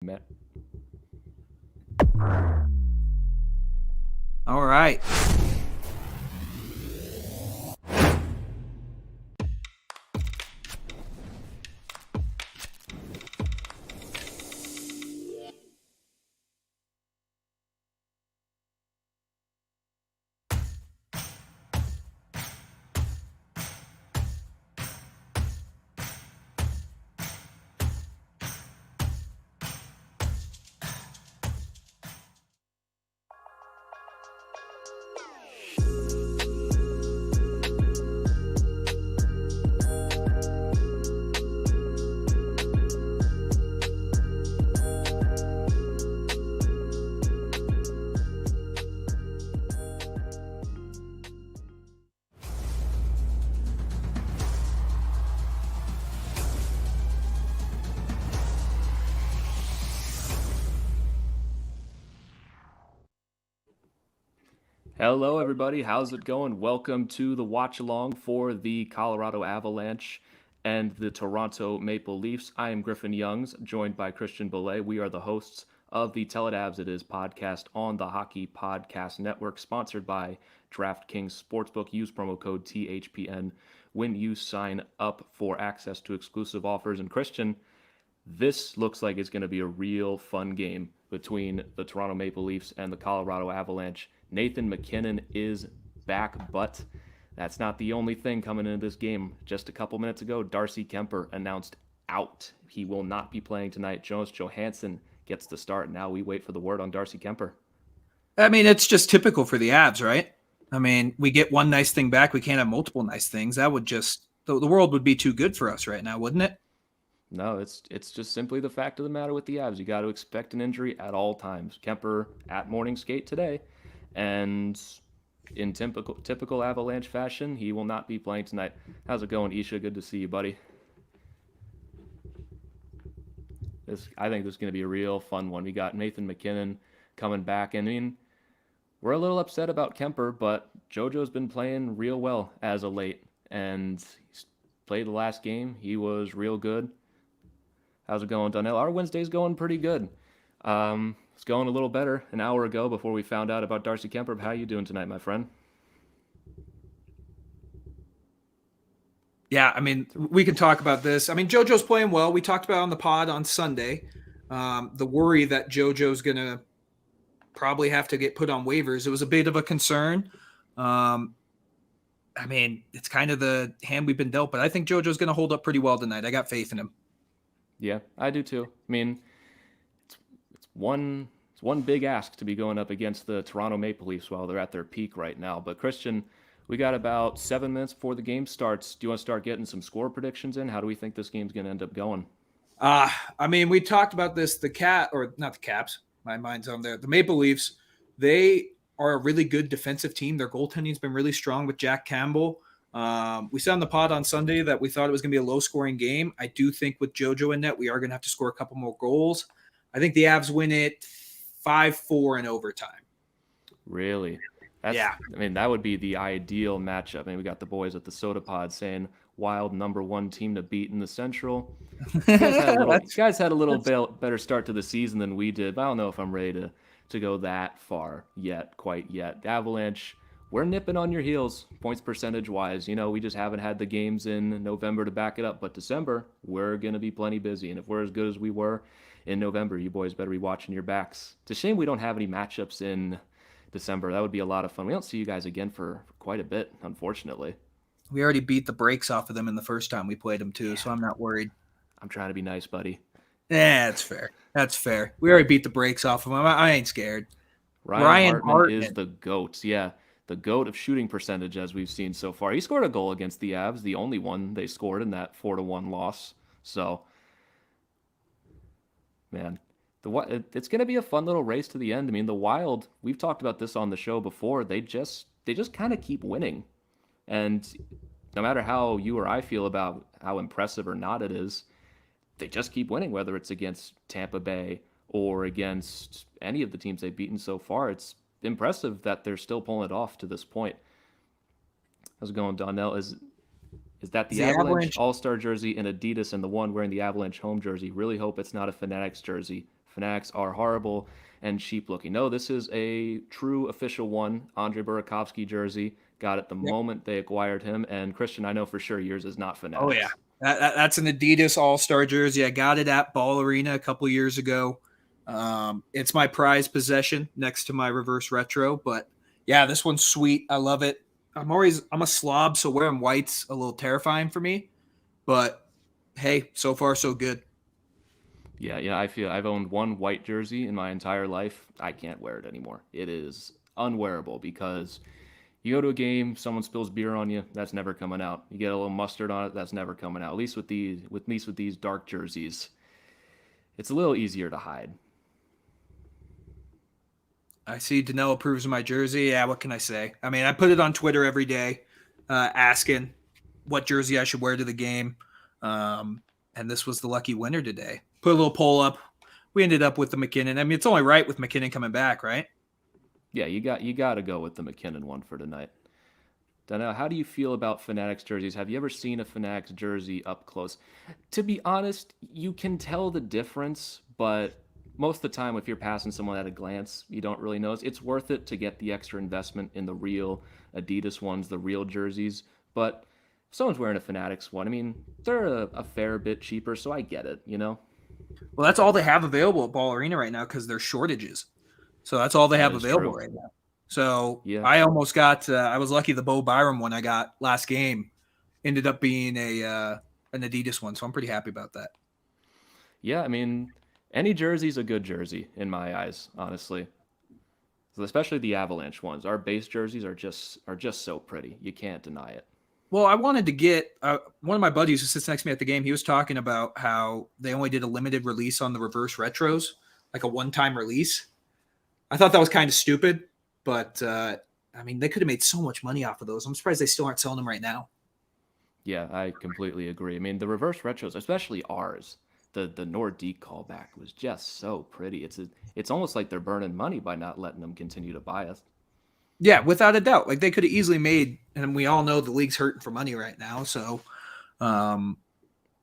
man. All right. Hello, everybody. How's it going? Welcome to the Watchalong for the Colorado Avalanche and the Toronto Maple Leafs. I am Griffin Youngs, joined by Christian Belay. We are the hosts of the Tell It Avs It Is podcast on the Hockey Podcast Network, sponsored by DraftKings Sportsbook. Use promo code THPN when you sign up for access to exclusive offers. And Christian, this looks like it's going to be a real fun game between the Toronto Maple Leafs and the Colorado Avalanche. Nathan MacKinnon is back, but that's not the only thing coming into this game. Just a couple minutes ago, Darcy Kuemper announced out. He will not be playing tonight. Jonas Johansson gets the start. Now we wait for the word on Darcy Kuemper. I mean, it's just typical for the Avs, right? I mean, we get one nice thing back. We can't have multiple nice things. That would just the world would be too good for us right now, wouldn't it? No, it's just simply the fact of the matter with the Avs. You got to expect an injury at all times. Kuemper at morning skate today, and in typical Avalanche fashion, he will not be playing tonight. How's it going, Isha? Good to see you, buddy. I think this is going to be a real fun one. We got Nathan MacKinnon coming back. And I mean, we're a little upset about Kuemper, but JoJo's been playing real well as of late. And he's played the last game. He was real good. How's it going, Donnell? Our Wednesday's going pretty good. It's going a little better an hour ago before we found out about Darcy Kuemper. How you doing tonight, my friend? Yeah, I mean, we can talk about this. I mean, JoJo's playing well. We talked about it on the pod on Sunday. The worry that JoJo's going to probably have to get put on waivers. It was a bit of a concern. I mean, it's kind of the hand we've been dealt, but I think JoJo's going to hold up pretty well tonight. I got faith in him. Yeah, I do too. I mean, it's one big ask to be going up against the Toronto Maple Leafs while they're at their peak right now. But Christian, we got about 7 minutes before the game starts. Do you want to start getting some score predictions in? How do we think this game's going to end up going? I mean, we talked about this. Not the Caps. My mind's on there. The Maple Leafs, they are a really good defensive team. Their goaltending's been really strong with Jack Campbell. We said on the pod on Sunday that we thought it was going to be a low-scoring game. I do think with JoJo in net, we are going to have to score a couple more goals. I think the Avs win it 5-4 in overtime. Really? Yeah. I mean, that would be the ideal matchup. I mean, we got the boys at the Soda Pod saying Wild #1 team to beat in the Central. You guys had a little better start to the season than we did, but I don't know if I'm ready to go that far quite yet. The Avalanche, we're nipping on your heels, points percentage-wise. You know, we just haven't had the games in November to back it up. But December, we're going to be plenty busy. And if we're as good as we were in November, you boys better be watching your backs. It's a shame we don't have any matchups in December. That would be a lot of fun. We don't see you guys again for quite a bit, unfortunately. We already beat the brakes off of them in the first time we played them, too, so I'm not worried. I'm trying to be nice, buddy. Yeah, that's fair. That's fair. We already beat the brakes off of them. I ain't scared. Ryan Hartman is the GOAT. Yeah, the GOAT of shooting percentage, as we've seen so far. He scored a goal against the Avs, the only one they scored in that 4-1 loss. So, man, it's going to be a fun little race to the end. I mean, the Wild, we've talked about this on the show before. They just kind of keep winning. And no matter how you or I feel about how impressive or not it is, they just keep winning, whether it's against Tampa Bay or against any of the teams they've beaten so far. It's impressive that they're still pulling it off to this point. How's it going, Donnell? Is that the Avalanche All-Star jersey in Adidas and the one wearing the Avalanche home jersey? Really hope it's not a Fanatics jersey. Fanatics are horrible and cheap looking. No, this is a true official one. Andre Burakovsky jersey. Got it the Yep. moment they acquired him. And Christian, I know for sure yours is not Oh yeah, Fanatics. that's an Adidas All-Star jersey. I got it at Ball Arena a couple years ago. It's my prized possession next to my reverse retro. But yeah, this one's sweet. I love it. I'm a slob, so wearing white's a little terrifying for me. But hey, so far so good. Yeah, I feel I've owned one white jersey in my entire life. I can't wear it anymore. It is unwearable because you go to a game, someone spills beer on you, that's never coming out. You get a little mustard on it, that's never coming out. At least with these dark jerseys, it's a little easier to hide. I see Danilo approves of my jersey. Yeah, what can I say? I mean, I put it on Twitter every day, asking what jersey I should wear to the game. And this was the lucky winner today. Put a little poll up. We ended up with the McKinnon. I mean, it's only right with McKinnon coming back, right? Yeah, you got to go with the McKinnon one for tonight. Donnell, how do you feel about Fanatics jerseys? Have you ever seen a Fanatics jersey up close? To be honest, you can tell the difference, but most of the time, if you're passing someone at a glance, you don't really notice. It's worth it to get the extra investment in the real Adidas ones, the real jerseys. But if someone's wearing a Fanatics one, I mean, they're a fair bit cheaper, so I get it, you know? Well, that's all they have available at Ball Arena right now because there's shortages. So that's all they That have is available true. right now. So Yeah. I almost got. I was lucky. The Bo Byram one I got last game ended up being an Adidas one. So I'm pretty happy about that. Yeah, I mean, any jersey's a good jersey in my eyes, honestly. So especially the Avalanche ones. Our base jerseys are just so pretty. You can't deny it. Well, I wanted to get one of my buddies who sits next to me at the game. He was talking about how they only did a limited release on the reverse retros, like a one-time release. I thought that was kind of stupid, but I mean, they could have made so much money off of those. I'm surprised they still aren't selling them right now. Yeah, I completely agree. I mean, the reverse retros, especially ours, the Nordique callback was just so pretty. It's almost like they're burning money by not letting them continue to buy us. Yeah, without a doubt. Like they could have easily made, and we all know the league's hurting for money right now. So um,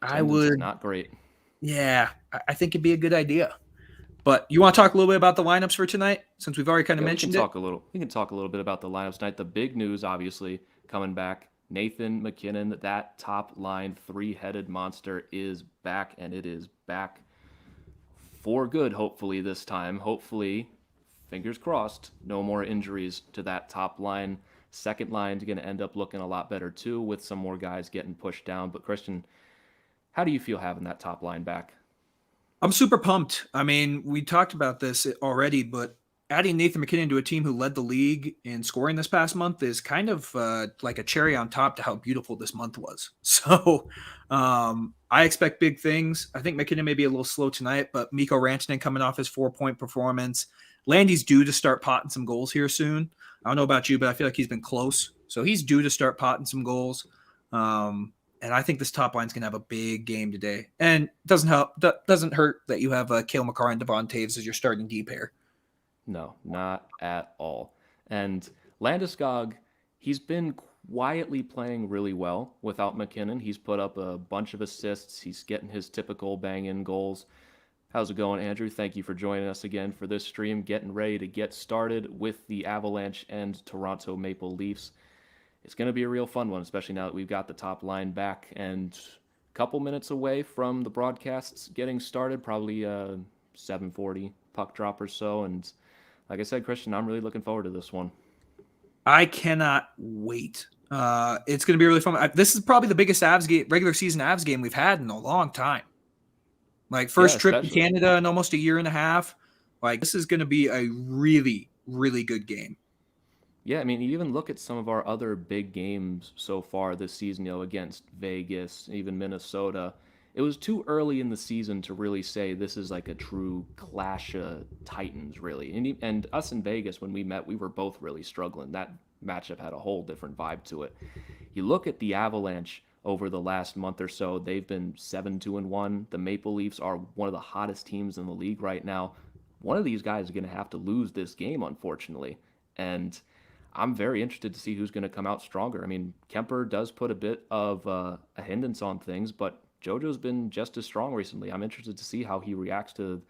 I Attendance is would, not great. yeah, I think it'd be a good idea. But you want to talk a little bit about the lineups for tonight, since we've already kind of Yeah, we can mentioned it? talk a little. We can talk a little bit about the lineups tonight. The big news, obviously, coming back. Nathan McKinnon, that top line three-headed monster, is back, and it is back for good. Hopefully this time. Hopefully, fingers crossed, no more injuries to that top line. Second line's going to end up looking a lot better too, with some more guys getting pushed down. But Christian, how do you feel having that top line back? I'm super pumped. I mean, we talked about this already, but adding Nathan McKinnon to a team who led the league in scoring this past month is kind of like a cherry on top to how beautiful this month was. So I expect big things. I think McKinnon may be a little slow tonight, but Mikko Rantanen coming off his 4-point performance. Landy's due to start potting some goals here soon. I don't know about you, but I feel like he's been close. So he's due to start potting some goals. And I think this top line's going to have a big game today. And it doesn't hurt that you have Cale Makar and Devon Taves as your starting D pair. No, not at all. And Landeskog, he's been quietly playing really well without McKinnon. He's put up a bunch of assists. He's getting his typical bang-in goals. How's it going, Andrew? Thank you for joining us again for this stream. Getting ready to get started with the Avalanche and Toronto Maple Leafs. It's going to be a real fun one, especially now that we've got the top line back and a couple minutes away from the broadcasts getting started, probably 7:40 puck drop or so. And like I said, Christian, I'm really looking forward to this one. I cannot wait. It's going to be really fun. This is probably the biggest regular season Avs game we've had in a long time. Like first trip to Canada in almost a year and a half. Like this is going to be a really, really good game. Yeah, I mean, you even look at some of our other big games so far this season, against Vegas, even Minnesota. It was too early in the season to really say this is like a true clash of titans, really. And us in Vegas, when we met, we were both really struggling. That matchup had a whole different vibe to it. You look at the Avalanche over the last month or so, they've been 7-2-1. The Maple Leafs are one of the hottest teams in the league right now. One of these guys is going to have to lose this game, unfortunately. And I'm very interested to see who's going to come out stronger. I mean, Kemper does put a bit of a hindrance on things, but JoJo's been just as strong recently. I'm interested to see how he reacts to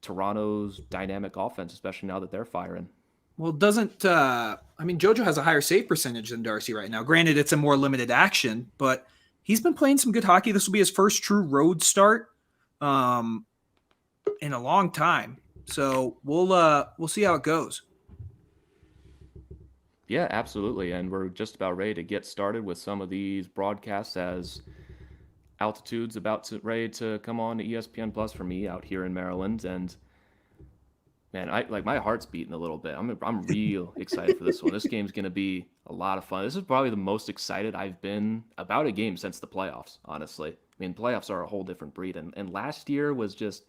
Toronto's dynamic offense, especially now that they're firing. Well, Jojo has a higher save percentage than Darcy right now. Granted, it's a more limited action, but he's been playing some good hockey. This will be his first true road start in a long time. So we'll see how it goes. Yeah, absolutely. And we're just about ready to get started with some of these broadcasts as altitude's ready to come on to ESPN Plus for me out here in Maryland. And man, my heart's beating a little bit. I'm real excited for this one. This game's gonna be a lot of fun. This is probably the most excited I've been about a game since the playoffs, honestly. I mean, playoffs are a whole different breed. And last year was just,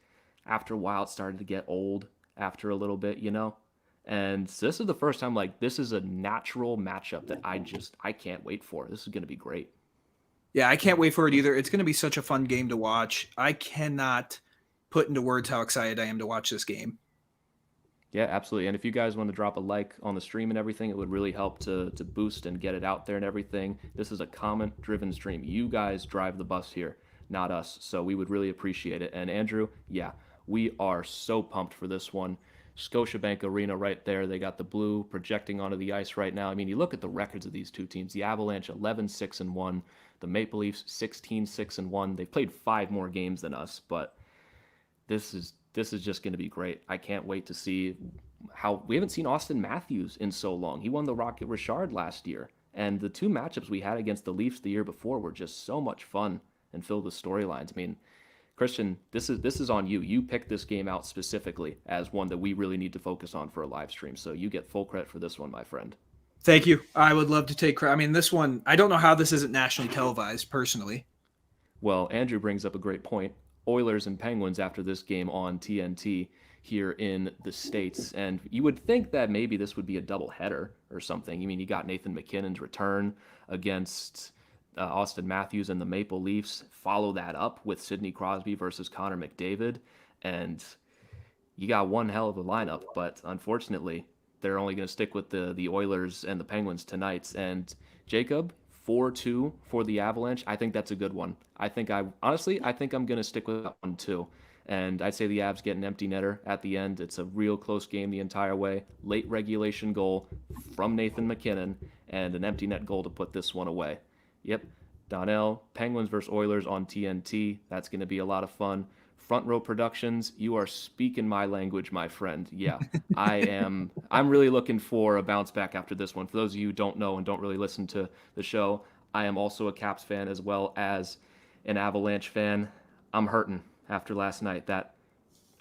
after a while, it started to get old after a little bit, And so this is the first time, this is a natural matchup that I can't wait for. This is going to be great. Yeah, I can't wait for it either. It's going to be such a fun game to watch. I cannot put into words how excited I am to watch this game. Yeah, absolutely. And if you guys want to drop a like on the stream and everything, it would really help to boost and get it out there and everything. This is a comment-driven stream. You guys drive the bus here, not us. So we would really appreciate it. And Andrew, yeah, we are so pumped for this one. Scotiabank Arena right there. They got the blue projecting onto the ice right now. I mean, you look at the records of these two teams. The Avalanche 11-6-1, the Maple Leafs 16-6-1. They've played 5 more games than us, but this is just going to be great. I can't wait to see how we haven't seen Austin Matthews in so long. He won the Rocket Richard last year, and the 2 matchups we had against the Leafs the year before were just so much fun and filled with storylines. I mean, Christian, this is on you. You picked this game out specifically as one that we really need to focus on for a live stream. So you get full credit for this one, my friend. Thank you. I would love to take credit. I mean, this one, I don't know how this isn't nationally televised, personally. Well, Andrew brings up a great point. Oilers and Penguins after this game on TNT here in the States. And you would think that maybe this would be a doubleheader or something. I mean, you got Nathan MacKinnon's return against Austin Matthews and the Maple Leafs. Follow that up with Sidney Crosby versus Connor McDavid. And you got one hell of a lineup. But unfortunately, they're only going to stick with the Oilers and the Penguins tonight. And Jacob, 4-2 for the Avalanche. I think that's a good one. I think I'm going to stick with that one too. And I'd say the Avs get an empty netter at the end. It's a real close game the entire way. Late regulation goal from Nathan MacKinnon and an empty net goal to put this one away. Yep, Donnell, Penguins versus Oilers on TNT. That's going to be a lot of fun. Front Row Productions, you are speaking my language, my friend. Yeah, I'm really looking for a bounce back after this one. For those of you who don't know and don't really listen to the show, I am also a Caps fan as well as an Avalanche fan. I'm hurting after last night. That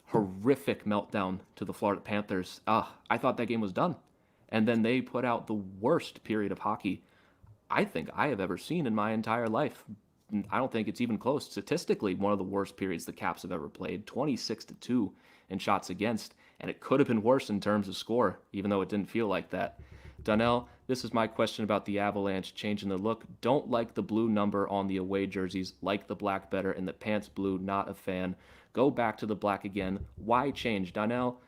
horrific meltdown to the Florida Panthers. I thought that game was done. And then they put out the worst period of hockey I think I have ever seen in my entire life. I don't think it's even close. Statistically, one of the worst periods the Caps have ever played, 26-2 in shots against, and it could have been worse in terms of score, even though it didn't feel like that. Donnell, this is my question about the Avalanche changing the look. Don't like the blue number on the away jerseys, like the black better, and the pants blue, not a fan. Go back to the black again. Why change? Donnell,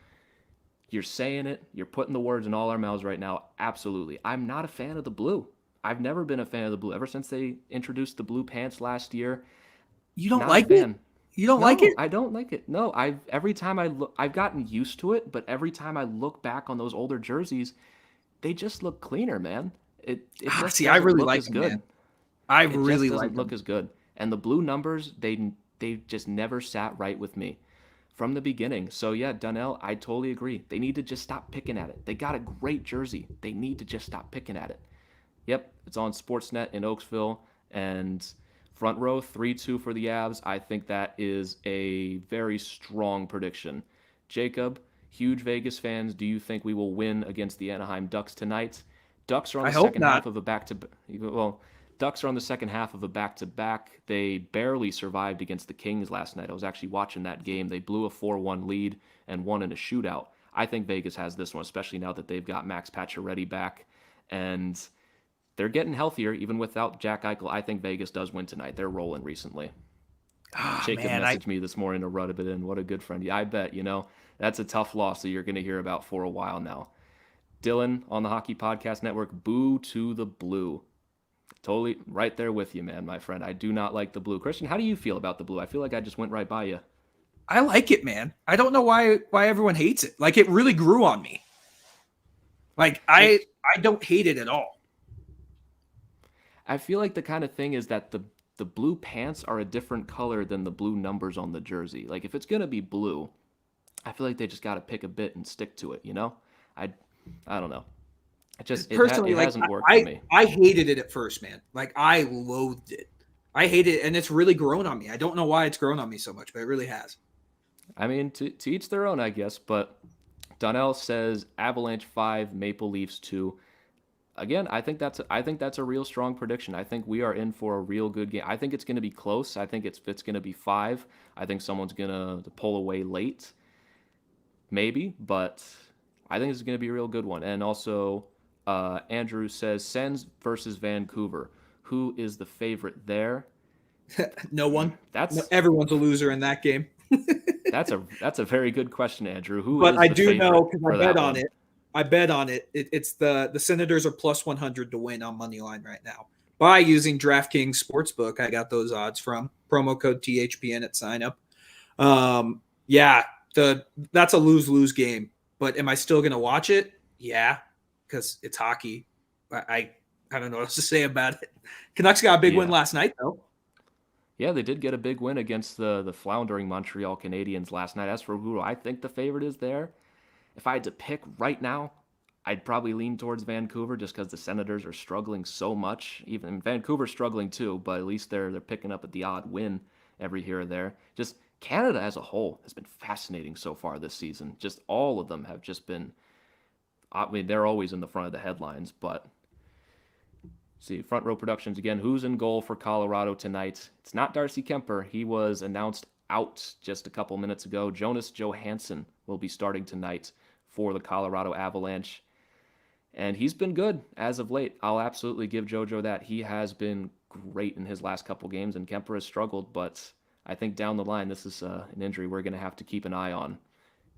you're saying it. You're putting the words in all our mouths right now. Absolutely. I'm not a fan of the blue. I've never been a fan of the blue. Ever since they introduced the blue pants last year. You don't like it? You don't like it? I don't like it. No, I've gotten used to it, but every time I look back on those older jerseys, they just look cleaner, man. It just I really look like as them, good. man. I It really just like doesn't them. look as good. And the blue numbers, they just never sat right with me from the beginning. So yeah, Donnell, I totally agree. They need to just stop picking at it. They got a great jersey. They need to just stop picking at it. Yep, it's on Sportsnet in Oaksville, and Front Row 3-2 for the Avs. I think that is a very strong prediction. Jacob, huge Vegas fans, do you think we will win against the Anaheim Ducks tonight? Ducks are on the second half of a back-to-back. Well, Ducks are on the second half of a back-to-back. They barely survived against the Kings last night. I was actually watching that game. They blew a 4-1 lead and won in a shootout. I think Vegas has this one, especially now that they've got Max Pacioretty back, and they're getting healthier even without Jack Eichel. I think Vegas does win tonight. They're rolling recently. Jacob messaged me this morning to rub it in. What a good friend. Yeah, I bet, that's a tough loss that you're going to hear about for a while now. Dylan on the Hockey Podcast Network, boo to the blue. Totally right there with you, man, my friend. I do not like the blue. Christian, how do you feel about the blue? I feel like I just went right by you. I like it, man. I don't know why everyone hates it. Like, it really grew on me. Like, I don't hate it at all. I feel like the kind of thing is that the blue pants are a different color than the blue numbers on the jersey. Like if it's gonna be blue, I feel like they just got to pick a bit and stick to it. You know, I I don't know. Personally, It like hasn't worked for me. I hated it at first, man. Like, I loathed it. I hate it, and it's really grown on me. I don't know why it's grown on me so much, but it really has. I mean, to each their own, I guess. But Donnell says Avalanche 5, Maple Leafs 2. Again, I think that's a real strong prediction. I think we are in for a real good game. I think it's going to be close. I think it's going to be 5. I think someone's going to pull away late, maybe, but I think it's going to be a real good one. And also, Andrew says Sens versus Vancouver. Who is the favorite there? No one. That's Everyone's a loser in that game. that's a very good question, Andrew. Who But is I the do know, favorite because for I that bet on one? it. I bet on it. It's the Senators are plus 100 to win on money line right now by using DraftKings Sportsbook. I got those odds from promo code THPN at sign up. Yeah, that's a lose game. But am I still going to watch it? Yeah, because it's hockey. I don't know what else to say about it. Canucks got a big win Yeah. last night, though. Yeah, they did get a big win against the floundering Montreal Canadiens last night. As for who I think the favorite is there, if I had to pick right now, I'd probably lean towards Vancouver just because the Senators are struggling so much. Even Vancouver's struggling too, but at least they're picking up at the odd win every here or there. Just Canada as a whole has been fascinating so far this season. Just all of them have just been. I mean, they're always in the front of the headlines, but see, Front Row Productions again. Who's in goal for Colorado tonight? It's not Darcy Kemper. He was announced out just a couple minutes ago. Jonas Johansson will be starting tonight for the Colorado Avalanche. And he's been good as of late. I'll absolutely give JoJo that. He has been great in his last couple games, and Kemper has struggled, but I think down the line, this is an injury we're going to have to keep an eye on.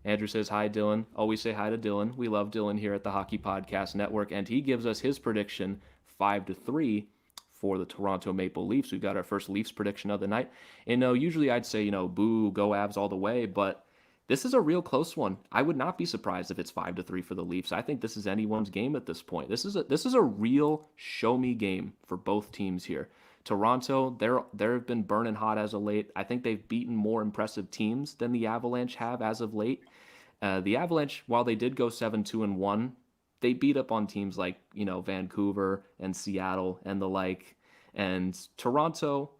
Andrew says, hi, Dylan. Always say hi to Dylan. We love Dylan here at the Hockey Podcast Network, and he gives us his prediction 5-3 for the Toronto Maple Leafs. We've got our first Leafs prediction of the night. And usually I'd say, boo, go Avs all the way, but this is a real close one. I would not be surprised if it's 5-3 for the Leafs. I think this is anyone's game at this point. This is a real show me game for both teams here. Toronto, they've been burning hot as of late. I think they've beaten more impressive teams than the Avalanche have as of late. The Avalanche, while they did go 7-2-1, they beat up on teams like Vancouver and Seattle and the like. And Toronto,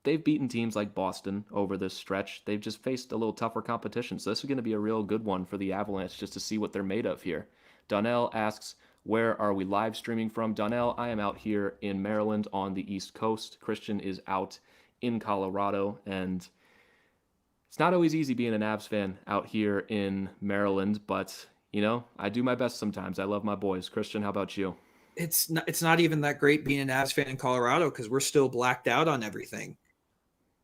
they've beaten teams like Boston over this stretch. They've just faced a little tougher competition. So this is going to be a real good one for the Avalanche just to see what they're made of here. Donnell asks, where are we live streaming from? Donnell, I am out here in Maryland on the East Coast. Christian is out in Colorado. And it's not always easy being an Avs fan out here in Maryland, but, I do my best sometimes. I love my boys. Christian, how about you? It's not even that great being an Avs fan in Colorado because we're still blacked out on everything.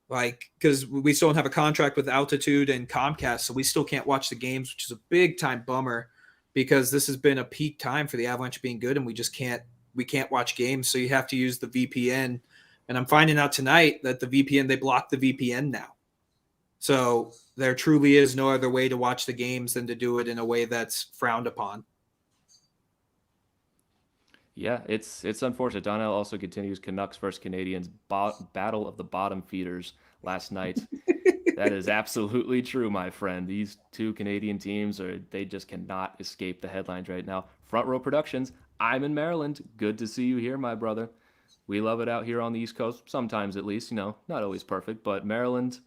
Like, because we still don't have a contract with Altitude and Comcast, so we still can't watch the games, which is a big time bummer because this has been a peak time for the Avalanche being good, and we can't watch games, so you have to use the VPN. And I'm finding out tonight that the VPN, they blocked the VPN now. So there truly is no other way to watch the games than to do it in a way that's frowned upon. Yeah, it's unfortunate. Donnell also continues Canucks versus Canadians battle of the bottom feeders last night. That is absolutely true, my friend. These two Canadian teams they just cannot escape the headlines right now. Front Row Productions, I'm in Maryland. Good to see you here, my brother. We love it out here on the East Coast, sometimes at least, not always perfect, but Maryland,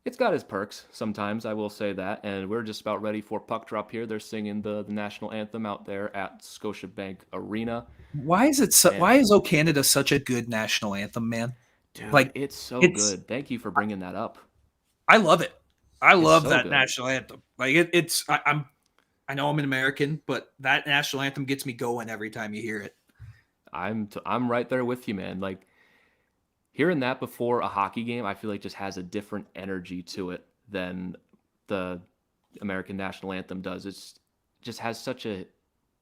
it's got its perks sometimes, I will say that. And we're just about ready for puck drop here. They're singing the national anthem out there at Scotiabank Arena. Why is O Canada such a good national anthem, man? Dude, it's so good. Thank you for bringing that up. I love it. I love that good. national anthem. Like I know I'm an American, but that national anthem gets me going every time you hear it. I'm right there with you, man. Like hearing that before a hockey game, I feel like just has a different energy to it than the American national anthem does. It just has such a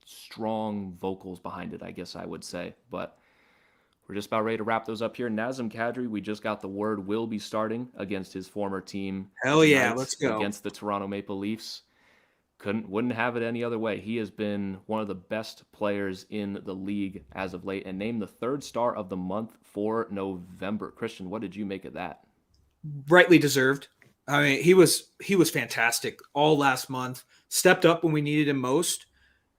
strong vocals behind it, I guess I would say. But we're just about ready to wrap those up here. Nazem Kadri, we just got the word, will be starting against his former team Hell yeah, tonight let's go. against the Toronto Maple Leafs. Wouldn't have it any other way. He has been one of the best players in the league as of late and named the third star of the month for November. Christian, what did you make of that? Rightly deserved. I mean, he was fantastic all last month. Stepped up when we needed him most,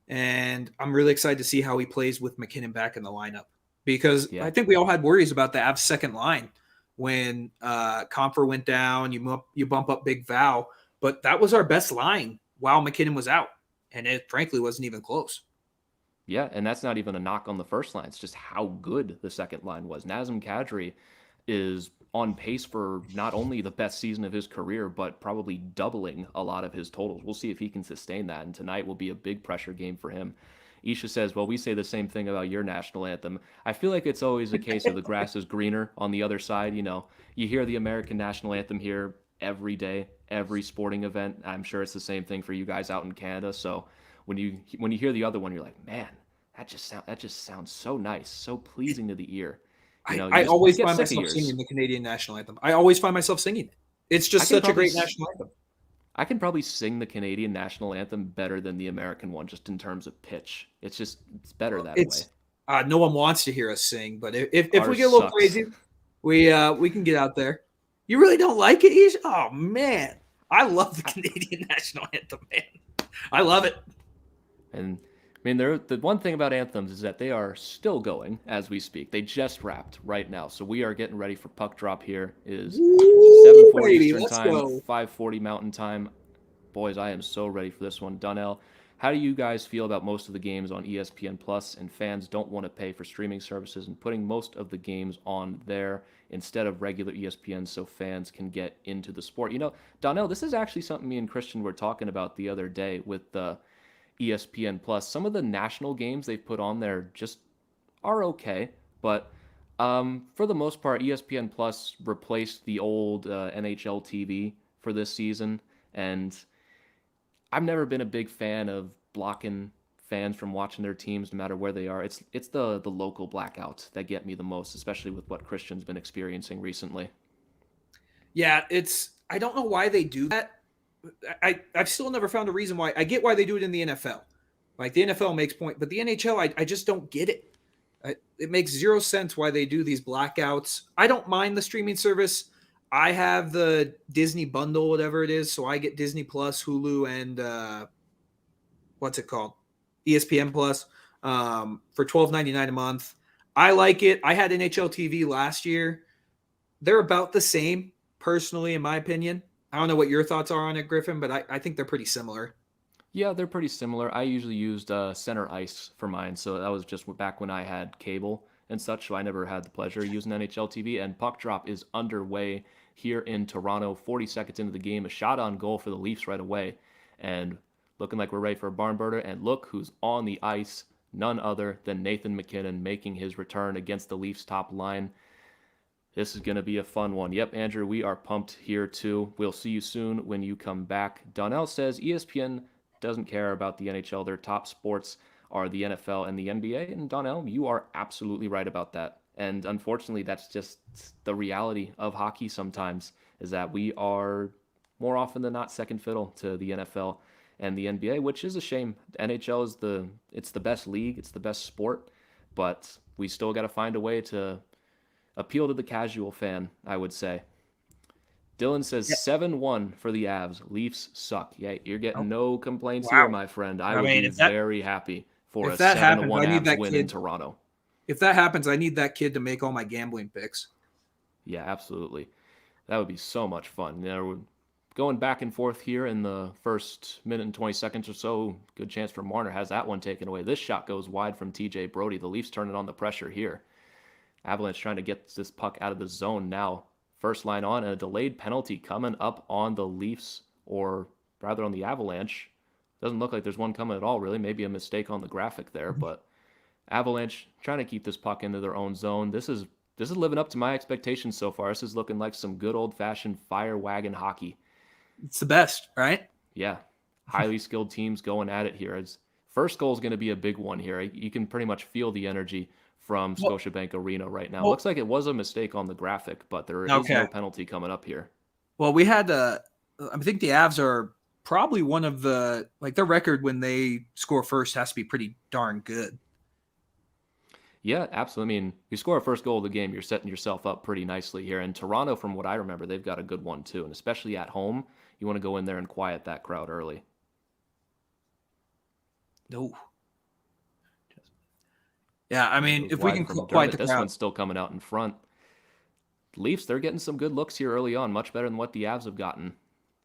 and I'm really excited to see how he plays with McKinnon back in the lineup, because I think we all had worries about the Avs second line when Comfer went down. You bump up Big Val, but that was our best line while McKinnon was out, and it frankly wasn't even close. Yeah, and that's not even a knock on the first line. It's just how good the second line was. Nazem Kadri is on pace for not only the best season of his career, but probably doubling a lot of his totals. We'll see if he can sustain that, and tonight will be a big pressure game for him. Isha says, well, we say the same thing about your national anthem. I feel like it's always a case of the grass is greener on the other side. You know, you hear the American national anthem here every day, every sporting event. I'm sure it's the same thing for you guys out in Canada. So when you hear the other one, you're like, man, that just sounds so nice, so pleasing to the ear. You know, I always find myself singing the Canadian national anthem. I always find myself singing it. It's just such a great national anthem. I can probably sing the Canadian national anthem better than the American one, just in terms of pitch. It's better that way. No one wants to hear us sing, but if we get a little crazy, we can get out there. You really don't like it, Ish? Oh man, I love the Canadian national anthem, man. I love it. And I mean, the one thing about anthems is that they are still going as we speak. They just wrapped right now, so we are getting ready for puck drop. Here is 7:40 Eastern time, 5:40 Mountain time. Boys, I am so ready for this one. Nhl, how do you guys feel about most of the games on ESPN Plus, and fans don't want to pay for streaming services and putting most of the games on there instead of regular ESPN so fans can get into the sport? You know, Nhl, this is actually something me and Christian were talking about the other day with the ESPN Plus. Some of the national games they've put on there just are okay, but for the most part, ESPN Plus replaced the old NHL TV for this season, and I've never been a big fan of blocking fans from watching their teams no matter where they are. It's the local blackouts that get me the most, especially with what Christian's been experiencing recently. Yeah, I don't know why they do that. I've still never found a reason why. I get why they do it in the NFL. Like the NFL makes point, but the NHL, I just don't get it. It makes zero sense why they do these blackouts. I don't mind the streaming service. I have the Disney bundle, whatever it is, so I get Disney Plus, Hulu, and what's it called? ESPN Plus for $12.99 a month. I like it. I had NHL TV last year. They're about the same, personally, in my opinion. I don't know what your thoughts are on it, Griffin, but I think they're pretty similar. Yeah, they're pretty similar. I usually used Center Ice for mine, so that was just back when I had cable and such, so I never had the pleasure of using NHL TV. And puck drop is underway here in Toronto. 40 seconds into the game, a shot on goal for the Leafs right away, and looking like we're ready for a barn burner. And look who's on the ice, none other than Nathan MacKinnon making his return against the Leafs top line. This is going to be a fun one. Yep, Andrew, we are pumped here too. We'll see you soon when you come back. Nhl says ESPN doesn't care about the NHL. Their top sports are the NFL and the NBA. And Nhl, you are absolutely right about that. And unfortunately, that's just the reality of hockey sometimes, is that we are more often than not second fiddle to the NFL and the NBA, which is a shame. NHL is it's the best league, it's the best sport, but we still got to find a way to appeal to the casual fan, I would say. Dylan says 7-1 for the Avs. Leafs suck. Yeah, you're getting no complaints here, my friend. I would be very happy for a 7-1 Avs win in Toronto. If that happens, I need that kid to make all my gambling picks. Yeah, absolutely. That would be so much fun. You know, we're going back and forth here in the first minute and 20 seconds or so. Good chance for Marner has that one taken away. This shot goes wide from TJ Brody. The Leafs turning on the pressure here. Avalanche trying to get this puck out of the zone now. First line on, and a delayed penalty coming up on the Leafs, or rather on the Avalanche. Doesn't look like there's one coming at all, really. Maybe a mistake on the graphic there, but Avalanche trying to keep this puck into their own zone. This is living up to my expectations so far. This is looking like some good old-fashioned fire wagon hockey. It's the best, right? Yeah. Highly skilled teams going at it here. First goal is going to be a big one here. You can pretty much feel the energy from Well, Scotiabank Arena right now. well, Looks like it was a mistake on the graphic, but there is okay. no penalty coming up here. Well, we had I think the Avs are probably one of their record when they score first has to be pretty darn good. Yeah, absolutely. I mean, you score a first goal of the game, you're setting yourself up pretty nicely here. And Toronto, from what I remember, they've got a good one too. And especially at home, you want to go in there and quiet that crowd early. No. Yeah, I That mean, goes if we wide can from quiet McDermott. the This crowd. one's still coming out in front. Leafs, they're getting some good looks here early on, much better than what the Avs have gotten.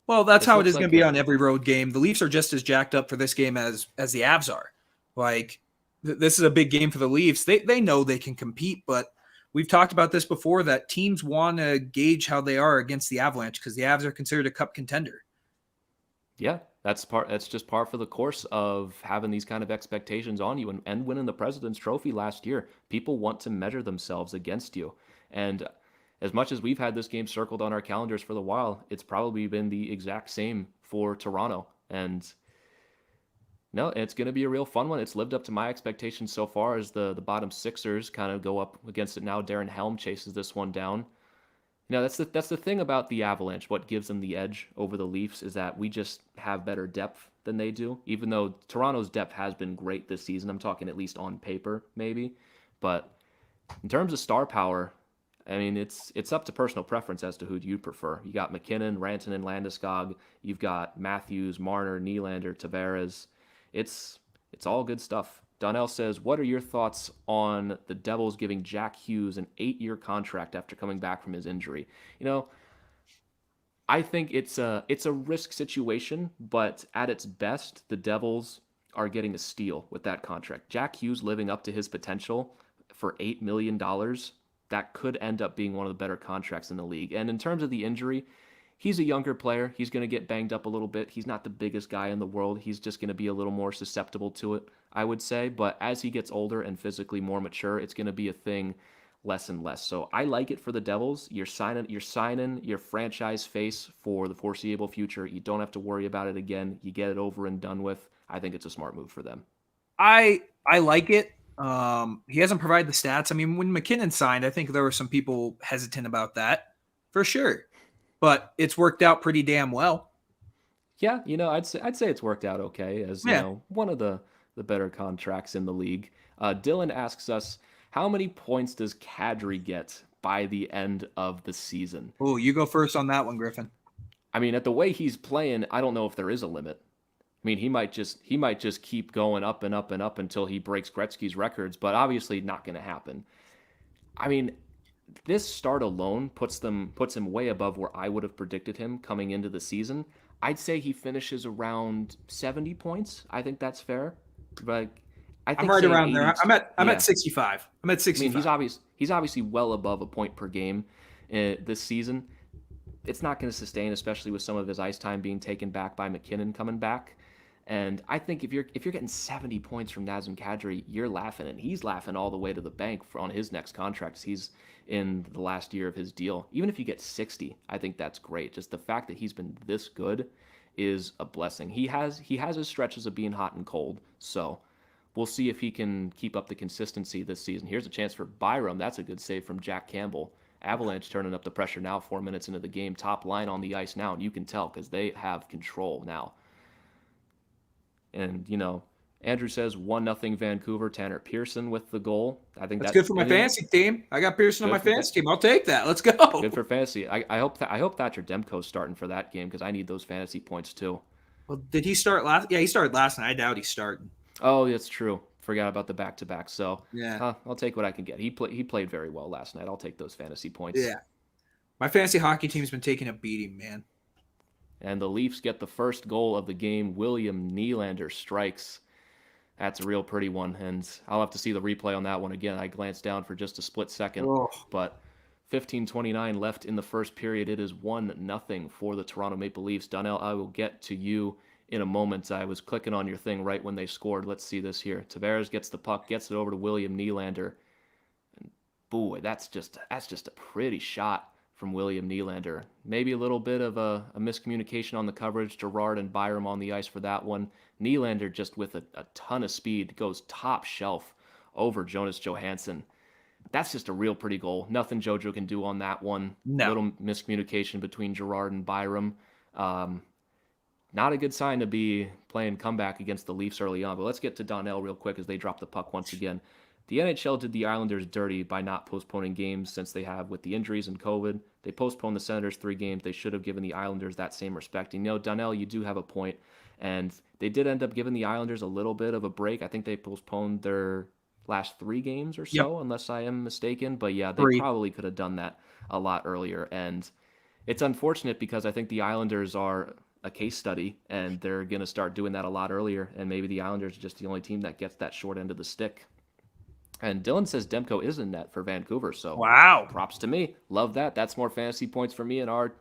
Well, that's This how it looks is going like to be on every road game. The Leafs are just as jacked up for this game as the Avs are. Like this is a big game for the Leafs. They know they can compete, but we've talked about this before that teams want to gauge how they are against the Avalanche because the Avs are considered a cup contender. Yeah, that's just par for the course of having these kind of expectations on you and winning the President's Trophy last year. People want to measure themselves against you. And as much as we've had this game circled on our calendars for the while, it's probably been the exact same for Toronto. And no, it's going to be a real fun one. It's lived up to my expectations so far as the bottom Sixers kind of go up against it now. Darren Helm chases this one down. That's the thing about the Avalanche. What gives them the edge over the Leafs is that we just have better depth than they do. Even though Toronto's depth has been great this season, I'm talking at least on paper, maybe. But in terms of star power, I mean it's up to personal preference as to who you prefer. You got McKinnon, Rantanen, Landeskog. You've got Matthews, Marner, Nylander, Tavares. It's all good stuff. Donnell says, what are your thoughts on the Devils giving Jack Hughes an 8-year contract after coming back from his injury? You know, I think it's a risk situation, but at its best, the Devils are getting a steal with that contract. Jack Hughes living up to his potential for $8 million, that could end up being one of the better contracts in the league. And in terms of the injury, he's a younger player. He's going to get banged up a little bit. He's not the biggest guy in the world. He's just going to be a little more susceptible to it, I would say. But as he gets older and physically more mature, it's going to be a thing less and less. So I like it for the Devils. You're signing your franchise face for the foreseeable future. You don't have to worry about it again. You get it over and done with. I think it's a smart move for them. I like it. He hasn't provided the stats. I mean, when McKinnon signed, I think there were some people hesitant about that for sure, but it's worked out pretty damn well. Yeah, I'd say it's worked out okay as Yeah. one of the better contracts in the league. Dylan asks us, how many points does Cadre get by the end of the season? Oh, you go first on that one, Griffin. I mean, at the way he's playing, I don't know if there is a limit. I mean, he might just keep going up and up and up until he breaks Gretzky's records, but obviously not going to happen. I mean, this start alone puts him way above where I would have predicted him coming into the season. I'd say he finishes around 70 points. I think that's fair. But I I'm think right saying around 80, there. I'm yeah. at 65. I'm at I mean, 65. he's obviously well above a point per game this season. It's not going to sustain, especially with some of his ice time being taken back by McKinnon coming back. And I think if you're getting 70 points from Nazem Kadri, you're laughing, and he's laughing all the way to the bank on his next contract. He's in the last year of his deal. Even if you get 60, I think that's great. Just the fact that he's been this good is a blessing. He has his stretches of being hot and cold, so we'll see if he can keep up the consistency this season. Here's a chance for Byram. That's a good save from Jack Campbell. Avalanche turning up the pressure now, 4 minutes into the game. Top line on the ice now, and you can tell because they have control now. And, Andrew says 1-0 Vancouver. Tanner Pearson with the goal. I think That's good for my fantasy team. I got Pearson on my fantasy team. I'll take that. Let's go. Good for fantasy. I hope Thatcher Demko's starting for that game because I need those fantasy points too. Well, did he start last? Yeah, he started last night. I doubt he's starting. Oh, that's true. Forgot about the back-to-back. So yeah, I'll take what I can get. He played very well last night. I'll take those fantasy points. Yeah, my fantasy hockey team's been taking a beating, man. And the Leafs get the first goal of the game. William Nylander strikes. That's a real pretty one, and I'll have to see the replay on that one again. I glanced down for just a split second, but 15:29 left in the first period. It is 1-0 for the Toronto Maple Leafs. Donnell, I will get to you in a moment. I was clicking on your thing right when they scored. Let's see this here. Tavares gets the puck, gets it over to William Nylander. And boy, that's just a pretty shot from William Nylander. Maybe a little bit of a miscommunication on the coverage. Gerard and Byram on the ice for that one. Nylander just with a ton of speed goes top shelf over Jonas Johansson. That's just a real pretty goal. Nothing JoJo can do on that one. No. Little miscommunication between Gerard and Byram. Not a good sign to be playing comeback against the Leafs early on. But let's get to Donnell real quick as they drop the puck once again. The NHL did the Islanders dirty by not postponing games since they have with the injuries and COVID. They postponed the Senators 3 games. They should have given the Islanders that same respect. And, Donnell, you do have a point. And they did end up giving the Islanders a little bit of a break. I think they postponed their last 3 games or so, unless I am mistaken. But, yeah, they probably could have done that a lot earlier. And it's unfortunate because I think the Islanders are a case study, and they're going to start doing that a lot earlier. And maybe the Islanders are just the only team that gets that short end of the stick. And Dylan says Demko is in net for Vancouver. So wow, props to me. Love that. That's more fantasy points for me in our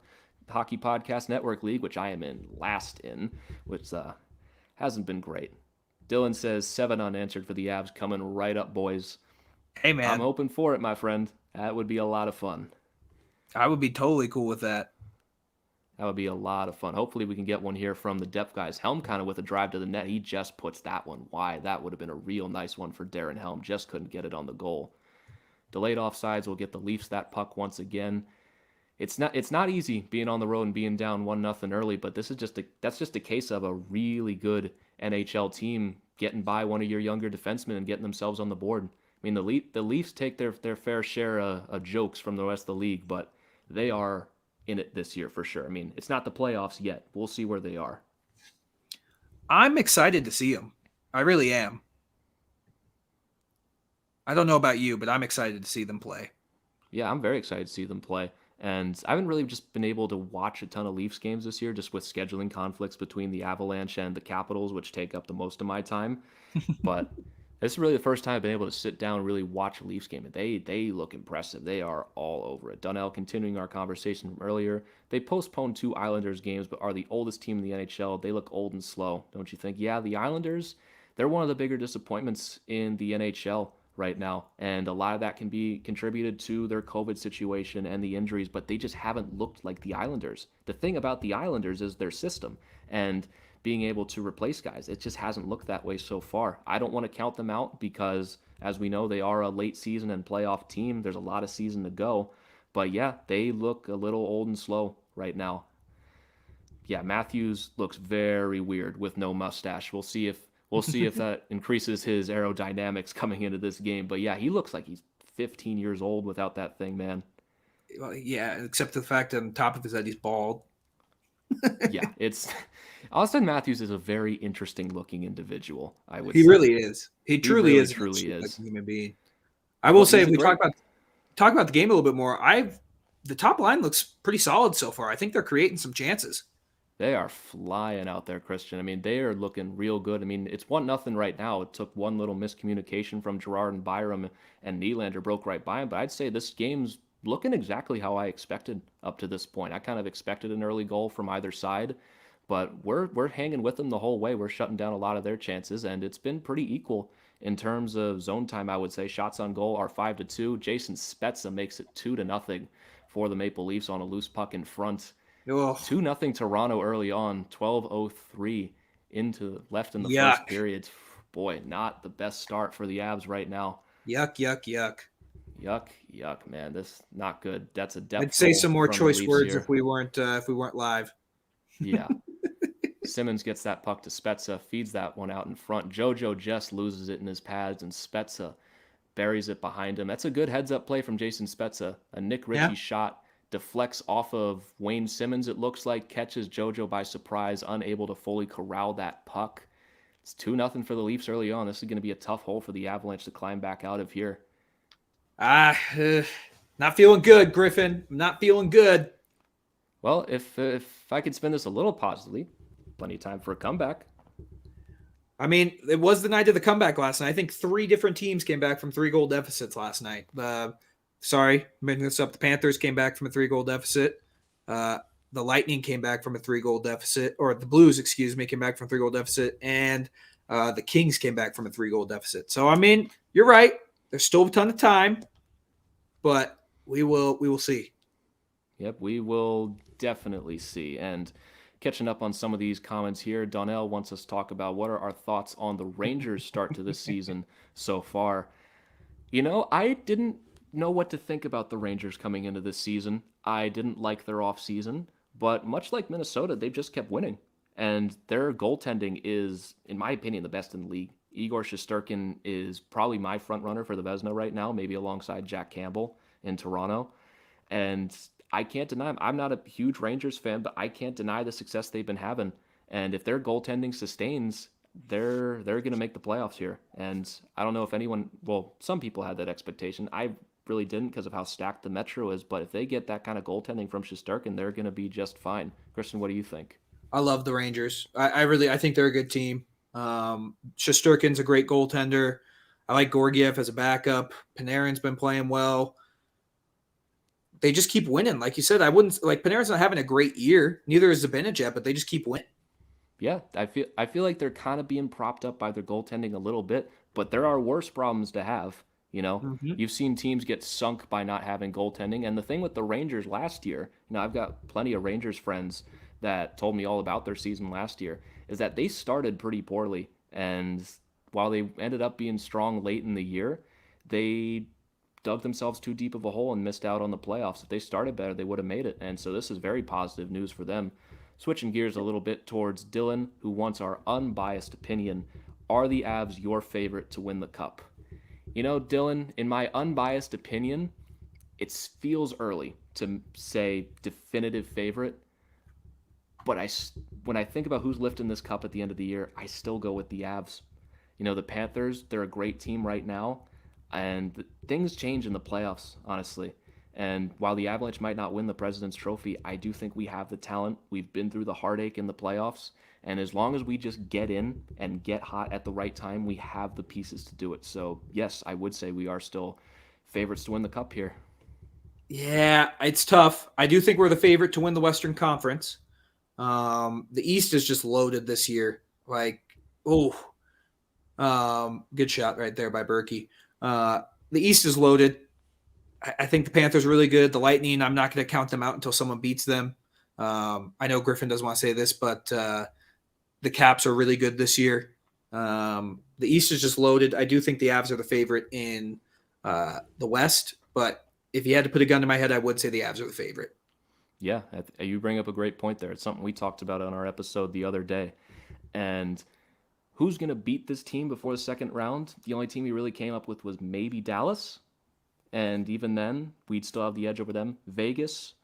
Hockey Podcast Network League, which I am in last in, which hasn't been great. Dylan says 7 unanswered for the Avs coming right up, boys. Hey, man. I'm hoping for it, my friend. That would be a lot of fun. I would be totally cool with that. That would be a lot of fun. Hopefully we can get one here from the depth guys. Helm kind of with a drive to the net. He just puts that one wide. That would have been a real nice one for Darren Helm. Just couldn't get it on the goal. Delayed offsides will get the Leafs that puck once again. It's not easy being on the road and being down 1-0 early, but that's just a case of a really good NHL team getting by one of your younger defensemen and getting themselves on the board. I mean, the Leafs take their fair share of jokes from the rest of the league, but they are in it this year for sure. I mean, it's not the playoffs yet. We'll see where they are. I'm excited to see them. I really am. I don't know about you, but I'm excited to see them play. Yeah, I'm very excited to see them play. And I haven't really just been able to watch a ton of Leafs games this year, just with scheduling conflicts between the Avalanche and the Capitals, which take up the most of my time. But this is really the first time I've been able to sit down and really watch a Leafs game. And they look impressive. They are all over it. Donnell, continuing our conversation from earlier, they postponed 2 Islanders games, but are the oldest team in the NHL. They look old and slow, don't you think? Yeah, the Islanders, they're one of the bigger disappointments in the NHL right now, and a lot of that can be contributed to their COVID situation and the injuries, but they just haven't looked like the Islanders. The thing about the Islanders is their system and being able to replace guys. It just hasn't looked that way so far. I don't want to count them out because, as we know, they are a late season and playoff team. There's a lot of season to go, but yeah, they look a little old and slow right now. Yeah, Matthews looks very weird with no mustache. We'll see if that increases his aerodynamics coming into this game. But yeah, he looks like he's 15 years old without that thing, man. Well, yeah, except the fact that on top of his head, he's bald. Yeah, Austin Matthews is a very interesting looking individual, I would say. He really is. He truly is. Truly is. Like a human being. I will say, if we talk about the game a little bit more, the top line looks pretty solid so far. I think they're creating some chances. They are flying out there, Christian. I mean, they are looking real good. I mean, it's 1-0 right now. It took one little miscommunication from Gerard and Byram, and Nylander broke right by him. But I'd say this game's looking exactly how I expected up to this point. I kind of expected an early goal from either side, but we're hanging with them the whole way. We're shutting down a lot of their chances, and it's been pretty equal in terms of zone time, I would say. Shots on goal are 5-2. Jason Spezza makes it 2-0 for the Maple Leafs on a loose puck in front. 2-0 Toronto early on, 12:03 left in the first period. Boy, not the best start for the Avs right now. Yuck, man. This not good. That's a depth. I'd say some more choice words here if we weren't live. Yeah. Simmons gets that puck to Spezza, feeds that one out in front. JoJo just loses it in his pads, and Spezza buries it behind him. That's a good heads-up play from Jason Spezza. A Nick Ritchie shot deflects off of Wayne Simmons, it looks like, catches JoJo by surprise, unable to fully corral that puck. It's 2-0 for the Leafs early on. This is going to be a tough hole for the Avalanche to climb back out of here. Not feeling good, Griffin. Not feeling good. Well, if I could spin this a little positively, plenty of time for a comeback. I mean, it was the night of the comeback last night. I think 3 different teams came back from 3-goal deficits last night. Sorry, making this up. The Panthers came back from a 3-goal deficit. The Lightning came back from a 3-goal deficit, or the Blues, came back from a 3-goal deficit, and the Kings came back from a 3-goal deficit. So, I mean, you're right. There's still a ton of time, but we will see. Yep, we will definitely see. And catching up on some of these comments here, Donnell wants us to talk about what are our thoughts on the Rangers' start to this season so far. I didn't know what to think about the Rangers coming into this season. I didn't like their offseason, but much like Minnesota, they've just kept winning. And their goaltending is, in my opinion, the best in the league. Igor Shesterkin is probably my front runner for the Vezina right now, maybe alongside Jack Campbell in Toronto. And I can't deny him. I'm not a huge Rangers fan, but I can't deny the success they've been having. And if their goaltending sustains, they're going to make the playoffs here. And I don't know if anyone, well, some people had that expectation. I really didn't because of how stacked the Metro is. But if they get that kind of goaltending from Shesterkin, they're going to be just fine. Christian, what do you think? I love the Rangers. I think they're a good team. Shesterkin's a great goaltender. I like Georgiev as a backup. Panarin's been playing well. They just keep winning. Like you said, I wouldn't like Panarin's not having a great year. Neither is Zibanejad, but they just keep winning. Yeah, I feel like they're kind of being propped up by their goaltending a little bit, but there are worse problems to have. Mm-hmm. You've seen teams get sunk by not having goaltending, and the thing with the Rangers last year, I've got plenty of Rangers friends that told me all about their season last year, is that they started pretty poorly, and while they ended up being strong late in the year, they dug themselves too deep of a hole and missed out on the playoffs. If they started better, they would have made it, and so this is very positive news for them. Switching gears a little bit towards Dylan, who wants our unbiased opinion. Are the Avs your favorite to win the Cup? Dylan, in my unbiased opinion, it feels early to say definitive favorite. But when I think about who's lifting this Cup at the end of the year, I still go with the Avs. The Panthers, they're a great team right now. And things change in the playoffs, honestly. And while the Avalanche might not win the President's Trophy, I do think we have the talent. We've been through the heartache in the playoffs. And as long as we just get in and get hot at the right time, we have the pieces to do it. So, yes, I would say we are still favorites to win the Cup here. Yeah, it's tough. I do think we're the favorite to win the Western Conference. The East is just loaded this year. Good shot right there by Berkey. The East is loaded. I think the Panthers are really good. The Lightning, I'm not going to count them out until someone beats them. I know Griffin doesn't want to say this, but the Caps are really good this year. The East is just loaded. I do think the Avs are the favorite in the West, but if you had to put a gun to my head, I would say the Avs are the favorite. Yeah, you bring up a great point there. It's something we talked about on our episode the other day. And who's going to beat this team before the second round? The only team we really came up with was maybe Dallas. And even then, we'd still have the edge over them. Vegas,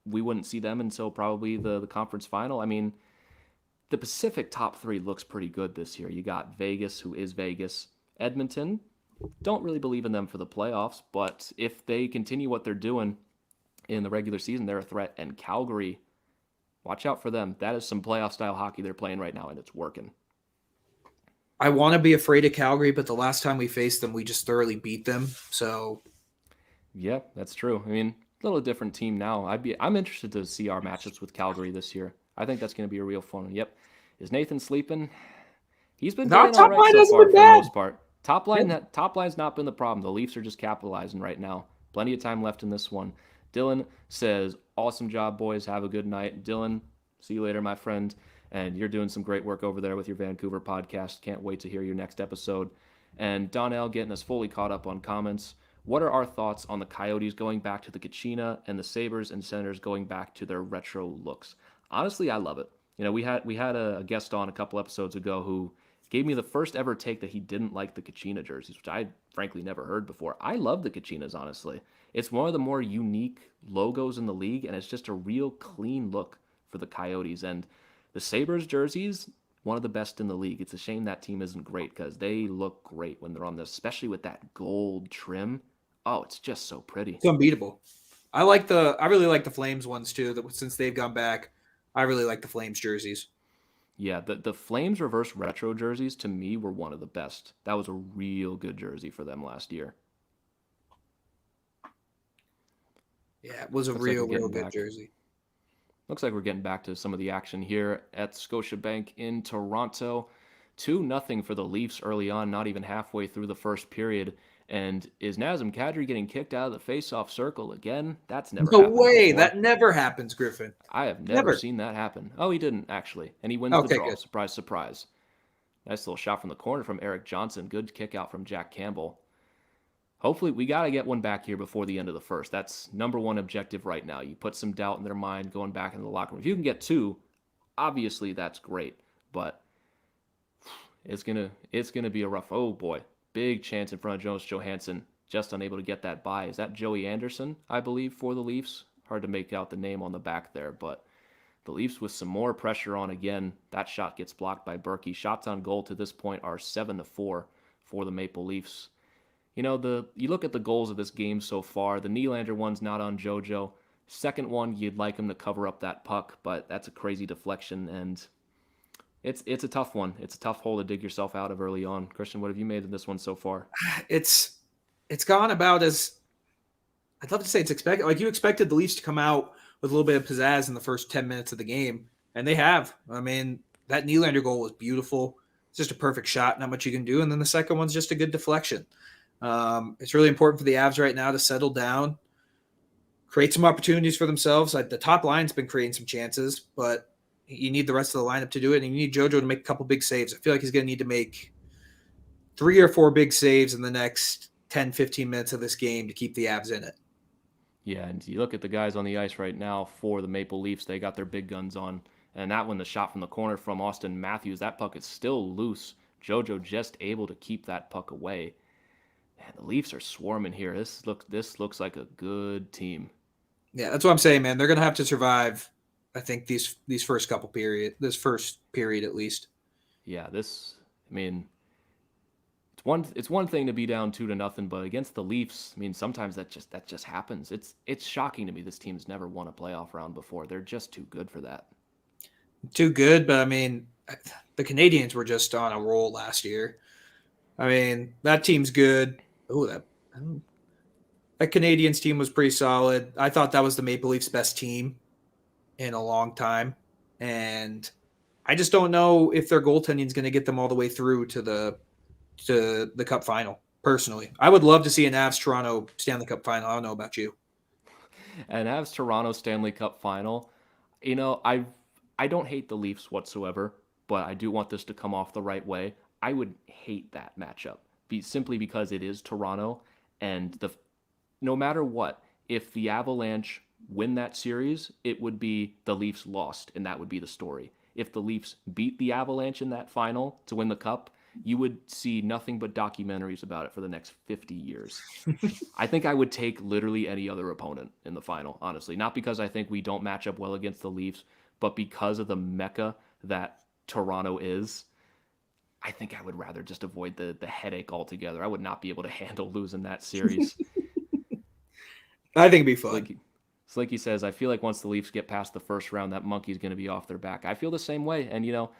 we wouldn't see them until probably the conference final. I mean, the Pacific top three looks pretty good this year. You got Vegas, who is Vegas. Edmonton, don't really believe in them for the playoffs, but if they continue what they're doing in the regular season, they're a threat. And Calgary, watch out for them. That is some playoff-style hockey they're playing right now, and it's working. I want to be afraid of Calgary, but the last time we faced them, we just thoroughly beat them. So... yeah, that's true. I mean, a little different team now. I'm interested to see our matchups with Calgary this year. I think that's going to be a real fun one. Yep. Is Nathan sleeping? He's been doing all right so far for the most part. Top line's not been the problem. The Leafs are just capitalizing right now. Plenty of time left in this one. Dylan says, awesome job, boys. Have a good night. Dylan, see you later, my friend. And you're doing some great work over there with your Vancouver podcast. Can't wait to hear your next episode. And Donnell getting us fully caught up on comments. What are our thoughts on the Coyotes going back to the Kachina and the Sabres and Senators going back to their retro looks? Honestly, I love it. We had a guest on a couple episodes ago who gave me the first ever take that he didn't like the Kachina jerseys, which I frankly never heard before. I love the Kachinas, honestly. It's one of the more unique logos in the league, and it's just a real clean look for the Coyotes. And the Sabres jerseys, one of the best in the league. It's a shame that team isn't great because they look great when they're on this, especially with that gold trim. Oh, it's just so pretty. It's unbeatable. I really like the Flames ones too. Since they've gone back, I really like the Flames jerseys. Yeah, the Flames reverse retro jerseys to me were one of the best. That was a real good jersey for them last year. Yeah, it was a real good jersey. Looks like we're getting back to some of the action here at Scotiabank in Toronto. 2-0 for the Leafs early on, not even halfway through the first period. And is Nazem Kadri getting kicked out of the face-off circle again? That's never happened. No way. Before. That never happens, Griffin. I have never seen that happen. Oh, he didn't, actually. And he wins the draw. Good. Surprise, surprise. Nice little shot from the corner from Eric Johnson. Good kick out from Jack Campbell. hopefully we got to get one back here before the end of the first. That's number one objective right now. You put some doubt in their mind going back in the locker room. If you can get two, obviously that's great, but it's gonna be a rough. Oh boy, big chance in front of Jonas Johansson, just unable to get that by. Is that Joey Anderson, I believe, for the Leafs? Hard to make out the name on the back there, but the Leafs with some more pressure on again. That shot gets blocked by Berkey. Shots on goal to this point are 7-4 for the Maple Leafs. You know, you look at the goals of this game so far. The Nylander one's not on JoJo. Second one, you'd like him to cover up that puck, but that's a crazy deflection, and it's a tough one. It's a tough hole to dig yourself out of early on. Christian, what have you made of this one so far? It's gone about as I'd love to say it's expected. Like you expected the Leafs to come out with a little bit of pizzazz in the first 10 minutes of the game, and they have. I mean, that Nylander goal was beautiful. It's just a perfect shot, not much you can do. And then the second one's just a good deflection. It's really important for the Avs right now to settle down, create some opportunities for themselves. Like the top line's been creating some chances, but you need the rest of the lineup to do it, and you need JoJo to make a couple big saves. I feel like he's going to need to make 3 or 4 big saves in the next 10, 15 minutes of this game to keep the Avs in it. Yeah, and you look at the guys on the ice right now for the Maple Leafs, they got their big guns on. And that one, the shot from the corner from Austin Matthews, that puck is still loose. JoJo just able to keep that puck away. Man, the Leafs are swarming here. This looks like a good team. Yeah, that's what I'm saying, man. They're going to have to survive, I think, this first period at least. Yeah, it's one thing to be down 2-0, but against the Leafs, I mean, sometimes that just happens. It's shocking to me this team's never won a playoff round before. They're just too good for that. Too good, but I mean, the Canadians were just on a roll last year. I mean, that team's good. Oh, that Canadians team was pretty solid. I thought that was the Maple Leafs' best team in a long time, and I just don't know if their goaltending is going to get them all the way through to the Cup final. Personally, I would love to see an Avs Toronto Stanley Cup final. I don't know about you. An Avs Toronto Stanley Cup final. You know, I don't hate the Leafs whatsoever, but I do want this to come off the right way. I would hate that matchup simply because it is Toronto, and no matter what, if the Avalanche win that series, it would be the Leafs lost, and that would be the story. If the Leafs beat the Avalanche in that final to win the Cup, you would see nothing but documentaries about it for the next 50 years. I think I would take literally any other opponent in the final, honestly. Not because I think we don't match up well against the Leafs, but because of the mecca that Toronto is. I think I would rather just avoid the headache altogether. I would not be able to handle losing that series. I think it'd be fun. Slinky says, I feel like once the Leafs get past the first round, that monkey's going to be off their back. I feel the same way. And, you know,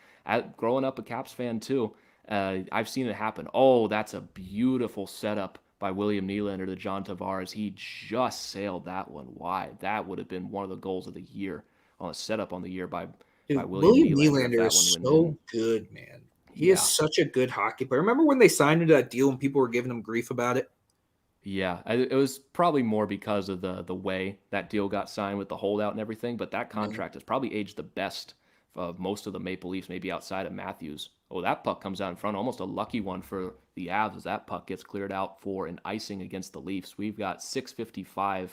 growing up a Caps fan too, I've seen it happen. Oh, that's a beautiful setup by William Nylander to John Tavares. He just sailed that one wide. That would have been one of the goals of the year on a setup on the year by William Nylander is so good, man. He is such a good hockey player. Remember when they signed him to that deal and people were giving him grief about it? Yeah, it was probably more because of the way that deal got signed with the holdout and everything, but that contract has probably aged the best of most of the Maple Leafs, maybe outside of Matthews. Oh, that puck comes out in front, almost a lucky one for the Avs as that puck gets cleared out for an icing against the Leafs. We've got 6:55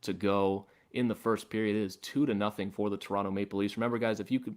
to go in the first period. It is 2-0 for the Toronto Maple Leafs. Remember, guys, if you could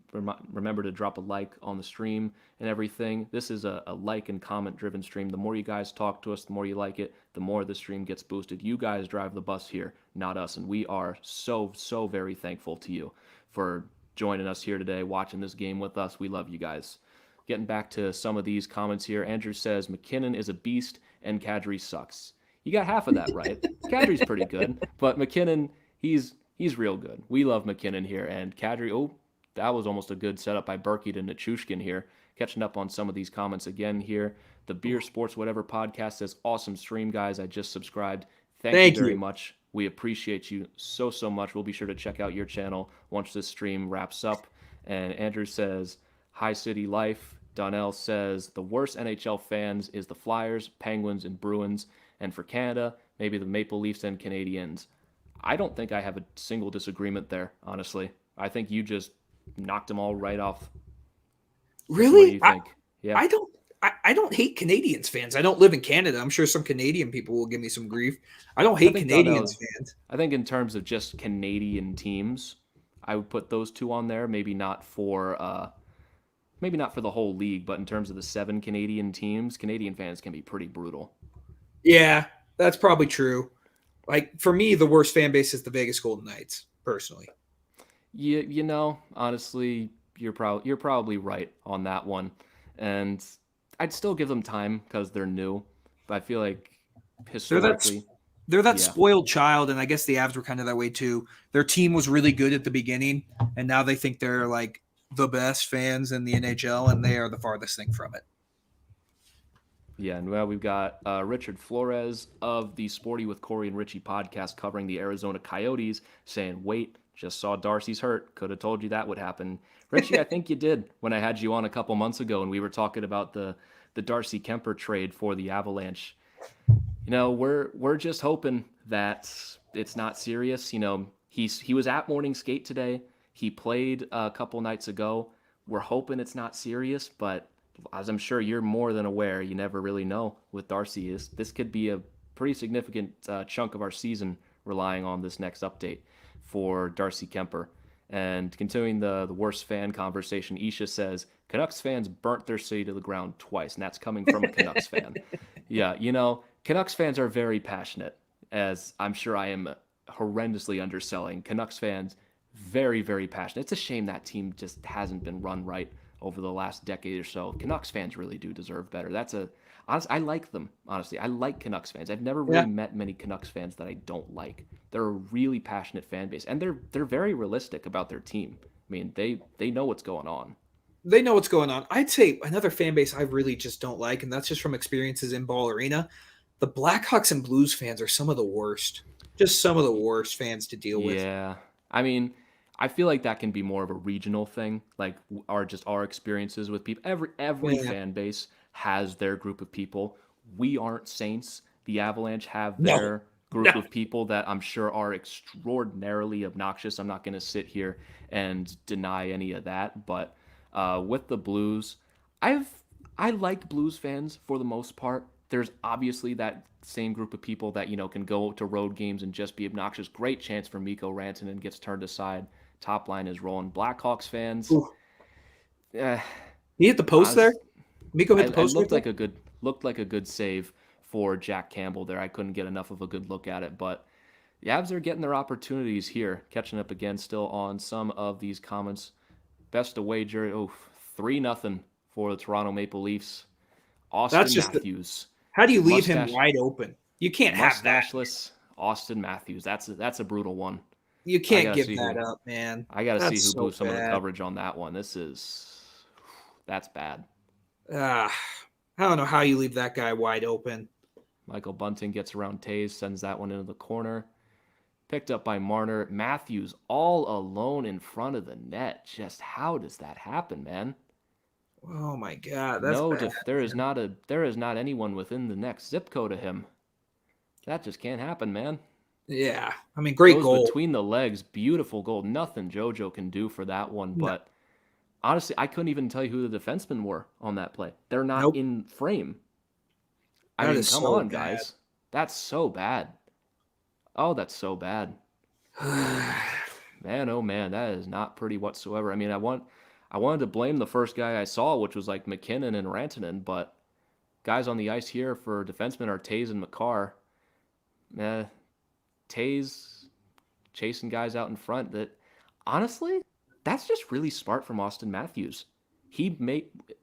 remember to drop a like on the stream and everything. This is a like and comment-driven stream. The more you guys talk to us, the more you like it, the more the stream gets boosted. You guys drive the bus here, not us, and we are so, so very thankful to you for joining us here today, watching this game with us. We love you guys. Getting back to some of these comments here, Andrew says, McKinnon is a beast and Cadre sucks. You got half of that right. Cadre's pretty good, but McKinnon, he's real good. We love McKinnon here, and Cadre, that was almost a good setup by Berkey to Nichushkin here. Catching up on some of these comments again here. The Beer Sports Whatever podcast says, awesome stream, guys. I just subscribed. Thank you very much. We appreciate you so, so much. We'll be sure to check out your channel once this stream wraps up. And Andrew says, High City Life. Donnell says, the worst NHL fans is the Flyers, Penguins, and Bruins. And for Canada, maybe the Maple Leafs and Canadiens. I don't think I have a single disagreement there, honestly. I think you just knocked them all right off. Really? What do you think? Yeah. I don't hate Canadians fans. I don't live in Canada. I'm sure some Canadian people will give me some grief. I don't hate Canadians fans. I think in terms of just Canadian teams, I would put those two on there. Maybe not for the whole league, but in terms of the 7 Canadian teams, Canadian fans can be pretty brutal. Yeah, that's probably true. Like for me, the worst fan base is the Vegas Golden Knights, personally. Honestly, you're probably right on that one, and I'd still give them time because they're new. But I feel like historically, they're that spoiled child, and I guess the Avs were kind of that way too. Their team was really good at the beginning, and now they think they're like the best fans in the NHL, and they are the farthest thing from it. Yeah, and well, we've got Richard Flores of the Sporty with Corey and Richie podcast covering the Arizona Coyotes saying, wait, just saw Darcy's hurt. Could have told you that would happen. Richie, I think you did when I had you on a couple months ago and we were talking about the Darcy Kemper trade for the Avalanche. We're just hoping that it's not serious. He was at morning skate today. He played a couple nights ago. We're hoping it's not serious, but as I'm sure you're more than aware, you never really know with Darcy. This could be a pretty significant chunk of our season relying on this next update for Darcy Kemper. And continuing the worst fan conversation, Isha says, Canucks fans burnt their city to the ground twice, and that's coming from a Canucks fan. Yeah, Canucks fans are very passionate, as I'm sure I am horrendously underselling. Canucks fans, very, very passionate. It's a shame that team just hasn't been run right over the last decade or so. Canucks fans really do deserve better. I like them, honestly. I like Canucks fans. I've never really met many Canucks fans that I don't like. They're a really passionate fan base, and they're very realistic about their team. I mean, they know what's going on. They know what's going on. I'd say another fan base I really just don't like, and that's just from experiences in Ball Arena. The Blackhawks and Blues fans are some of the worst. Just some of the worst fans to deal with. Yeah. I mean, I feel like that can be more of a regional thing, like our experiences with people. Every fan base has their group of people. We aren't saints. The Avalanche have their group of people that I'm sure are extraordinarily obnoxious. I'm not going to sit here and deny any of that, but with the Blues, I like Blues fans for the most part. There's obviously that same group of people that can go to road games and just be obnoxious. Great chance for Mikko Rantanen gets turned aside. Top line is rolling. Blackhawks fans. He hit the post there. Mikko hit the post. Looked like a good save for Jack Campbell there. I couldn't get enough of a good look at it, but the Avs are getting their opportunities here. Catching up again still on some of these comments. Best of wager. 3-0 for the Toronto Maple Leafs. Austin Matthews. How do you leave him wide open? You can't have that. Mustacheless Austin Matthews. That's a brutal one. You can't give that up, man. I got to see who blew some of the coverage on that one. That's bad. I don't know how you leave that guy wide open. Michael Bunting gets around Taves, sends that one into the corner. Picked up by Marner. Matthews all alone in front of the net. Just how does that happen, man? Oh my God, that's bad. There is not anyone within the next zip code of him. That just can't happen, man. Yeah, I mean, great goal between the legs, beautiful goal. Nothing JoJo can do for that one, but honestly, I couldn't even tell you who the defensemen were on that play. They're not in frame. I mean, come on, guys. That's so bad. Oh, that's so bad. Man, oh man, that is not pretty whatsoever. I mean, I wanted to blame the first guy I saw, which was like McKinnon and Rantanen, but guys on the ice here for defensemen are Taves and McCarr. Taves chasing guys out in front. That honestly, that's just really smart from Austin Matthews.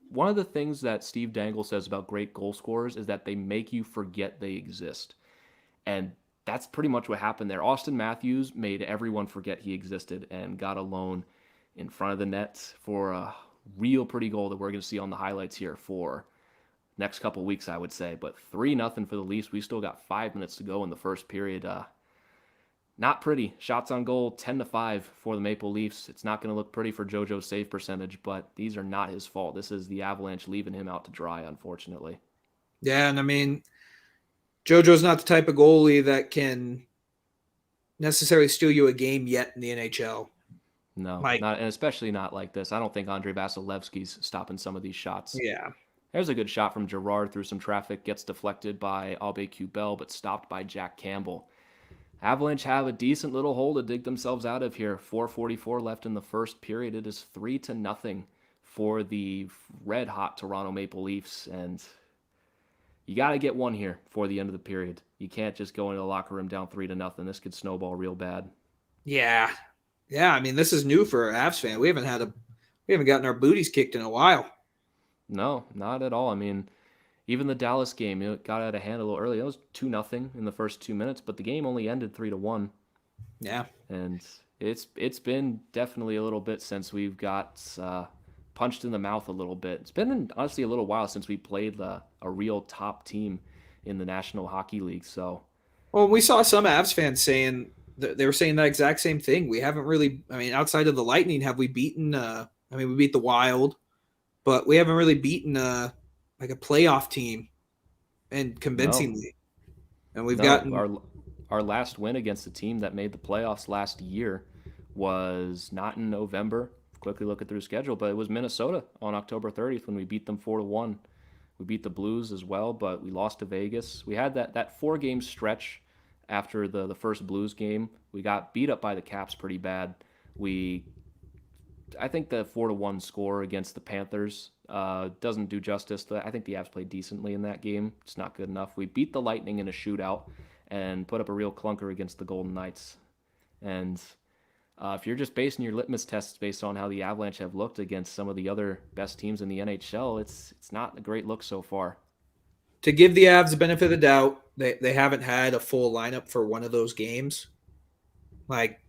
One of the things that Steve Dangle says about great goal scorers is that they make you forget they exist. And that's pretty much what happened there. Austin Matthews made everyone forget he existed and got alone in front of the net for a real pretty goal that we're going to see on the highlights here for next couple weeks, I would say. But 3-0 for the Leafs. We still got 5 minutes to go in the first period. Not pretty. Shots on goal, 10-5 for the Maple Leafs. It's not going to look pretty for JoJo's save percentage, but these are not his fault. This is the Avalanche leaving him out to dry, unfortunately. Yeah, and I mean, JoJo's not the type of goalie that can necessarily steal you a game yet in the NHL. No, not, and especially not like this. I don't think Andrei Vasilevsky's stopping some of these shots. Yeah. There's a good shot from Gerard through some traffic, gets deflected by Aubé-Kubel, but stopped by Jack Campbell. Avalanche have a decent little hole to dig themselves out of here. 4:44 left in the first period. It is 3-0 for the red-hot Toronto Maple Leafs, and you got to get one here before the end of the period. You can't just go into the locker room down 3-0. This could snowball real bad. Yeah. I mean, this is new for an Avs fan. We haven't gotten our booties kicked in a while. No, not at all. I mean, even the Dallas game, it got out of hand a little early. It was 2-0 in the first 2 minutes, but the game only ended 3-1. Yeah. And it's been definitely a little bit since we've got punched in the mouth a little bit. It's been honestly a little while since we played a real top team in the National Hockey League. So, well, we saw some Avs fans saying they were saying that exact same thing. We haven't really, I mean, outside of the Lightning, have we beaten? We beat the Wild, but we haven't really beaten like a playoff team and convincingly. No. And we've gotten our last win against a team that made the playoffs last year was not in November. Quickly looking through the schedule, but it was Minnesota on October 30th when we beat them 4-1. We beat the Blues as well, but we lost to Vegas. We had that 4-game stretch after the first Blues game. We got beat up by the Caps pretty bad. I think the 4-1 score against the Panthers doesn't do justice. I think the Avs played decently in that game. It's not good enough. We beat the Lightning in a shootout and put up a real clunker against the Golden Knights. And if you're just basing your litmus tests based on how the Avalanche have looked against some of the other best teams in the NHL, it's not a great look so far. To give the Avs the benefit of the doubt, they haven't had a full lineup for one of those games. Like,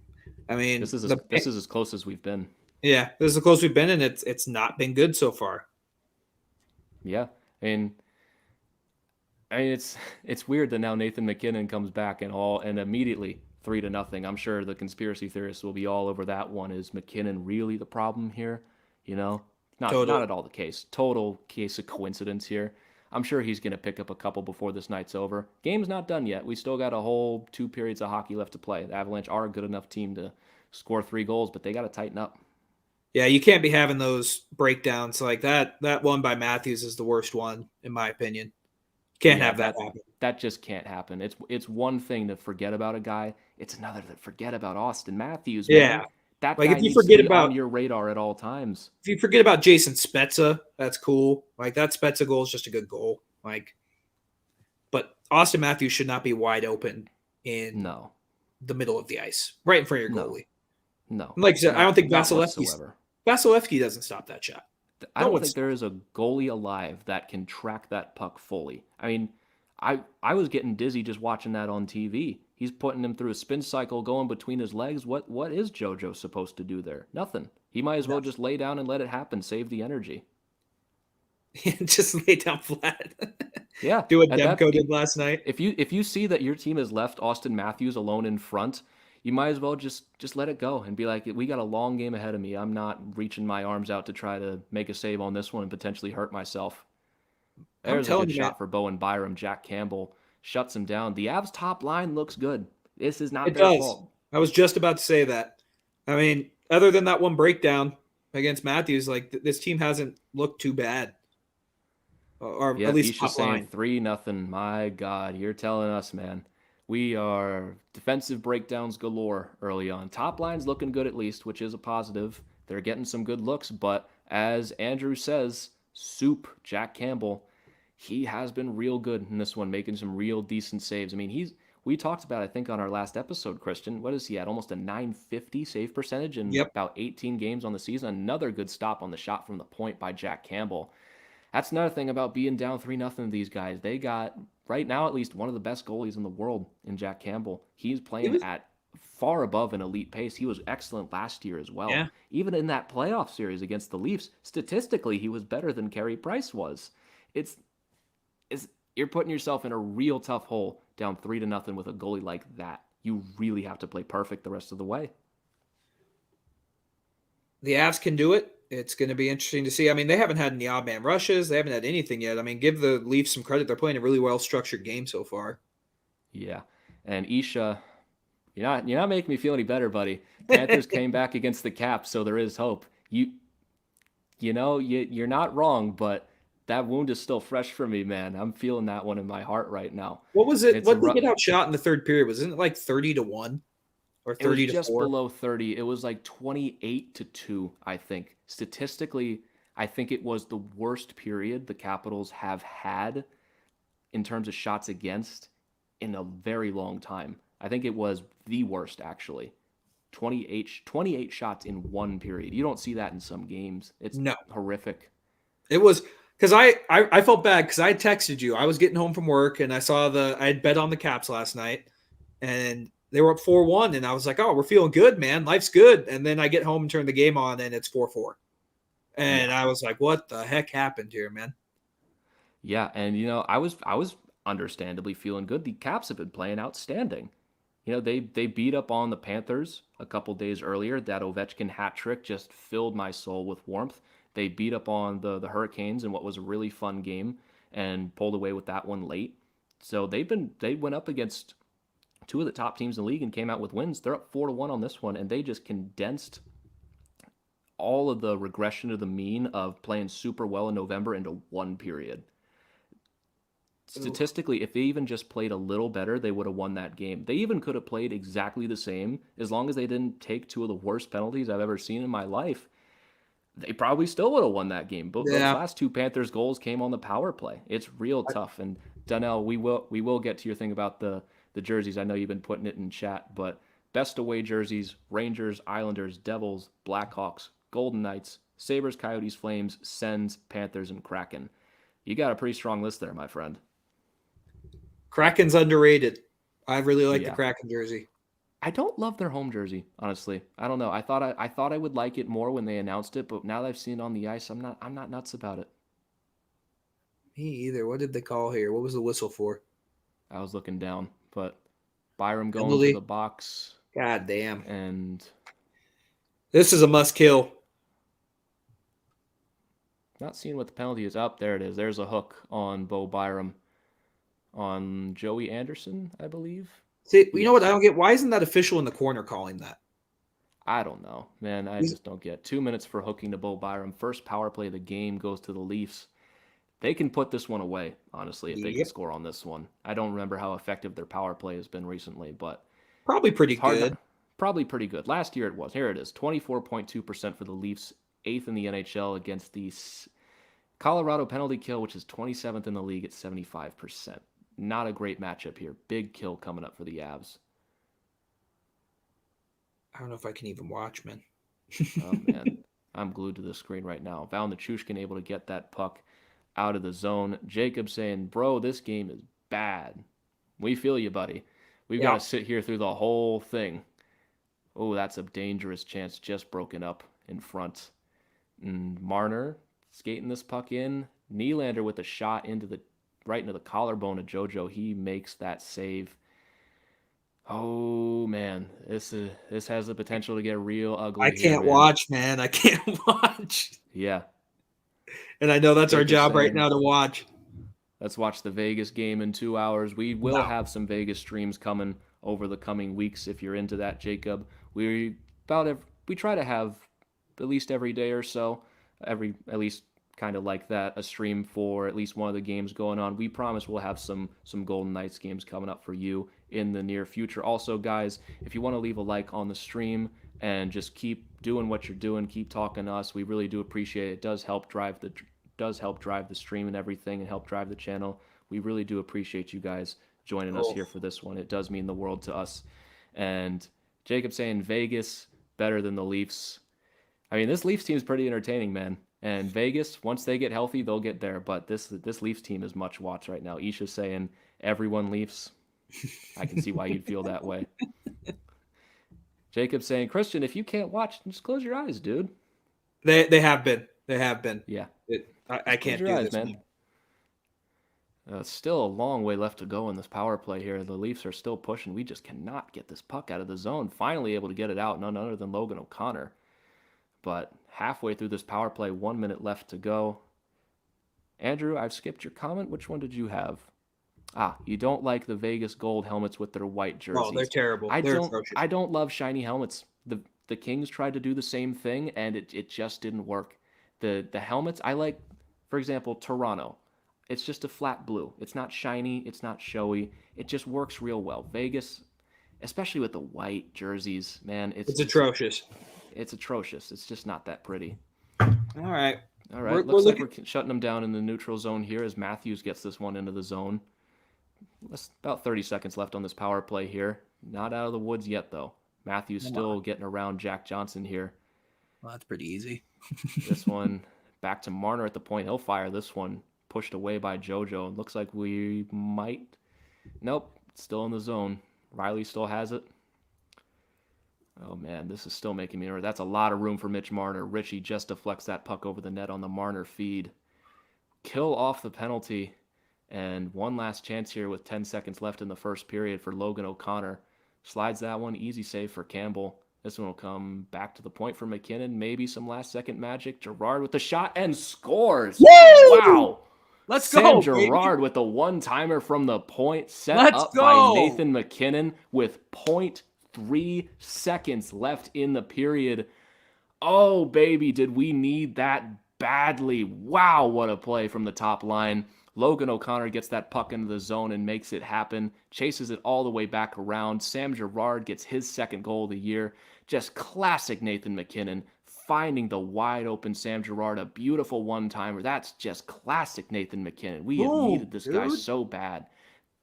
I mean, this is as close as we've been. Yeah, this is the closest we've been, and it's not been good so far. Yeah, I mean it's weird that now Nathan MacKinnon comes back and immediately 3-0. I'm sure the conspiracy theorists will be all over that one. Is MacKinnon really the problem here? You know, not at all the case. Total case of coincidence here. I'm sure he's going to pick up a couple before this night's over. Game's not done yet. We still got a whole 2 periods of hockey left to play. The Avalanche are a good enough team to score 3 goals, but they got to tighten up. Yeah, you can't be having those breakdowns like that. That one by Matthews is the worst one, in my opinion. Can't have that happen. That just can't happen. It's one thing to forget about a guy. It's another to forget about Austin Matthews. Man. Yeah. That like guy if you forget to be about on your radar at all times. If you forget about Jason Spezza, that's cool. Like that Spezza goal is just a good goal. But Austin Matthews should not be wide open in the middle of the ice, right in front of your goalie. No. Like I said, I don't think Vasilevsky doesn't stop that shot. I don't think there is a goalie alive that can track that puck fully. I mean, I was getting dizzy just watching that on TV. He's putting him through a spin cycle going between his legs. What is JoJo supposed to do there? Nothing. He might as well just lay down and let it happen, save the energy. Just lay down flat. Yeah. Do what Demko did last night. If you see that your team has left Austin Matthews alone in front, you might as well just let it go and be like, we got a long game ahead of me. I'm not reaching my arms out to try to make a save on this one and potentially hurt myself. There's a good shot for Bowen Byram. Jack Campbell shuts him down. The Avs top line looks good. This is not their fault. I was just about to say that. I mean, other than that one breakdown against Matthews, like this team hasn't looked too bad. Or at least top line. 3-0. My God, you're telling us, man. We are defensive breakdowns galore early on. Top line's looking good at least, which is a positive. They're getting some good looks, but as Andrew says, Jack Campbell, he has been real good in this one, making some real decent saves. I mean, we talked about, I think, on our last episode, Christian, what is he at? Almost a .950 save percentage in about 18 games on the season. Another good stop on the shot from the point by Jack Campbell. That's another thing about being down 3-0 to these guys. They got, right now at least, one of the best goalies in the world in Jack Campbell. He's playing at far above an elite pace. He was excellent last year as well. Yeah. Even in that playoff series against the Leafs, statistically, he was better than Carey Price was. You're putting yourself in a real tough hole down 3-0 with a goalie like that. You really have to play perfect the rest of the way. The Avs can do it. It's going to be interesting to see. I mean, they haven't had any odd man rushes. They haven't had anything yet. I mean, give the Leafs some credit. They're playing a really well-structured game so far. Yeah. And Isha, you're not making me feel any better, buddy. Panthers came back against the Caps, so there is hope. You're not wrong, but that wound is still fresh for me, man. I'm feeling that one in my heart right now. What was it? It's a What did they get outshot in the third period? Wasn't it like 30-1 or It was 30 to just 4? below 30. It was like 28-2, I think. Statistically, I think it was the worst period the Capitals have had in terms of shots against in a very long time. I think it was the worst, actually. 28 shots in one period. You don't see that in some games. It's No. horrific. It was because I felt bad because I texted you. I was getting home from work and I had bet on the Caps last night and they were up 4-1 and I was like, oh, we're feeling good, man. Life's good. And then I get home and turn the game on and it's 4-4. And I was like, what the heck happened here, man? Yeah, and I was understandably feeling good. The Caps have been playing outstanding. They beat up on the Panthers a couple days earlier. That Ovechkin hat trick just filled my soul with warmth. They beat up on the Hurricanes in what was a really fun game and pulled away with that one late. So they went up against two of the top teams in the league and came out with wins. They're up 4-1 on this one, and they just condensed all of the regression to the mean of playing super well in November into one period. Statistically, if they even just played a little better, they would have won that game. They even could have played exactly the same as long as they didn't take two of the worst penalties I've ever seen in my life. They probably still would have won that game. But those last two Panthers goals came on the power play. It's real tough. And Nhl, we will get to your thing about the jerseys. I know you've been putting it in chat, but best away jerseys: Rangers, Islanders, Devils, Blackhawks, Golden Knights, Sabres, Coyotes, Flames, Sens, Panthers, and Kraken. You got a pretty strong list there, my friend. Kraken's underrated. I really like the Kraken jersey. I don't love their home jersey, honestly. I don't know. I thought I would like it more when they announced it, but now that I've seen it on the ice, I'm not nuts about it. Me either. What did they call here? What was the whistle for? I was looking down, but Byram going to the box. God damn. And this is a must kill. Not seeing what the penalty is. Up there it is. There's a hook on Bo Byram. On Joey Anderson, I believe. See, you know what I don't get? Why isn't that official in the corner calling that? I don't know, man. I just don't get. 2 minutes for hooking to Bo Byram. First power play of the game goes to the Leafs. They can put this one away, honestly, if they can score on this one. I don't remember how effective their power play has been recently, but probably pretty good. Probably pretty good. Last year it was. Here it is. 24.2% for the Leafs, 8th in the NHL against the Colorado penalty kill, which is 27th in the league at 75%. Not a great matchup here. Big kill coming up for the Avs. I don't know if I can even watch, man. Oh, man. I'm glued to the screen right now. Val Nichushkin able to get that puck out of the zone. Jacob saying, bro, this game is bad. We feel you, buddy. We've got to sit here through the whole thing. Oh, that's a dangerous chance just broken up in front. And Marner skating this puck in. Nylander with a shot right into the collarbone of JoJo. He makes that save. Oh man, this has the potential to get real ugly. I can't watch, man. I can't watch. Yeah. And I know that's our job right now to watch. Let's watch the Vegas game in 2 hours. We will have some Vegas streams coming over the coming weeks if you're into that, Jacob. We try to have at least every day or so, at least kind of like that, a stream for at least one of the games going on. We promise we'll have some Golden Knights games coming up for you in the near future. Also, guys, if you want to leave a like on the stream and just keep doing what you're doing, keep talking to us, we really do appreciate it. It does help drive the stream and everything and help drive the channel. We really do appreciate you guys joining us here for this one. It does mean the world to us. And Jacob saying Vegas better than the Leafs. I mean, this Leafs team is pretty entertaining, man. And Vegas, once they get healthy, they'll get there. But this Leafs team is much watched right now. Isha's saying everyone Leafs. I can see why you'd feel that way. Jacob saying, Christian, if you can't watch, just close your eyes, dude. They have been. They have been. Yeah. I can't do this, man. Still a long way left to go in this power play here. The Leafs are still pushing. We just cannot get this puck out of the zone. Finally able to get it out, none other than Logan O'Connor. But halfway through this power play, 1 minute left to go. Andrew, I've skipped your comment. Which one did you have? You don't like the Vegas gold helmets with their white jerseys. Oh, they're terrible. I don't love shiny helmets. The Kings tried to do the same thing, and it just didn't work. The helmets, I like For example, Toronto. It's just a flat blue. It's not shiny. It's not showy. It just works real well. Vegas, especially with the white jerseys, man, It's atrocious. It's atrocious. It's just not that pretty. All right. All right. Looks like we're shutting them down in the neutral zone here as Matthews gets this one into the zone. About 30 seconds left on this power play here. Not out of the woods yet, though. Matthews still getting around Jack Johnson here. Well, that's pretty easy. This one back to Marner at the point. He'll fire this one. Pushed away by JoJo. Looks like we might. Nope. Still in the zone. Riley still has it. Oh, man. This is still making me nervous. That's a lot of room for Mitch Marner. Richie just deflects that puck over the net on the Marner feed. Kill off the penalty. And one last chance here with 10 seconds left in the first period for Logan O'Connor. Slides that one. Easy save for Campbell. This one will come back to the point for McKinnon. Maybe some last-second magic. Gerard with the shot and scores. Woo! Wow. Let's Sam go, Gerard baby. with the one-timer from the point. Set Let's up go. by Nathan McKinnon with 0.3 seconds left in the period. Oh, baby, did we need that badly. Wow, what a play from the top line. Logan O'Connor gets that puck into the zone and makes it happen. Chases it all the way back around. Sam Gerard gets his second goal of the year. Just classic Nathan McKinnon finding the wide open Sam Gerard. A beautiful one-timer. That's just classic Nathan McKinnon. We have needed this guy so bad.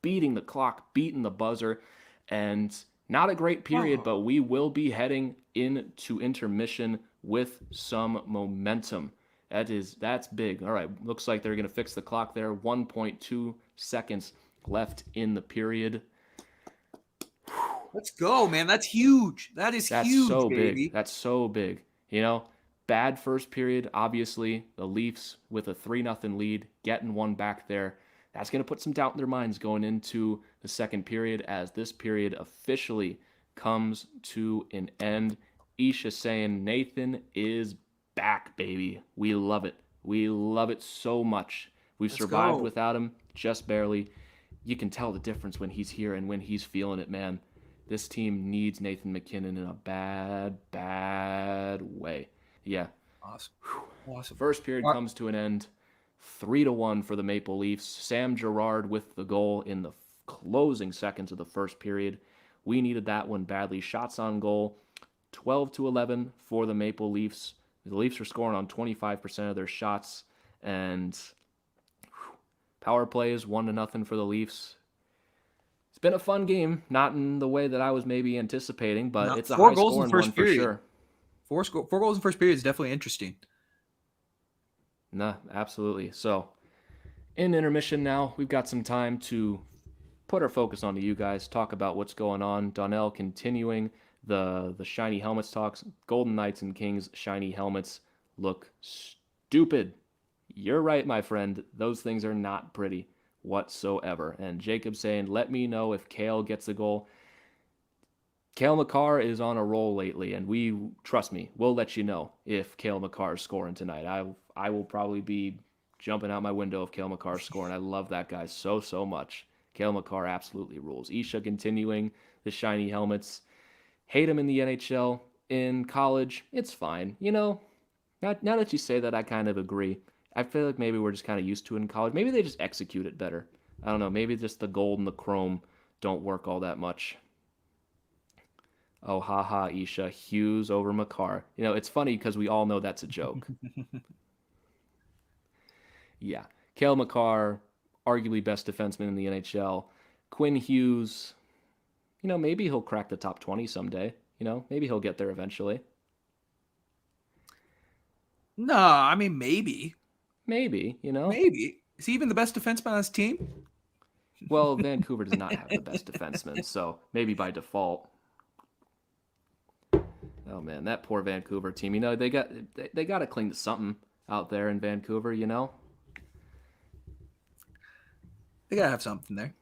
Beating the clock, beating the buzzer. And not a great period, but we will be heading into intermission with some momentum. That's big. All right, looks like they're going to fix the clock there. 1.2 seconds left in the period. Let's go, man. That's huge. That's huge, so baby. Big. That's so big. You know, bad first period. Obviously, the Leafs with a 3-0 lead, getting one back there. That's going to put some doubt in their minds going into the second period as this period officially comes to an end. Isha saying Nathan is back, baby. We love it. We love it so much. We've survived without him, just barely. You can tell the difference when he's here and when he's feeling it, man. This team needs Nathan McKinnon in a bad, bad way. Yeah. Awesome. First period comes to an end. 3-1 for the Maple Leafs. Sam Gerard with the goal in the closing seconds of the first period. We needed that one badly. Shots on goal, 12-11 for the Maple Leafs. The Leafs are scoring on 25% of their shots, and power plays 1-0 for the Leafs. It's been a fun game, not in the way that I was maybe anticipating, but it's a high-scoring one for sure. Four goals in first period is definitely interesting. Nah, absolutely. So, in intermission now, we've got some time to put our focus onto you guys, talk about what's going on. Donnell continuing the shiny helmets talks. Golden Knights and Kings shiny helmets look stupid. You're right, my friend. Those things are not pretty whatsoever. And Jacob saying, let me know if Cale gets a goal. Cale Makar is on a roll lately, and trust me, we'll let you know if Cale Makar is scoring tonight. I will probably be jumping out my window if Cale Makar is scoring. I love that guy so much. Cale Makar absolutely rules. Isha continuing the shiny helmets. Hate him in the NHL. In college, it's fine. You know, now that you say that, I kind of agree. I feel like maybe we're just kind of used to it in college. Maybe they just execute it better. I don't know. Maybe just the gold and the chrome don't work all that much. Oh, haha, Isha. Hughes over Makar. You know, it's funny because we all know that's a joke. Yeah. Cale Makar, arguably best defenseman in the NHL. Quinn Hughes, you know, maybe he'll crack the top 20 someday. You know, maybe he'll get there eventually. No, I mean, maybe. Maybe, you know. Maybe. Is he even the best defenseman on his team? Well, Vancouver does not have the best defenseman, so maybe by default. Oh, man, that poor Vancouver team. You know, they got to cling to something out there in Vancouver, you know. They got to have something there.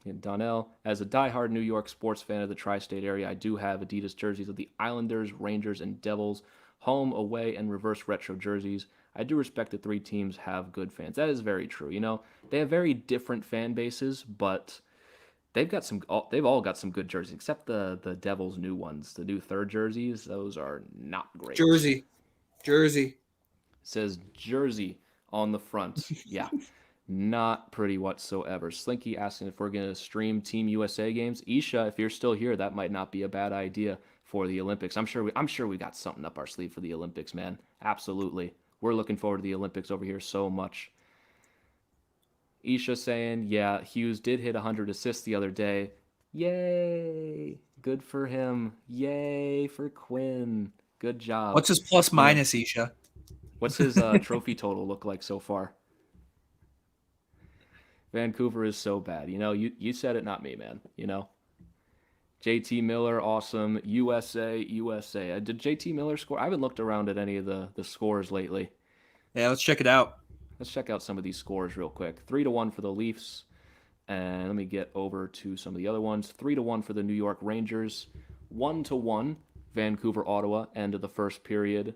And Donnell, as a diehard New York sports fan of the tri-state area, I do have Adidas jerseys of the Islanders, Rangers, and Devils, home, away, and reverse retro jerseys. I do respect the three teams have good fans. That is very true. You know, they have very different fan bases, but they've all got some good jerseys, except the Devils' new ones, the new third jerseys. Those are not great. Jersey. It says Jersey on the front. Yeah, not pretty whatsoever. Slinky asking if we're going to stream Team USA games. Isha, if you're still here, that might not be a bad idea for the Olympics. I'm sure we got something up our sleeve for the Olympics, man. Absolutely. We're looking forward to the Olympics over here so much. Isha saying, yeah, Hughes did hit 100 assists the other day. Yay! Good for him. Yay for Quinn. Good job. What's his plus minus, Isha? What's his trophy total look like so far? Vancouver is so bad. You said it, not me, man. JT Miller, awesome. USA. Did JT Miller score? I haven't looked around at any of the scores lately. Yeah, let's check it out. Let's check out some of these scores real quick. 3-1 for the Leafs. And let me get over to some of the other ones. 3-1 for the New York Rangers. 1-1 Vancouver, Ottawa, end of the first period.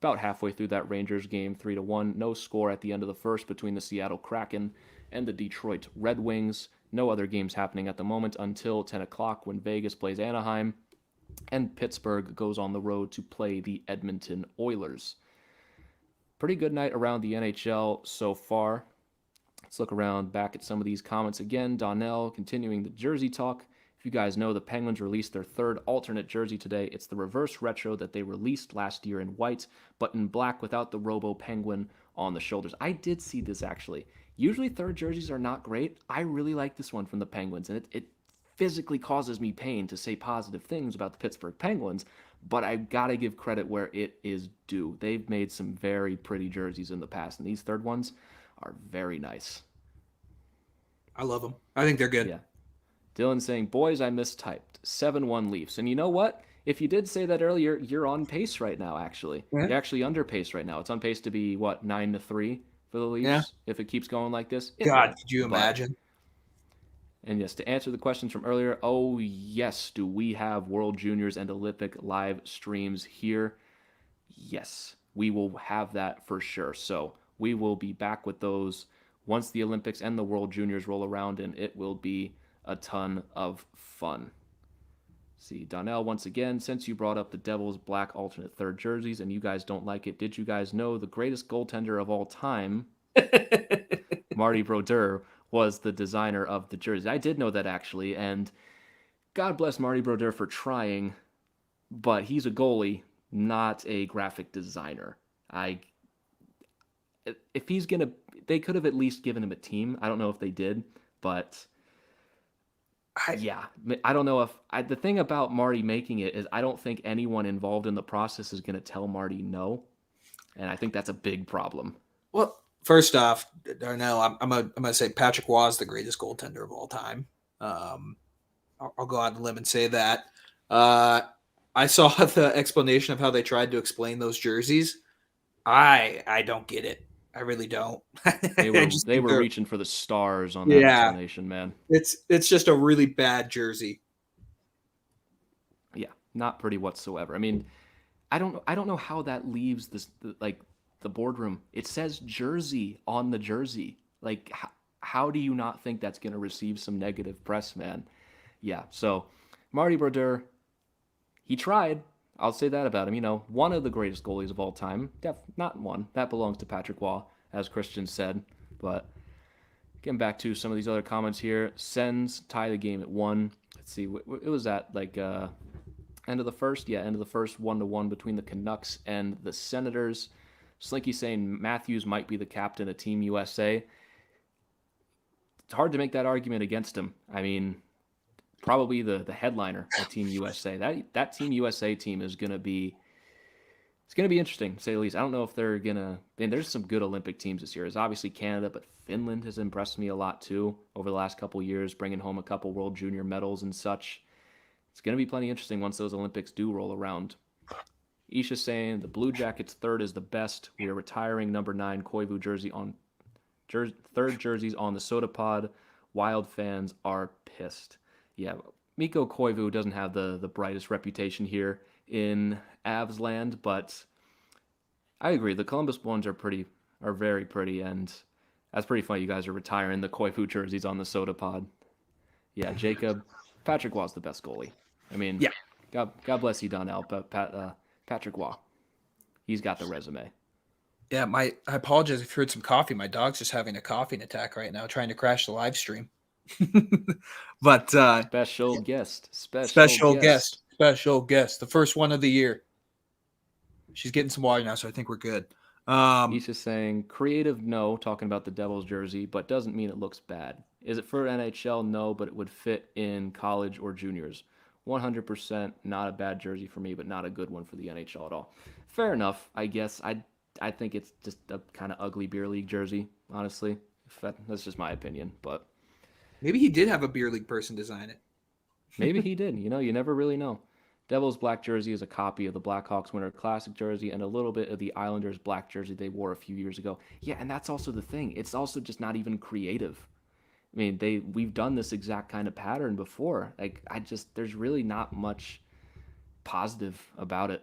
About halfway through that Rangers game, 3-1. No score at the end of the first between the Seattle Kraken and the Detroit Red Wings. No other games happening at the moment until 10 o'clock when Vegas plays Anaheim and Pittsburgh goes on the road to play the Edmonton Oilers. Pretty good night around the NHL so far. Let's look around back at some of these comments again. Donnell continuing the jersey talk. If you guys know, the Penguins released their third alternate jersey today. It's the reverse retro that they released last year in white, but in black without the Robo Penguin on the shoulders. I did see this actually. Usually third jerseys are not great. I really like this one from the Penguins, and it physically causes me pain to say positive things about the Pittsburgh Penguins, but I gotta give credit where it is due. They've made some very pretty jerseys in the past, and these third ones are very nice. I love them. I think they're good. Yeah. Dylan saying, boys, I mistyped. 7-1 Leafs. And you know what? If you did say that earlier, you're on pace right now, actually. Yeah. You're actually under pace right now. It's on pace to be, 9-3 for the Leafs? Yeah. If it keeps going like this. God, could you imagine? And yes, to answer the questions from earlier, oh yes, do we have World Juniors and Olympic live streams here? Yes, we will have that for sure. So we will be back with those once the Olympics and the World Juniors roll around, and it will be a ton of fun. See, Donnell, once again, since you brought up the Devils' black alternate third jerseys and you guys don't like it, did you guys know the greatest goaltender of all time, Marty Brodeur, was the designer of the jersey? I did know that, actually, and God bless Marty Brodeur for trying, but he's a goalie, not a graphic designer. If he's going to... They could have at least given him a team. I don't know if they did, but... I don't know if... the thing about Marty making it is I don't think anyone involved in the process is going to tell Marty no, and I think that's a big problem. Well, first off, Darnell, I'm gonna say Patrick Waugh is the greatest goaltender of all time. I'll go out on a limb and say that. I saw the explanation of how they tried to explain those jerseys. I don't get it. I really don't. They were reaching for the stars on that explanation, man. It's just a really bad jersey. Yeah, not pretty whatsoever. I mean, I don't know how that leaves the boardroom. It says jersey on the jersey. Like, how do you not think that's going to receive some negative press, man? Yeah, so Marty Brodeur, he tried. I'll say that about him. One of the greatest goalies of all time. Not one. That belongs to Patrick Waugh, as Christian said. But getting back to some of these other comments here. Sens tie the game at 1. Let's see. It was at end of the first? Yeah, end of the first, 1-1 between the Canucks and the Senators. Slinky saying Matthews might be the captain of Team USA. It's hard to make that argument against him. I mean... Probably the headliner of Team USA. That Team USA team is going to be... It's going to be interesting, to say the least. I don't know if they're going to... there's some good Olympic teams this year. There's obviously Canada, but Finland has impressed me a lot, too, over the last couple years, bringing home a couple World Junior medals and such. It's going to be plenty interesting once those Olympics do roll around. Isha saying the Blue Jackets third is the best. We are retiring number 9 Koivu jersey on... third jerseys on the Soda Pod. Wild fans are pissed. Yeah, Mikko Koivu doesn't have the brightest reputation here in Avs land, but I agree. The Columbus ones are very pretty, and that's pretty funny. You guys are retiring the Koivu jerseys on the Soda Pod. Yeah, Jacob, Patrick Waugh's the best goalie. I mean, yeah. God bless you, Donnell, but Patrick Waugh, he's got the resume. Yeah, I apologize if you heard some coffee. My dog's just having a coughing attack right now, trying to crash the live stream. But Special guest. special guest, the first one of the year. She's getting some water now, so I think we're good. He's just saying creative, no, talking about the Devils jersey, but doesn't mean it looks bad. Is it for NHL? No, but it would fit in college or juniors. 100% not a bad jersey for me, but not a good one for the NHL at all. Fair enough, I guess. I think it's just a kind of ugly beer league jersey, honestly. That's just my opinion, but maybe he did have a beer league person design it. maybe he did. You never really know. Devils black jersey is a copy of the Blackhawks Winter Classic jersey and a little bit of the Islanders black jersey they wore a few years ago. Yeah, and that's also the thing. It's also just not even creative. I mean, we've done this exact kind of pattern before. Like there's really not much positive about it.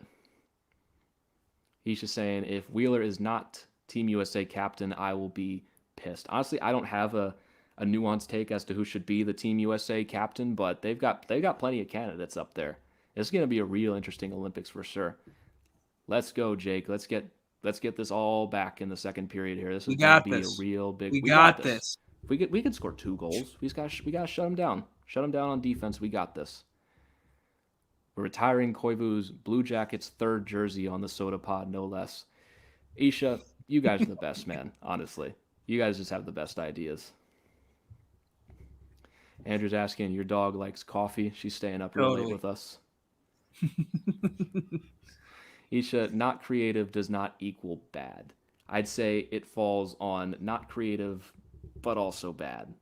He's just saying if Wheeler is not Team USA captain, I will be pissed. Honestly, I don't have a nuanced take as to who should be the Team USA captain, but they've got plenty of candidates up there. It's going to be a real interesting Olympics for sure. Let's go, Jake. Let's get this all back in the second period here. This is going to be a real big. We got this. We can score 2 goals. We got to shut them down. Shut them down on defense. We got this. We're retiring Koivu's Blue Jackets 3rd jersey on the Soda Pod, no less. Isha, you guys are the best, man. Honestly, you guys just have the best ideas. Andrew's asking, your dog likes coffee. She's staying up real late with us. Isha, not creative does not equal bad. I'd say it falls on not creative, but also bad,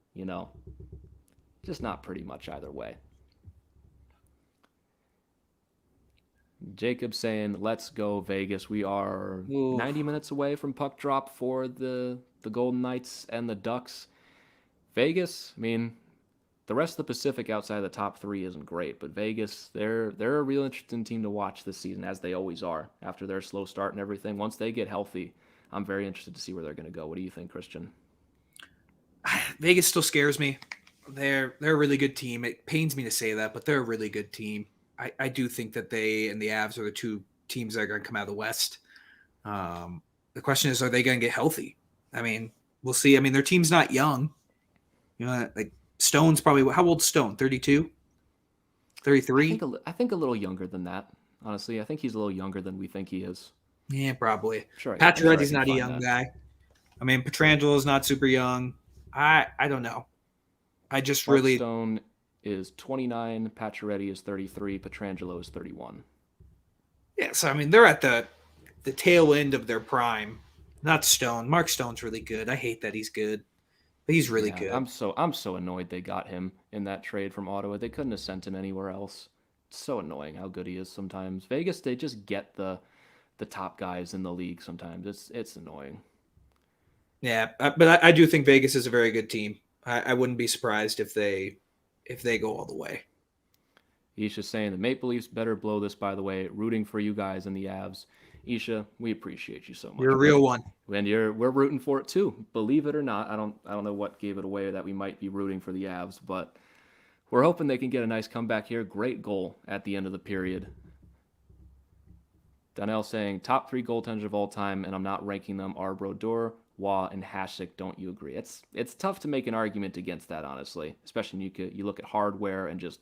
Just not pretty much either way. Jacob saying, let's go Vegas. We are 90 minutes away from puck drop for the Golden Knights and the Ducks. Vegas, I mean, the rest of the Pacific outside of the top 3 isn't great, but Vegas, they're a real interesting team to watch this season, as they always are, after their slow start and everything. Once they get healthy, I'm very interested to see where they're going to go. What do you think, Christian? Vegas still scares me. They're a really good team. It pains me to say that, but they're a really good team. I do think that they and the Avs are the 2 teams that are going to come out of the West. The question is, are they going to get healthy? I mean, we'll see. I mean, their team's not young. Like Stone's probably, how old's Stone? 32? 33? I think a little younger than that, honestly. I think he's a little younger than we think he is. Yeah, probably. Sure. Pacioretty's not a young guy. I mean, Petrangelo's not super young. I don't know. I just Mark really... Stone is 29, Pacioretty is 33, Petrangelo is 31. Yeah, so I mean, they're at the tail end of their prime. Not Stone. Mark Stone's really good. I hate that he's good. But he's really good. I'm so annoyed they got him in that trade from Ottawa. They couldn't have sent him anywhere else. It's so annoying how good he is sometimes. Vegas, they just get the top guys in the league sometimes. It's annoying. Yeah, but I do think Vegas is a very good team. I wouldn't be surprised if they go all the way. He's just saying the Maple Leafs better blow this, by the way. Rooting for you guys in the Avs. Isha, we appreciate you so much. You're a real one. And we're rooting for it too. Believe it or not, I don't know what gave it away that we might be rooting for the Avs, but we're hoping they can get a nice comeback here. Great goal at the end of the period. Donnell saying top 3 goaltenders of all time, and I'm not ranking them, are Brodeur, Waugh, and Hasek. Don't you agree? It's tough to make an argument against that, honestly. Especially when you look at hardware and just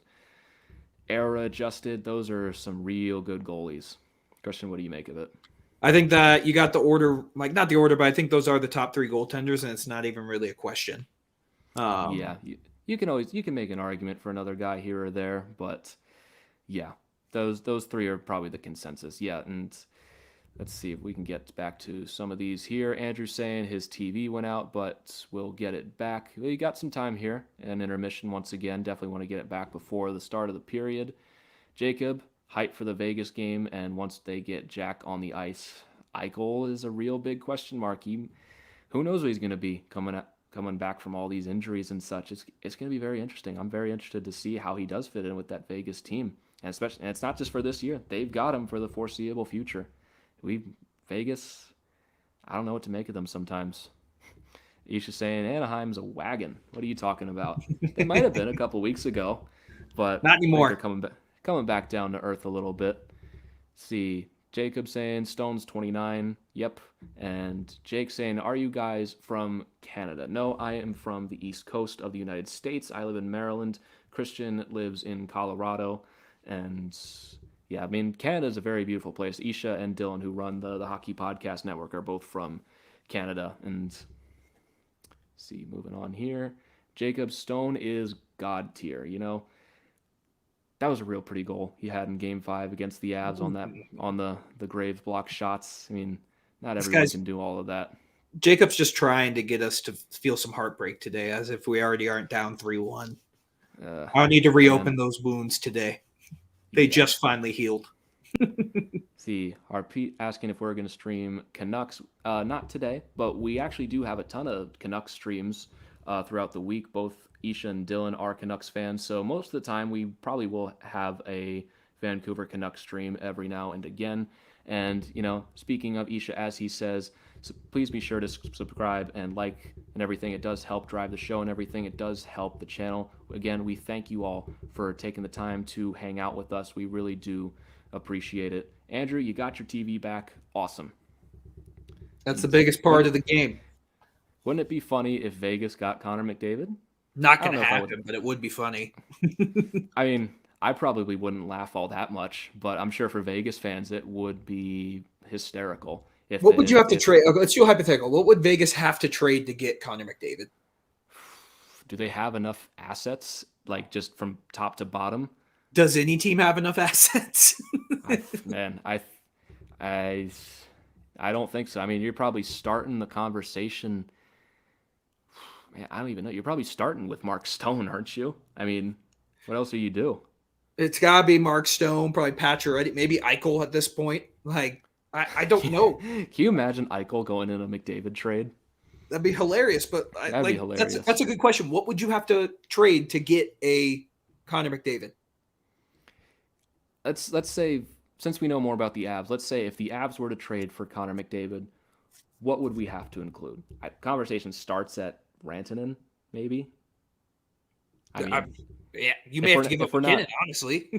era adjusted. Those are some real good goalies. Christian, what do you make of it? I think that you got the order, like not the order, but I think those are the top 3 goaltenders, and it's not even really a question. Yeah, you can make an argument for another guy here or there, but yeah, those 3 are probably the consensus. Yeah, and let's see if we can get back to some of these here. Andrew's saying his TV went out, but we'll get it back. We got some time here, an intermission once again. Definitely want to get it back before the start of the period. Jacob, hype for the Vegas game, and once they get Jack on the ice, Eichel is a real big question mark. Who knows what he's going to be coming back from all these injuries and such. It's going to be very interesting. I'm very interested to see how he does fit in with that Vegas team, and it's not just for this year. They've got him for the foreseeable future. Vegas, I don't know what to make of them sometimes. Isha's saying Anaheim's a wagon. What are you talking about? They might have been a couple weeks ago, but not anymore. They're coming back down to earth a little bit. See, Jacob saying Stone's 29, Yep. And Jake saying, are you guys from Canada? No, I am from the East Coast of the United States. I live in Maryland. Christian lives in Colorado. And yeah, I mean, Canada is a very beautiful place. Isha and Dylan, who run the Hockey Podcast Network, are both from Canada. And see, moving on here. Jacob Stone is God tier. That was a real pretty goal he had in Game 5 against the Avs on the Graves block shots. I mean, not everyone can do all of that. Jacob's just trying to get us to feel some heartbreak today, as if we already aren't down 3-1. I don't need to reopen those wounds today. They just finally healed. See, our Pete asking if we're going to stream Canucks. Not today, but we actually do have a ton of Canucks streams throughout the week. Both Isha and Dylan are Canucks fans, so most of the time we probably will have a Vancouver Canucks stream every now and again. And, speaking of Isha, as he says, so please be sure to subscribe and like and everything. It does help drive the show and everything. It does help the channel. Again, we thank you all for taking the time to hang out with us. We really do appreciate it. Andrew, you got your TV back. Awesome. That's the biggest part of the game. Wouldn't it be funny if Vegas got Connor McDavid? Not going to happen, but it would be funny. I mean, I probably wouldn't laugh all that much, but I'm sure for Vegas fans it would be hysterical. What would you have to trade? Let's do a hypothetical. What would Vegas have to trade to get Connor McDavid? Do they have enough assets, like just from top to bottom? Does any team have enough assets? I don't think so. I mean, you're probably starting the conversation. Man, I don't even know. You're probably starting with Mark Stone, aren't you? I mean, what else do you do? It's got to be Mark Stone, probably Pacioretty, maybe Eichel at this point. Like, I don't know. Can you imagine Eichel going in a McDavid trade? That'd be hilarious. But that'd be hilarious. That's a good question. What would you have to trade to get a Connor McDavid? Let's say, since we know more about the Avs, let's say if the Avs were to trade for Connor McDavid, what would we have to include? Conversation starts at Rantanen, maybe. You may have to give up McKinnon, honestly.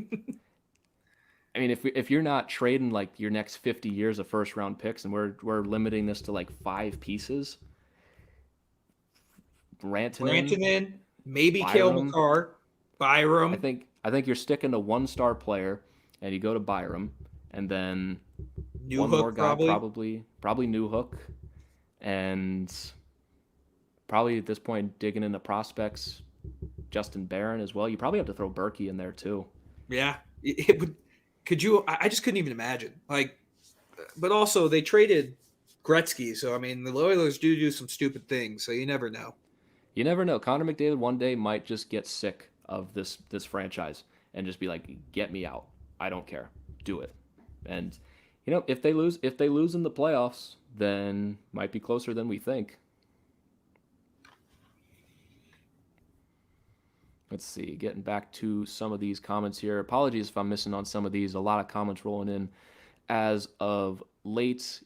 I mean, if you're not trading like your next 50 years of first round picks, and we're limiting this to like 5 pieces, Rantanen, maybe Cale Makar, Byram. I think you're sticking to 1-star player, and you go to Byram, and then one more guy, probably Newhook, and probably at this point digging into prospects, Justin Barron as well. You probably have to throw Berkey in there too. Yeah, it would. Could you? I just couldn't even imagine. Like, but also they traded Gretzky, so I mean the Oilers do some stupid things, so you never know. You never know. Connor McDavid one day might just get sick of this franchise and just be like, "Get me out. I don't care. Do it." And if they lose in the playoffs, then might be closer than we think. Let's see, getting back to some of these comments here. Apologies if I'm missing on some of these. A lot of comments rolling in as of late.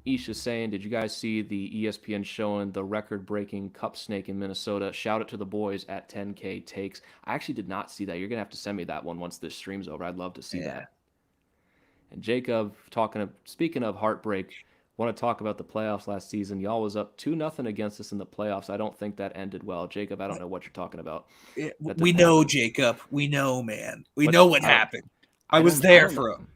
Isha saying, did you guys see the ESPN showing the record-breaking cup snake in Minnesota? Shout out to the boys at 10K Takes. I actually did not see that. You're going to have to send me that one once this stream's over. I'd love to see that. And Jacob, speaking of heartbreak, want to talk about the playoffs last season. Y'all was up 2-0 against us in the playoffs. I don't think that ended well. Jacob, I don't know what you're talking about. We know, Jacob. We know, man. We know what happened. I was there for him.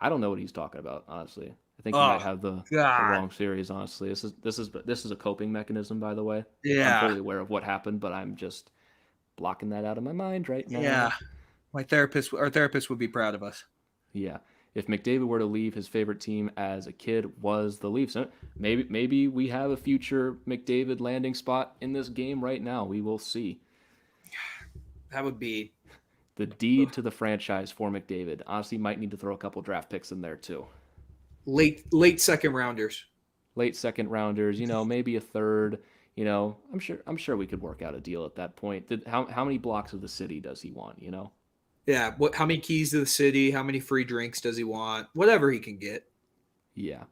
I don't know what he's talking about, honestly. I think he might have the wrong series, honestly. This is a coping mechanism, by the way. Yeah. I'm fully aware of what happened, but I'm just blocking that out of my mind right now. Yeah. Our therapist would be proud of us. Yeah. If McDavid were to leave, his favorite team as a kid was the Leafs. Maybe we have a future McDavid landing spot in this game right now. We will see. That would be the deed to the franchise for McDavid. Honestly, might need to throw a couple draft picks in there too. Late second rounders. Late second rounders. Maybe a third. I'm sure we could work out a deal at that point. How many blocks of the city does he want? Yeah, how many keys to the city? How many free drinks does he want? Whatever he can get. Yeah.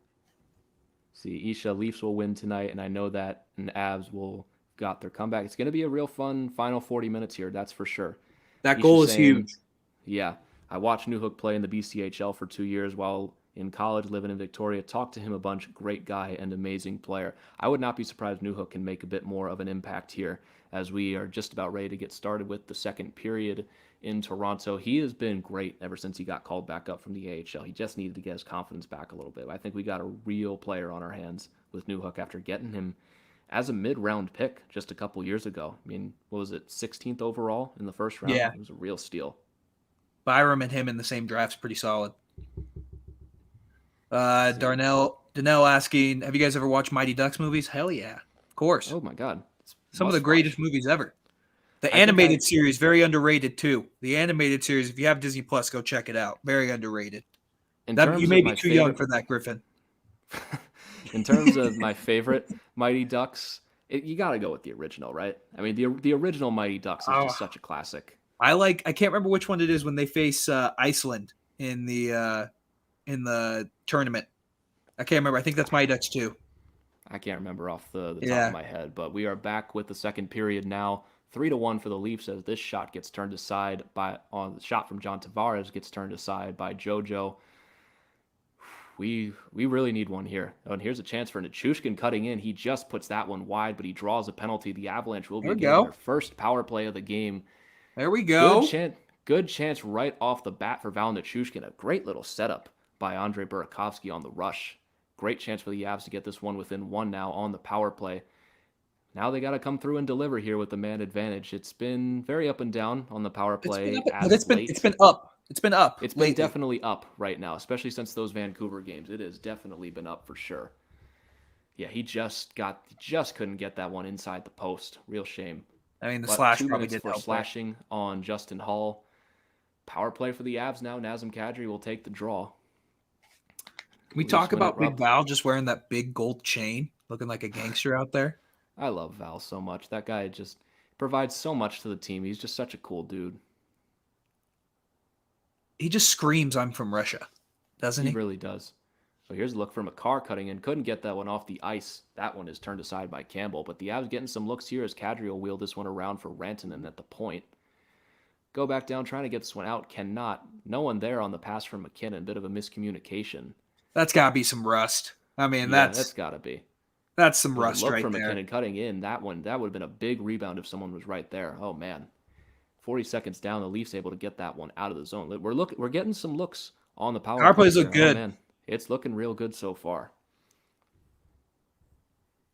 See, Isha, Leafs will win tonight, and I know that, and Avs will got their comeback. It's going to be a real fun final 40 minutes here, that's for sure. That goal is huge. Yeah. I watched Newhook play in the BCHL for 2 years while in college, living in Victoria. Talked to him a bunch. Great guy and amazing player. I would not be surprised Newhook can make a bit more of an impact here as we are just about ready to get started with the second period in Toronto. He has been great ever since he got called back up from the AHL. He just needed to get his confidence back a little bit. I think we got a real player on our hands with Newhook after getting him as a mid-round pick just a couple years ago. I mean, what was it, 16th overall in the first round? Yeah. It was a real steal. Byram and him in the same draft's pretty solid. Darnell asking, have you guys ever watched Mighty Ducks movies? Hell yeah. Of course. Oh my God. Some of the greatest movies ever. The animated series, very underrated too. The animated series, if you have Disney Plus, go check it out. Very underrated. You may be too young for that, Griffin. In terms of my favorite Mighty Ducks, you got to go with the original, right? I mean, the original Mighty Ducks is just such a classic. I can't remember which one it is when they face Iceland in the tournament. I can't remember. I think that's Mighty Ducks 2. I can't remember off the top of my head, but we are back with the second period now. 3-1 for the Leafs as this shot gets turned aside on the shot from John Tavares gets turned aside by JoJo. We really need one here. Oh, and here's a chance for Nichushkin cutting in. He just puts that one wide, but he draws a penalty. The Avalanche will be getting their first power play of the game. There we go. Good chance right off the bat for Val Nichushkin. A great little setup by Andrei Burakovsky on the rush. Great chance for the Avs to get this one within one now on the power play. Now they got to come through and deliver here with the man advantage. It's been very up and down on the power play. It's been up. It's been up. It's been definitely up right now, especially since those Vancouver games. It has definitely been up for sure. Yeah, he just couldn't get that one inside the post. Real shame. I mean, the slash 2 probably minutes did for slashing on Justin Hall. Power play for the Avs now. Nazem Kadri will take the draw. Can we talk about Big Val just wearing that big gold chain, looking like a gangster out there? I love Val so much. That guy just provides so much to the team. He's just such a cool dude. He just screams, I'm from Russia, doesn't he? He really does. So here's a look for McCarr cutting in. Couldn't get that one off the ice. That one is turned aside by Campbell. But the Avs getting some looks here as Cadre will wheel this one around for Rantanen at the point. Go back down, trying to get this one out. Cannot. No one there on the pass from McKinnon. Bit of a miscommunication. That's got to be some rust. I mean, that's got to be. That's some rust right there. Look for McKinnon cutting in. That would have been a big rebound if someone was right there. Oh, man. 40 seconds down, the Leafs able to get that one out of the zone. We're getting some looks on the power play. Our plays look good. Oh, man. It's looking real good so far.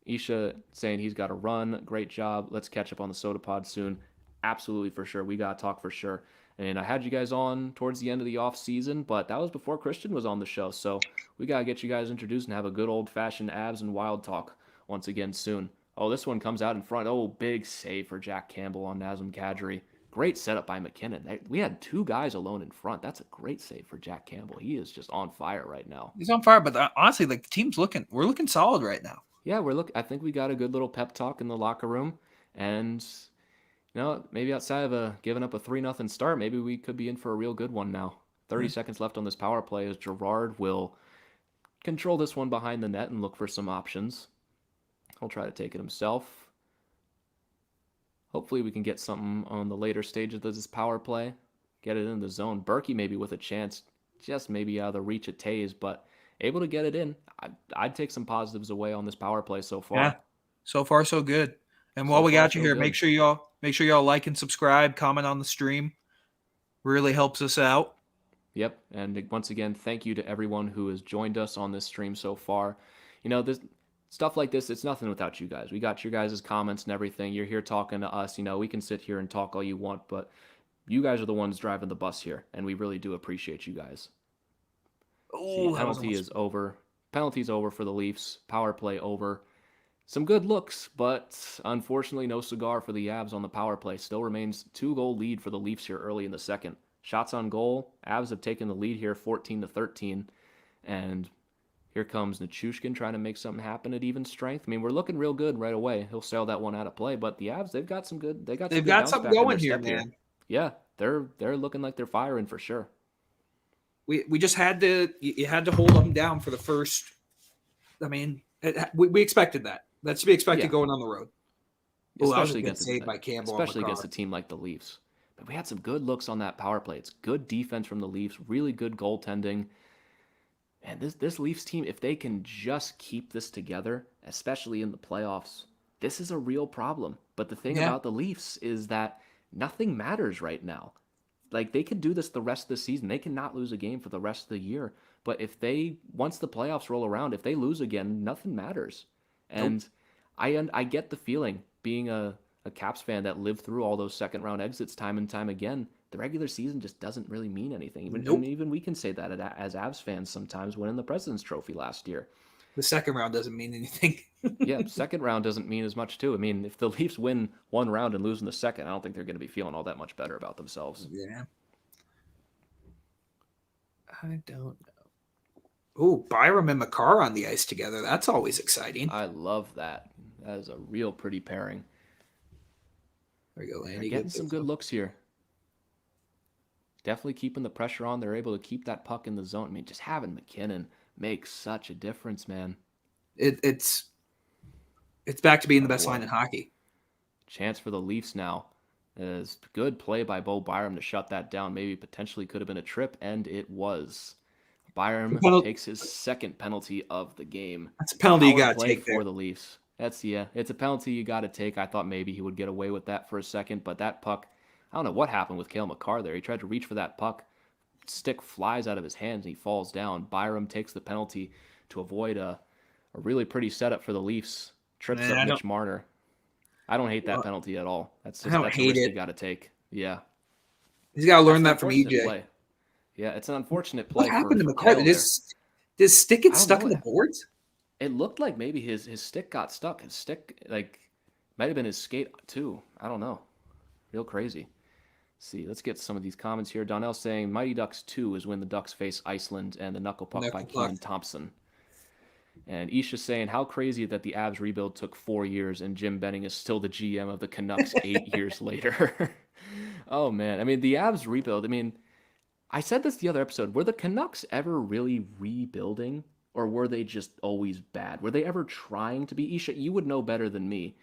Isha saying he's got to run. Great job. Let's catch up on the Soda Pod soon. Absolutely, for sure. We got to talk for sure. And I had you guys on towards the end of the off season, but that was before Christian was on the show. So we got to get you guys introduced and have a good old-fashioned Avs and Wild talk once again soon. Oh, this one comes out in front. Oh, big save for Jack Campbell on Nazem Kadri. Great setup by McKinnon. We had 2 guys alone in front. That's a great save for Jack Campbell. He is just on fire right now. He's on fire, but honestly, the team's we're looking solid right now. Yeah, I think we got a good little pep talk in the locker room, and maybe outside of giving up a 3-0 start, maybe we could be in for a real good one now. 30 seconds left on this power play as Gerard will control this one behind the net and look for some options. He'll try to take it himself. Hopefully we can get something on the later stage of this power play. Get it in the zone. Berkey maybe with a chance, just maybe out of the reach of Taves, but able to get it in. I'd take some positives away on this power play so far. Yeah, so far so good. And while we got you here, make sure y'all like and subscribe, comment on the stream. Really helps us out. Yep. And once again, thank you to everyone who has joined us on this stream so far. This stuff like this, it's nothing without you guys. We got your guys' comments and everything. You're here talking to us. We can sit here and talk all you want, but you guys are the ones driving the bus here, and we really do appreciate you guys. Oh, penalty is over. Penalty's over for the Leafs. Power play over. Some good looks, but unfortunately no cigar for the Avs on the power play. Still remains 2-goal lead for the Leafs here early in the second. Shots on goal. Avs have taken the lead here 14-13. And here comes Nichushkin trying to make something happen at even strength. I mean, we're looking real good right away. He'll sail that one out of play, but the Avs, they've got something something going here, man. Yeah, they're looking like they're firing for sure. We just had to hold them down for the first. I mean, we expected that. That's to be expected going on the road. Especially against a team like the Leafs. But we had some good looks on that power play. It's good defense from the Leafs, really good goaltending. And this Leafs team, if they can just keep this together, especially in the playoffs, this is a real problem. But the thing Yeah. about the Leafs is that nothing matters right now. Like they can do this the rest of the season. They cannot lose a game for the rest of the year. But if they once the playoffs roll around, if they lose again, nothing matters. Nope. And I get the feeling being a Caps fan that lived through all those second round exits time and time again. The regular season just doesn't really mean anything. Nope. Even we can say that as Avs fans sometimes winning the President's Trophy last year. The second round doesn't mean anything. Yeah, second round doesn't mean as much too. I mean, if the Leafs win one round and lose in the second, I don't think they're going to be feeling all that much better about themselves. Yeah. I don't know. Oh, Byram and McCarr on the ice together. That's always exciting. I love that. That is a real pretty pairing. There we go, Andy. They're getting some good looks here. Definitely keeping the pressure on. They're able to keep that puck in the zone. I mean, just having McKinnon makes such a difference, man. It's back to being the best line in hockey. Chance for the Leafs now. Is good play by Bo Byram to shut that down. Maybe potentially could have been a trip, and it was. Byram takes his second penalty of the game. That's a penalty you got to take for the Leafs. It's a penalty you got to take. I thought maybe he would get away with that for a second, but that puck, I don't know what happened with Cale Makar there. He tried to reach for that puck. Stick flies out of his hands, and he falls down. Byram takes the penalty to avoid a really pretty setup for the Leafs. Trips up Mitch Marner. I don't hate that penalty at all. That's a risk you got to take. Yeah. He's got to learn that from EJ. Play. Yeah, it's an unfortunate play. What happened to McCarr? Did his stick get stuck in the boards? It looked like maybe his stick got stuck. His stick, might have been his skate too. I don't know. Real crazy. Let's get some of these comments here. Donnell saying Mighty Ducks 2 is when the Ducks face Iceland and the knuckle puck by Keenan Thompson. And Isha saying how crazy that the Avs rebuild took 4 years and Jim Benning is still the GM of the Canucks 8 years later. Oh man, I mean the Avs rebuild. I mean, I said this the other episode. Were the Canucks ever really rebuilding, or were they just always bad? Were they ever trying to be? Isha, you would know better than me.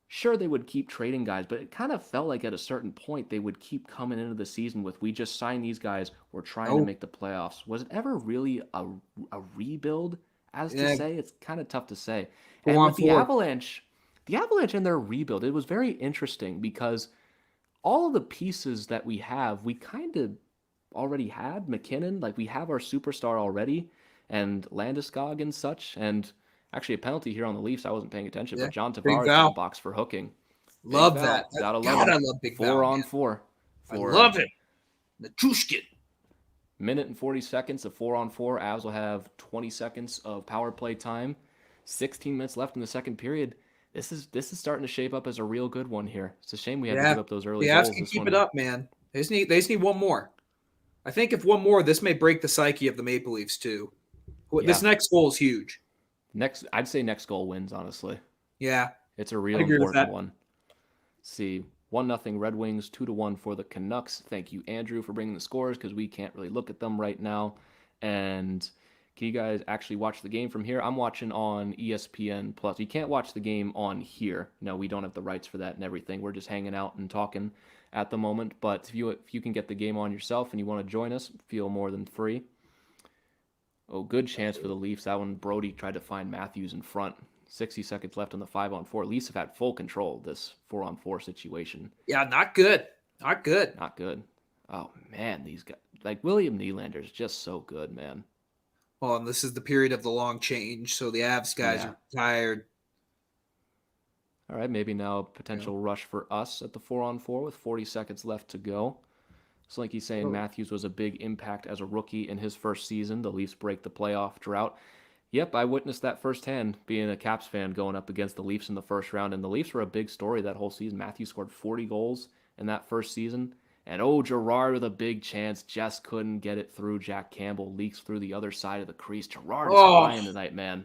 Sure, they would keep trading guys, but it kind of felt like at a certain point they would keep coming into the season with, we just signed these guys, we're trying to make the playoffs. Was it ever really a rebuild, as to say? It's kind of tough to say. And with the Avalanche and their rebuild, it was very interesting because all of the pieces that we have, we kind of already had. McKinnon, we have our superstar already, and Landeskog and such, and actually a penalty here on the Leafs. I wasn't paying attention, but John Tavares in the box for hooking. Love that. Gotta love God, it. I love big 4 on 4. I love it. The Trushkin. Minute and 40 seconds of 4 on 4. Avs will have 20 seconds of power play time. 16 minutes left in the second period. This is starting to shape up as a real good one here. It's a shame we had to give up those early goals. The Avs can keep it up, man. They just need one more. I think if one more, this may break the psyche of the Maple Leafs too. This next goal is huge. I'd say next goal wins, honestly. Yeah. It's a real important one. See, 1-0 Red Wings, 2-1 for the Canucks. Thank you, Andrew, for bringing the scores because we can't really look at them right now. And can you guys actually watch the game from here? I'm watching on ESPN Plus. You can't watch the game on here. No, we don't have the rights for that and everything. We're just hanging out and talking at the moment. But if you can get the game on yourself and you want to join us, feel more than free. Oh, good chance for the Leafs. That one, Brody tried to find Matthews in front. 60 seconds left on the 5-on-4. Leafs have had full control of this 4-on-4 situation. Yeah, not good. Not good. Not good. Oh, man, these guys. William Nylander is just so good, man. Well, and this is the period of the long change, so the Avs guys are tired. All right, maybe now a potential rush for us at the 4-on-4 with 40 seconds left to go. Slinky's saying Matthews was a big impact as a rookie in his first season. The Leafs break the playoff drought. Yep, I witnessed that firsthand being a Caps fan going up against the Leafs in the first round. And the Leafs were a big story that whole season. Matthews scored 40 goals in that first season. And Gerard with a big chance just couldn't get it through. Jack Campbell leaks through the other side of the crease. Gerard is flying tonight, man.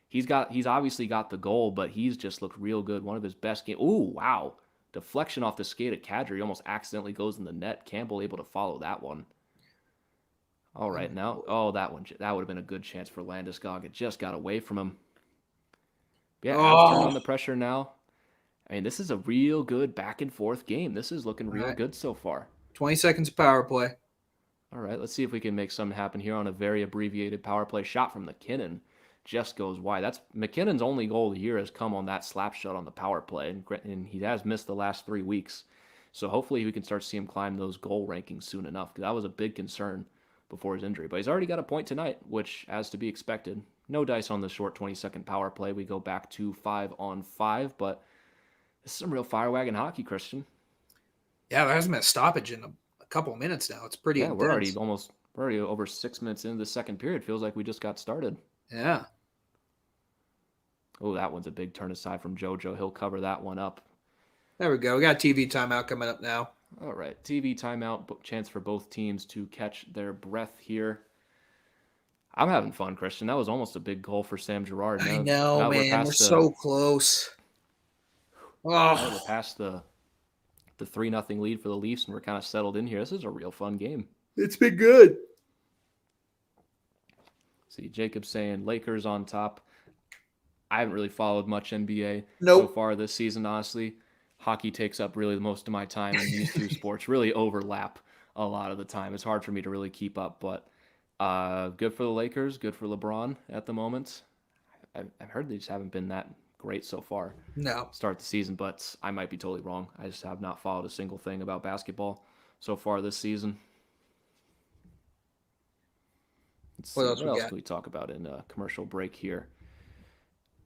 He's obviously got the goal, but he's just looked real good. One of his best games. Ooh, wow. Deflection off the skate of Cadre almost accidentally goes in the net. Campbell able to follow that one. All right, now. Oh, that would have been a good chance for Landeskog. It just got away from him. Yeah, turn on the pressure now. I mean, this is a real good back and forth game. This is looking real good so far. 20 seconds of power play. All right, let's see if we can make something happen here on a very abbreviated power play. Shot from McKinnon just goes wide. That's McKinnon's only goal of the year has come on that slap shot on the power play, and he has missed the last 3 weeks. So hopefully we can start to see him climb those goal rankings soon enough, because that was a big concern before his injury. But he's already got a point tonight, which, as to be expected, no dice on the short 20-second power play. We go back to 5-on-5, but this is some real fire wagon hockey, Christian. Yeah, there hasn't been a stoppage in a couple of minutes now. It's pretty intense. We're already over 6 minutes into the second period. Feels like we just got started. Yeah. Oh, that one's a big turn aside from JoJo. He'll cover that one up. There we go. We got TV timeout coming up now. All right, TV timeout. Chance for both teams to catch their breath here. I'm having fun, Christian. That was almost a big goal for Sam Girard. I know, man. We're so close. Oh, we're past the 3-0 lead for the Leafs, and we're kind of settled in here. This is a real fun game. It's been good. See, Jacob saying Lakers on top. I haven't really followed much NBA so far this season, honestly. Hockey takes up really the most of my time, and these two sports really overlap a lot of the time. It's hard for me to really keep up, but good for the Lakers, good for LeBron at the moment. I've heard they just haven't been that great so far. No. Start the season, but I might be totally wrong. I just have not followed a single thing about basketball so far this season. What else can we talk about in a commercial break here?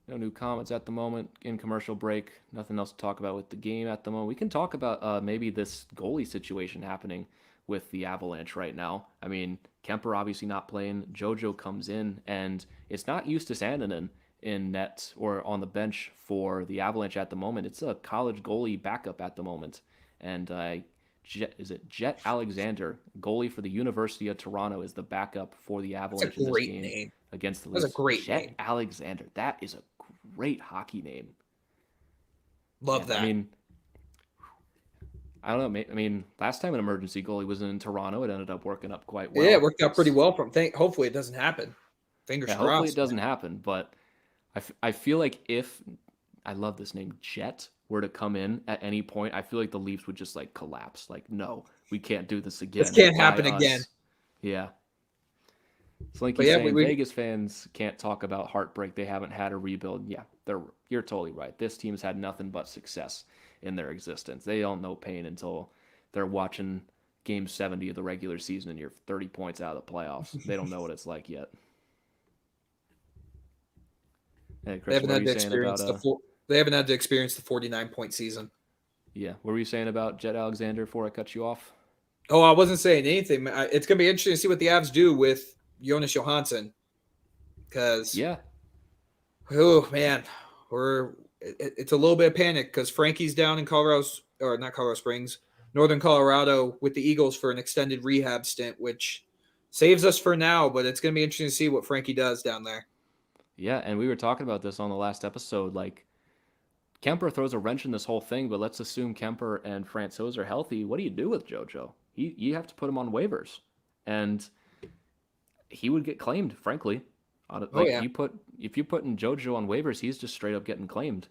No new comments at the moment in commercial break. Nothing else to talk about with the game at the moment. We can talk about maybe this goalie situation happening with the Avalanche right now. I mean, Kemper obviously not playing. JoJo comes in, and it's not Justus Annunen in net or on the bench for the Avalanche at the moment. It's a college goalie backup at the moment. And Jet Alexander, goalie for the University of Toronto, is the backup for the Avalanche in this game against the Leafs. That's a great Jet name. Alexander. That is a great hockey name. Love that. I mean, I don't know. I mean, last time an emergency goalie was in Toronto, it ended up working up quite well. Yeah, it worked out pretty well for him. Hopefully it doesn't happen. Fingers crossed. Hopefully it doesn't happen, but I feel like if, I love this name, Jet, were to come in at any point, I feel like the Leafs would just like collapse. Like, no, we can't do this again. This can't happen again. Yeah. Slinky saying Vegas fans can't talk about heartbreak. They haven't had a rebuild. Yeah, you're totally right. This team's had nothing but success in their existence. They don't know pain until they're watching Game 70 of the regular season and you're 30 points out of the playoffs. They don't know what it's like yet. Hey, Chris, they haven't had to experience the 49-point season. Yeah. What were you saying about Jet Alexander before I cut you off? Oh, I wasn't saying anything. It's going to be interesting to see what the Avs do with Jonas Johansson. Because, oh, man, it's a little bit of panic because Frankie's down in not Colorado Springs, Northern Colorado with the Eagles for an extended rehab stint, which saves us for now, but it's going to be interesting to see what Frankie does down there. Yeah, and we were talking about this on the last episode. Like, Kemper throws a wrench in this whole thing, but let's assume Kemper and Francouz are healthy. What do you do with JoJo? You have to put him on waivers, and he would get claimed. Frankly, if you put in JoJo on waivers, he's just straight up getting claimed.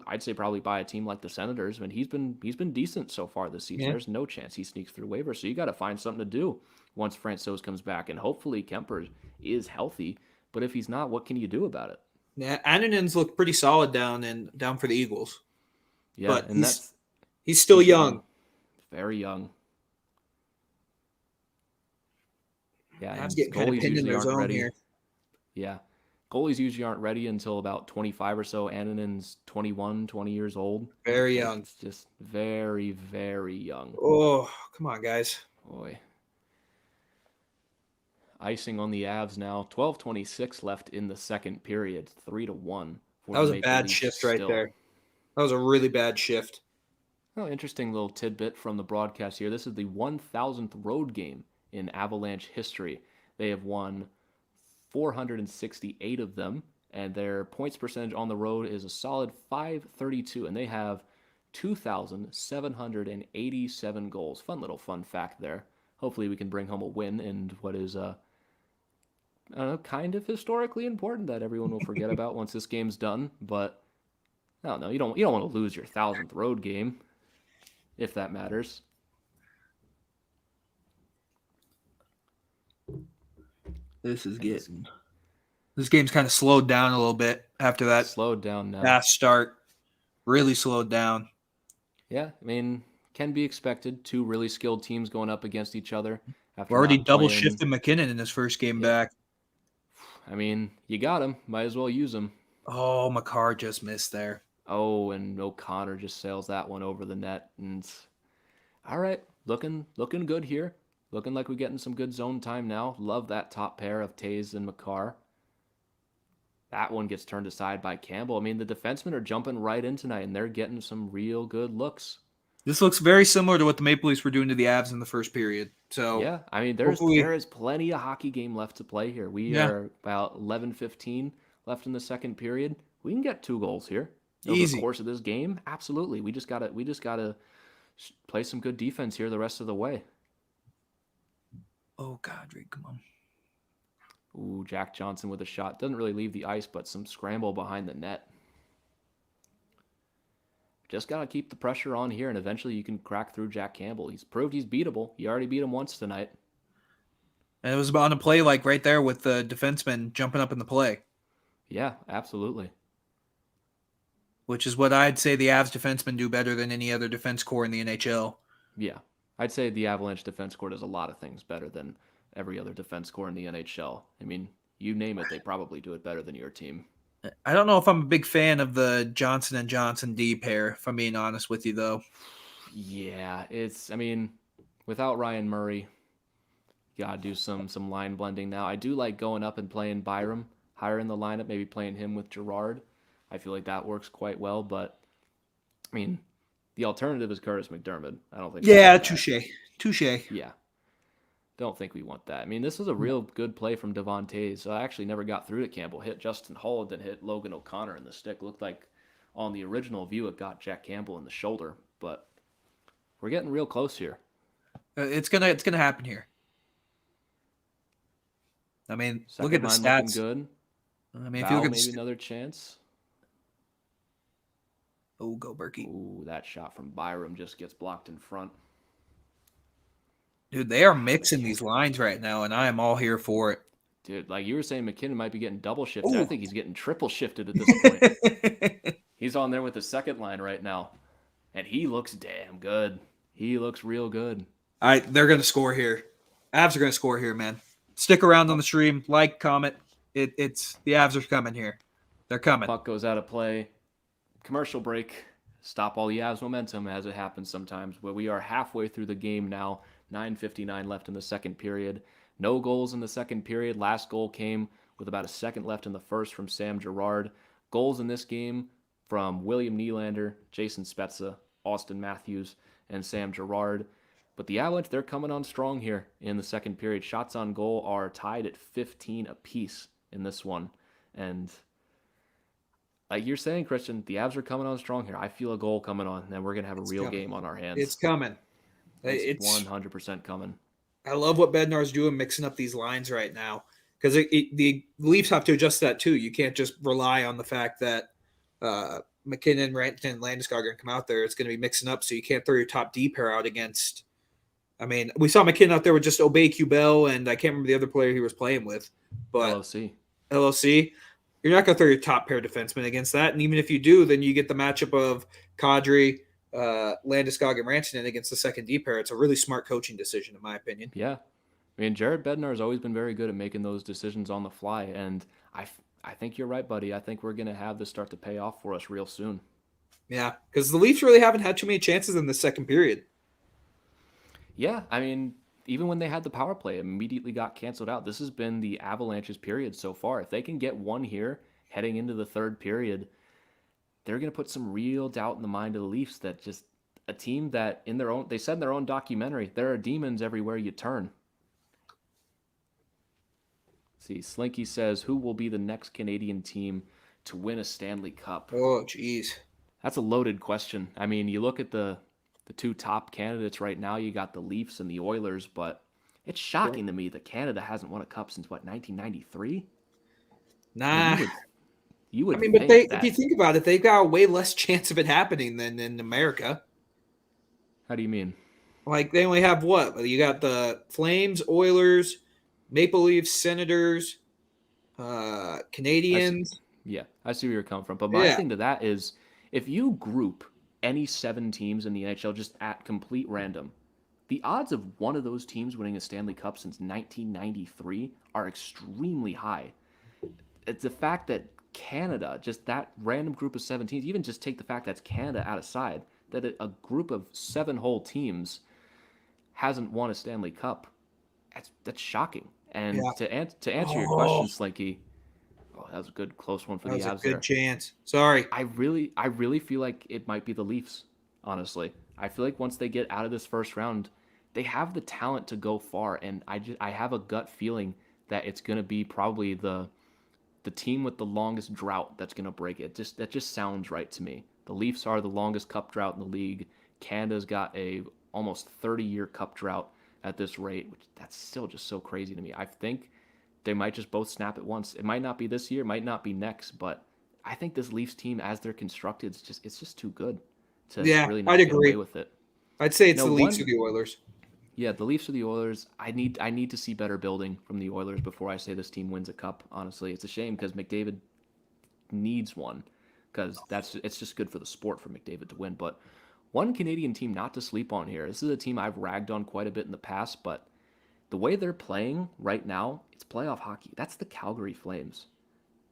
I'd say probably by a team like the Senators. I mean, he's been decent so far this season. Yeah. There's no chance he sneaks through waivers, so you got to find something to do once Francouz comes back, and hopefully Kemper is healthy. But if he's not, what can you do about it? Yeah, Annunen's looked pretty solid down for the Eagles. Yeah, but and he's still young. Very young. Yeah, I'm getting kind of pinned in their zone here. Yeah. Goalies usually aren't ready until about 25 or so. Annunen's 21, 20 years old. Very young. It's just very, very young. Oh, come on, guys. Boy. Icing on the Avs now. 12:26 left in the second period. 3-1. That was a bad shift right there. That was a really bad shift. Oh, interesting little tidbit from the broadcast here. This is the 1,000th road game in Avalanche history. They have won 468 of them, and their points percentage on the road is a solid .532, and they have 2,787 goals. Fun fact there. Hopefully we can bring home a win in what is I don't know, kind of historically important that everyone will forget about once this game's done. But I don't know. You don't want to lose your 1,000th road game, if that matters. This game's kind of slowed down a little bit after that slowed down now. fast start. Really slowed down. Yeah, I mean, can be expected. Two really skilled teams going up against each other. We're already double shifted McKinnon in his first game back. I mean, you got him. Might as well use him. Oh, McCarr just missed there. Oh, and O'Connor just sails that one over the net. And all right, looking good here. Looking like we're getting some good zone time now. Love that top pair of Taze and McCarr. That one gets turned aside by Campbell. I mean, the defensemen are jumping right in tonight, and they're getting some real good looks. This looks very similar to what the Maple Leafs were doing to the Avs in the first period. So yeah, I mean, there is plenty of hockey game left to play here. We are about 11:15 left in the second period. We can get 2 goals here over the course of this game. Absolutely, we just gotta play some good defense here the rest of the way. Oh, Cadre, come on. Ooh, Jack Johnson with a shot. Doesn't really leave the ice, but some scramble behind the net. Just got to keep the pressure on here, and eventually you can crack through Jack Campbell. He's proved he's beatable. He already beat him once tonight. And it was on a play like right there with the defenseman jumping up in the play. Yeah, absolutely. Which is what I'd say the Avs defensemen do better than any other defense core in the NHL. Yeah, I'd say the Avalanche defense core does a lot of things better than every other defense core in the NHL. I mean, you name it, they probably do it better than your team. I don't know if I'm a big fan of the Johnson & Johnson D pair, if I'm being honest with you, though. Yeah, I mean, without Ryan Murray, you got to do some line blending now. I do like going up and playing Byram higher in the lineup, maybe playing him with Girard. I feel like that works quite well, but, I mean, the alternative is Curtis McDermott. I don't think. Yeah, touche. Yeah. Don't think we want that. I mean, this was a real good play from Devon Taze. So I actually never got through to Campbell. Hit Justin Hull, then hit Logan O'Connor in the stick. Looked like on the original view it got Jack Campbell in the shoulder, but we're getting real close here. It's gonna happen here. I mean, look at the stats. Good. I mean, if you look at maybe another chance. Oh, go Berkey. Ooh, that shot from Byram just gets blocked in front. Dude, they are mixing these lines right now, and I am all here for it. Dude, like you were saying, McKinnon might be getting double shifted. Ooh. I think he's getting triple shifted at this point. He's on there with the second line right now, and he looks damn good. He looks real good. They're going to score here. Avs are going to score here, man. Stick around on the stream. Like, comment. It's the Avs are coming here. They're coming. Puck goes out of play. Commercial break. Stop all the Avs momentum, as it happens sometimes. But we are halfway through the game now. 9:59 left in the second period. No goals in the second period. Last goal came with about a second left in the first from Sam Girard. Goals in this game from William Nylander, Jason Spezza, Austin Matthews, and Sam Girard. But the Avalanche, they're coming on strong here in the second period. Shots on goal are tied at 15 apiece in this one. And like you're saying, Christian, the Avs are coming on strong here. I feel a goal coming on, and we're going to have a real game on our hands. It's coming. It's 100% coming. I love what Bednar's doing, mixing up these lines right now, because the Leafs have to adjust that too. You can't just rely on the fact that McKinnon, Rantanen, and Landeskog are going to come out there. It's going to be mixing up, so you can't throw your top D pair out against. I mean, we saw McKinnon out there with just Obey Cubel, and I can't remember the other player he was playing with, but LOC. You're not going to throw your top pair defenseman against that, and even if you do, then you get the matchup of Cadre, Landeskog, and Rantanen against the second D pair. It's a really smart coaching decision, in my opinion. Yeah. I mean, Jared Bednar has always been very good at making those decisions on the fly, and I think you're right, buddy. I think we're going to have this start to pay off for us real soon. Yeah, because the Leafs really haven't had too many chances in the second period. Yeah, I mean, even when they had the power play, it immediately got canceled out. This has been the Avalanche's period so far. If they can get one here heading into the third period, they're going to put some real doubt in the mind of the Leafs that just a team that they said in their own documentary, there are demons everywhere you turn. See, Slinky says, who will be the next Canadian team to win a Stanley Cup? Oh, jeez. That's a loaded question. I mean, you look at the two top candidates right now, you got the Leafs and the Oilers, but it's shocking to me that Canada hasn't won a cup since, 1993? Nah. You would but if you think about it, they've got a way less chance of it happening than in America. How do you mean? Like, they only have what? You got the Flames, Oilers, Maple Leafs, Senators, Canadians. I see where you're coming from. But my Yeah. thing to that is, if you group any 7 teams in the NHL just at complete random, the odds of one of those teams winning a Stanley Cup since 1993 are extremely high. It's the fact that Canada, just that random group of 7 teams, even just take the fact that's Canada out aside, that a group of 7 whole teams hasn't won a Stanley Cup, that's shocking. And Yeah. to answer your Oh, question, Slinky, that was a good close one for that the was a Avs good there. chance. Sorry. I really feel like it might be the Leafs, honestly. I feel like once they get out of this first round, they have the talent to go far, and I have a gut feeling that it's going to be probably the team with the longest drought that's going to break it. That just sounds right to me. The Leafs are the longest cup drought in the league. Canada's got a almost 30-year cup drought at this rate, which that's still just so crazy to me. I think they might just both snap at once. It might not be this year, it might not be next, but I think this Leafs team, as they're constructed, it's just too good to Yeah, really I'd not get away agree. with it. I'd say it's No the Leafs or one, the Oilers. yeah, the Leafs or the Oilers. I need to see better building from the Oilers before I say this team wins a cup. Honestly, it's a shame because McDavid needs one because it's just good for the sport for McDavid to win. But one Canadian team not to sleep on here. This is a team I've ragged on quite a bit in the past, but the way they're playing right now, it's playoff hockey. That's the Calgary Flames.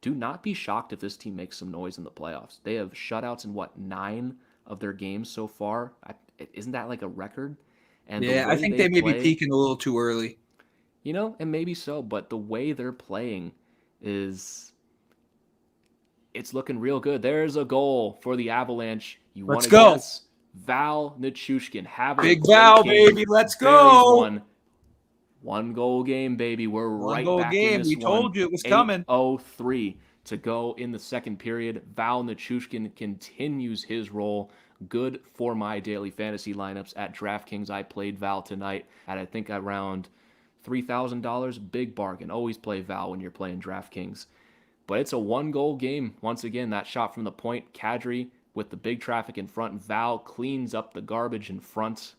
Do not be shocked if this team makes some noise in the playoffs. They have shutouts in 9 of their games so far. Isn't that like a record? And the Yeah, I way think they they may be play, peaking a little too early. and maybe so, but the way they're playing is it's looking real good. There's a goal for the Avalanche. You want Let's to go. guess? Val Nichushkin having Big a great Val, game. baby. Let's Buries go. one. 1 goal game, baby. We're One right goal back in game. this We one. told you it was coming. 8:03 to go in the second period. Val Nichushkin continues his role. Good for my daily fantasy lineups at DraftKings. I played Val tonight at I think around $3,000. Big bargain. Always play Val when you're playing DraftKings. But it's a 1 goal game. Once again, that shot from the point. Cadre with the big traffic in front. Val cleans up the garbage in front.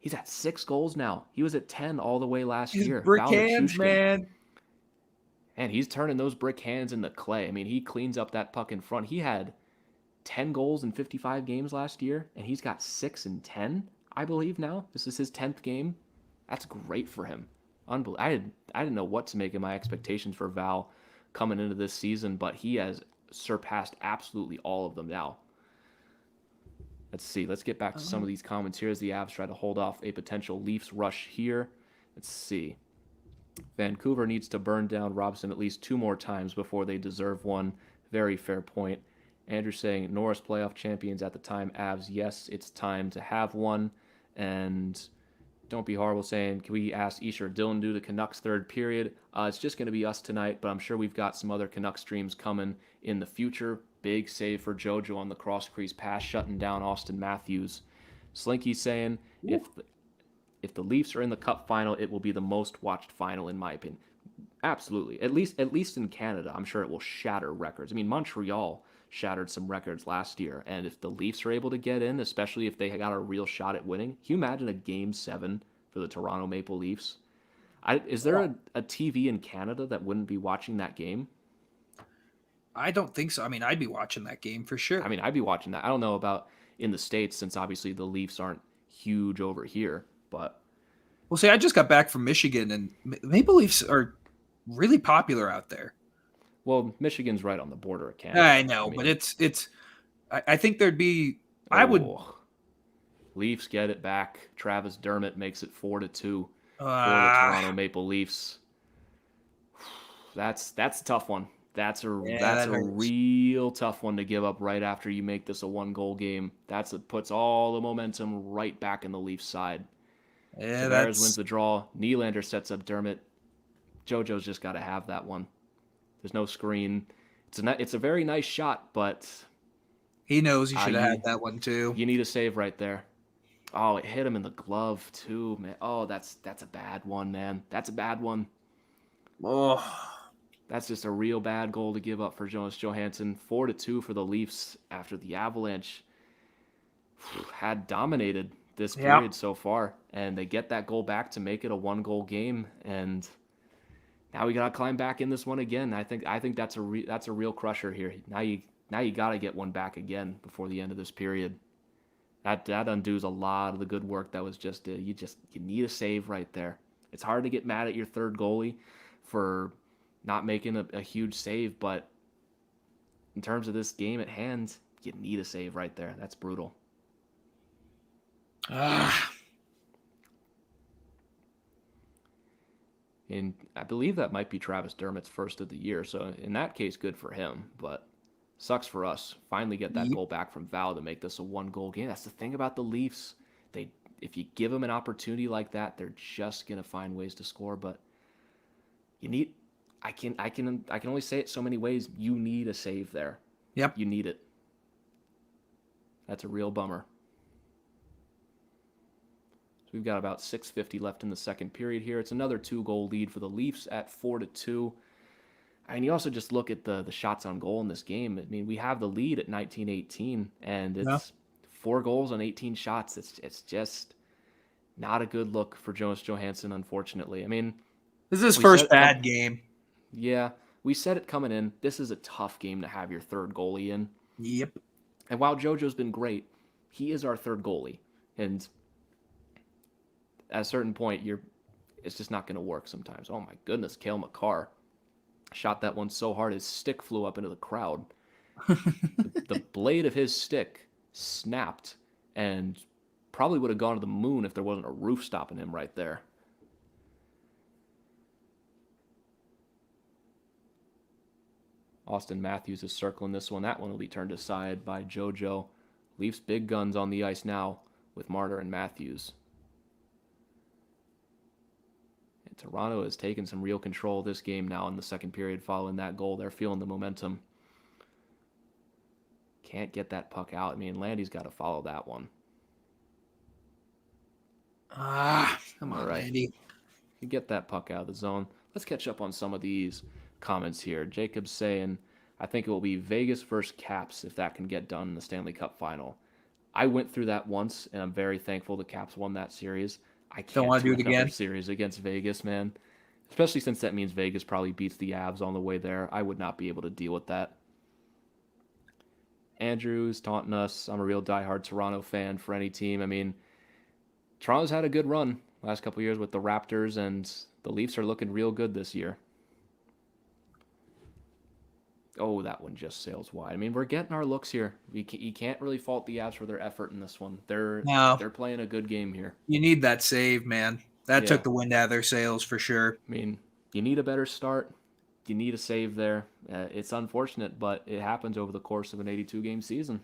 He's at 6 goals now. He was at 10 all the way last His year. brick Val hands, Nichushkin. man. And he's turning those brick hands into clay. I mean, he cleans up that puck in front. He had 10 goals in 55 games last year, and he's got 6 in 10, I believe now. This is his 10th game. That's great for him. Unbelievable. I didn't know what to make of my expectations for Val coming into this season, but he has surpassed absolutely all of them now. Let's see. Let's get back to some of these comments here as the Avs try to hold off a potential Leafs rush here. Let's see. Vancouver needs to burn down Robson at least 2 more times before they deserve one. Very fair point. Andrew saying Norris playoff champions at the time. Avs, yes, it's time to have one. And don't be horrible saying, can we ask Isha or Dylan do the Canucks third period? It's just going to be us tonight, but I'm sure we've got some other Canucks streams coming in the future. Big save for JoJo on the cross crease pass, shutting down Austin Matthews. Slinky saying, if the Leafs are in the Cup final, it will be the most watched final in my opinion. Absolutely. At least in Canada, I'm sure it will shatter records. I mean, Montreal shattered some records last year, and if the Leafs are able to get in, especially if they got a real shot at winning, can you imagine a Game 7 for the Toronto Maple Leafs? Is there a TV in Canada that wouldn't be watching that game? I don't think so. I mean, I'd be watching that game for sure. I mean, I'd be watching that. I don't know about in the States since obviously the Leafs aren't huge over here, but Well, see, I just got back from Michigan, and Maple Leafs are really popular out there. well, Michigan's right on the border of Canada. I know, mean, but it's. I think there'd be. I would. Leafs get it back. Travis Dermott makes it 4-2 for the Toronto Maple Leafs. That's a tough one. That's a real tough one to give up right after you make this a 1-goal game. Puts all the momentum right back in the Leafs side. Yeah, Tavares wins the draw. Nylander sets up Dermott. JoJo's just got to have that one. There's no screen. It's a very nice shot, but he knows he should have had that one too. You need a save right there. Oh, it hit him in the glove too, man. Oh, that's a bad one, man. That's a bad one. Oh, that's just a real bad goal to give up for Jonas Johansson. 4-2 for the Leafs after the Avalanche had dominated this period so far, and they get that goal back to make it a 1-goal game. And Now we got to climb back in this one again. I think that's a real crusher here. Now you got to get one back again before the end of this period. That undoes a lot of the good work that was just did. You need a save right there. It's hard to get mad at your third goalie for not making a huge save, but in terms of this game at hand, you need a save right there. That's brutal. And I believe that might be Travis Dermott's first of the year, so in that case, good for him, but sucks for us. Finally get that goal back from Val to make this a one-goal game. That's the thing about the Leafs. If you give them an opportunity like that, they're just gonna find ways to score. But you need. I can only say it so many ways. You need a save there. Yep. You need it. That's a real bummer. So we've got about 6:50 left in the second period here. It's another 2-goal lead for the Leafs at 4-2. I mean, you also just look at the shots on goal in this game. I mean, we have the lead at 19-18, and it's 4 goals on 18 shots. It's just not a good look for Jonas Johansson, unfortunately. I mean, this is his first bad game. Yeah, we said it coming in. This is a tough game to have your third goalie in. Yep. And while JoJo's been great, he is our third goalie. And at a certain point, it's just not going to work sometimes. Oh my goodness, Cale Makar shot that one so hard his stick flew up into the crowd. The blade of his stick snapped and probably would have gone to the moon if there wasn't a roof stopping him right there. Austin Matthews is circling this one. That one will be turned aside by JoJo. Leafs big guns on the ice now with Marner and Matthews. And Toronto has taken some real control of this game now in the second period following that goal. They're feeling the momentum. Can't get that puck out. I mean, Landy's got to follow that one. Come on, right. Landy. You get that puck out of the zone. Let's catch up on some of these comments here. Jacob's saying, I think it will be Vegas versus Caps if that can get done in the Stanley Cup final. I went through that once, and I'm very thankful the Caps won that series. I can't want to do it another again. Series against Vegas, man. Especially since that means Vegas probably beats the Avs on the way there. I would not be able to deal with that. Andrew's taunting us. I'm a real diehard Toronto fan for any team. I mean, Toronto's had a good run last couple of years with the Raptors, and the Leafs are looking real good this year. Oh, that one just sails wide. I mean, we're getting our looks here. You can't really fault the Avs for their effort in this one. They're playing a good game here. You need that save, man. That took the wind out of their sails for sure. I mean, you need a better start. You need a save there. It's unfortunate, but it happens over the course of an 82-game season.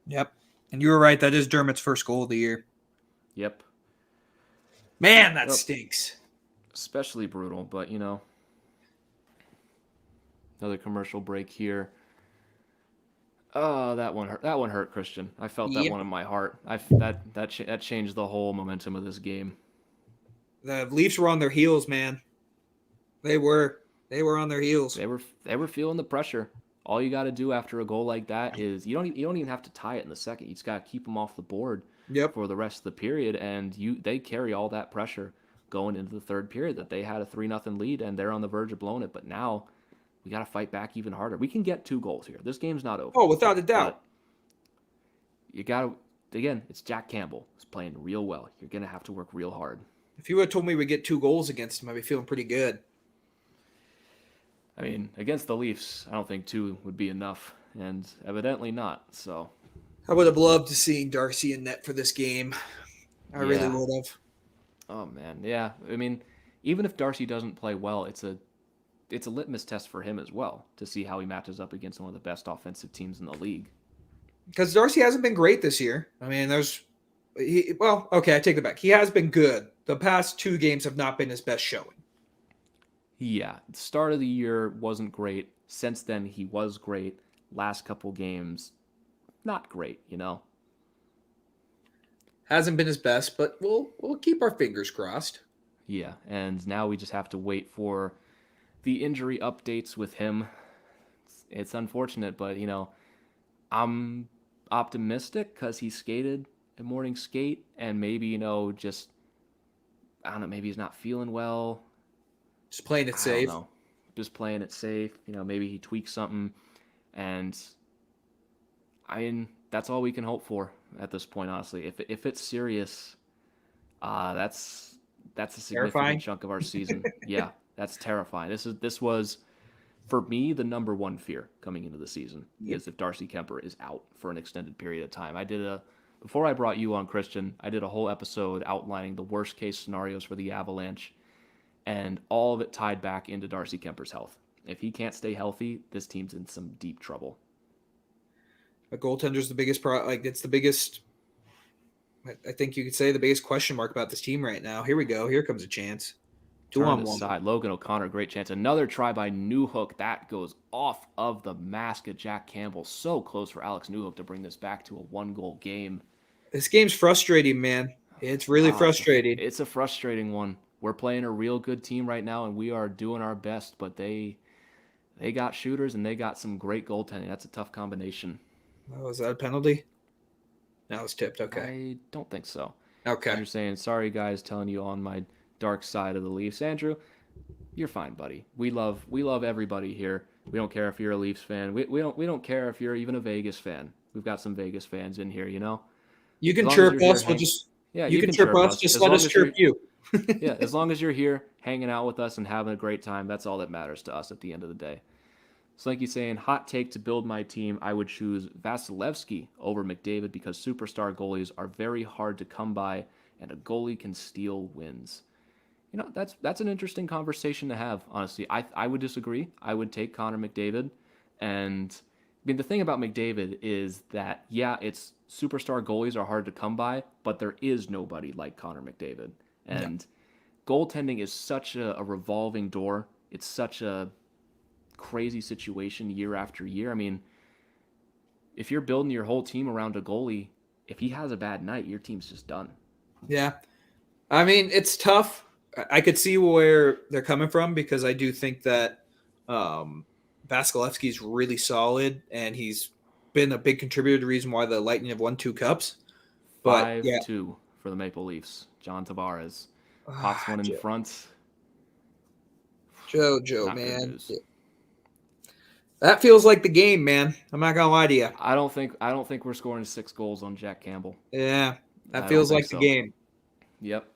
Yep. And you were right. That is Dermott's first goal of the year. Yep. Man, that stinks. Especially brutal, but, you know. Another commercial break here. Oh, that one hurt. That one hurt, Christian. I felt that one in my heart. That changed the whole momentum of this game. The Leafs were on their heels, man. They were on their heels. They were feeling the pressure. All you got to do after a goal like that is you don't even have to tie it in the second. You just got to keep them off the board for the rest of the period, and they carry all that pressure going into the third period. That they had a 3-0 lead and they're on the verge of blowing it, but now we got to fight back even harder. We can get 2 goals here. This game's not over. Oh, without a doubt. But you got to, again, it's Jack Campbell. He's playing real well. You're going to have to work real hard. If you would have told me we'd get 2 goals against him, I'd be feeling pretty good. I mean, against the Leafs, I don't think 2 would be enough, and evidently not. So I would have loved to see Darcy in net for this game. I really would have. Oh, man. Yeah. I mean, even if Darcy doesn't play well, it's a litmus test for him as well to see how he matches up against one of the best offensive teams in the league. Because Darcy hasn't been great this year. I mean, I take it back. He has been good. The past 2 games have not been his best showing. Yeah, the start of the year wasn't great. Since then, he was great. Last couple games, not great, you know. Hasn't been his best, but we'll keep our fingers crossed. Yeah, and now we just have to wait for the injury updates with him. It's unfortunate, but, you know, I'm optimistic because he skated a morning skate, and maybe, you know, just, I don't know, maybe he's not feeling well. Just playing it safe. just playing it safe. Maybe he tweaks something, and I mean that's all we can hope for at this point, honestly. If it's serious, that's a significant Terrifying. chunk of our season. Yeah, that's terrifying. This was for me the number one fear coming into the season is if Darcy Kuemper is out for an extended period of time. Before I brought you on, Christian, I did a whole episode outlining the worst case scenarios for the Avalanche, and all of it tied back into Darcy Kuemper's health. If he can't stay healthy, this team's in some deep trouble. A goaltender's the biggest it's the biggest. I think you could say the biggest question mark about this team right now. Here we go. Here comes a chance. Turn aside. Logan O'Connor, great chance. Another try by Newhook. That goes off of the mask of Jack Campbell. So close for Alex Newhook to bring this back to a 1-goal game. This game's frustrating, man. It's really frustrating. It's a frustrating one. We're playing a real good team right now, and we are doing our best, but they got shooters, and they got some great goaltending. That's a tough combination. Oh, is that a penalty? No, it was tipped. Okay. I don't think so. Okay. You're saying, sorry, guys, telling you on my dark side of the Leafs. Andrew, you're fine, buddy. We love everybody here. We don't care if you're a Leafs fan. We don't care if you're even a Vegas fan. We've got some Vegas fans in here, You can chirp us. You can chirp us. Just let us chirp you. Yeah, as long as you're here hanging out with us and having a great time, that's all that matters to us at the end of the day. Slinky saying, hot take to build my team, I would choose Vasilevsky over McDavid because superstar goalies are very hard to come by and a goalie can steal wins. That's an interesting conversation to have, honestly. I would disagree. I would take Connor McDavid. And I mean, the thing about McDavid is that, yeah, it's superstar goalies are hard to come by, but there is nobody like Connor McDavid. And goaltending is such a revolving door. It's such a crazy situation year after year. I mean, if you're building your whole team around a goalie, if he has a bad night, your team's just done. Yeah. I mean, it's tough. I could see where they're coming from because I do think that Vasilevsky is really solid and he's been a big contributor to the reason why the Lightning have won 2 cups. But 5-2 for the Maple Leafs. John Tavares pops one in front. Joe, man. That feels like the game, man. I'm not gonna lie to you. I don't think we're scoring 6 goals on Jack Campbell. Yeah, that feels like the game. Yep.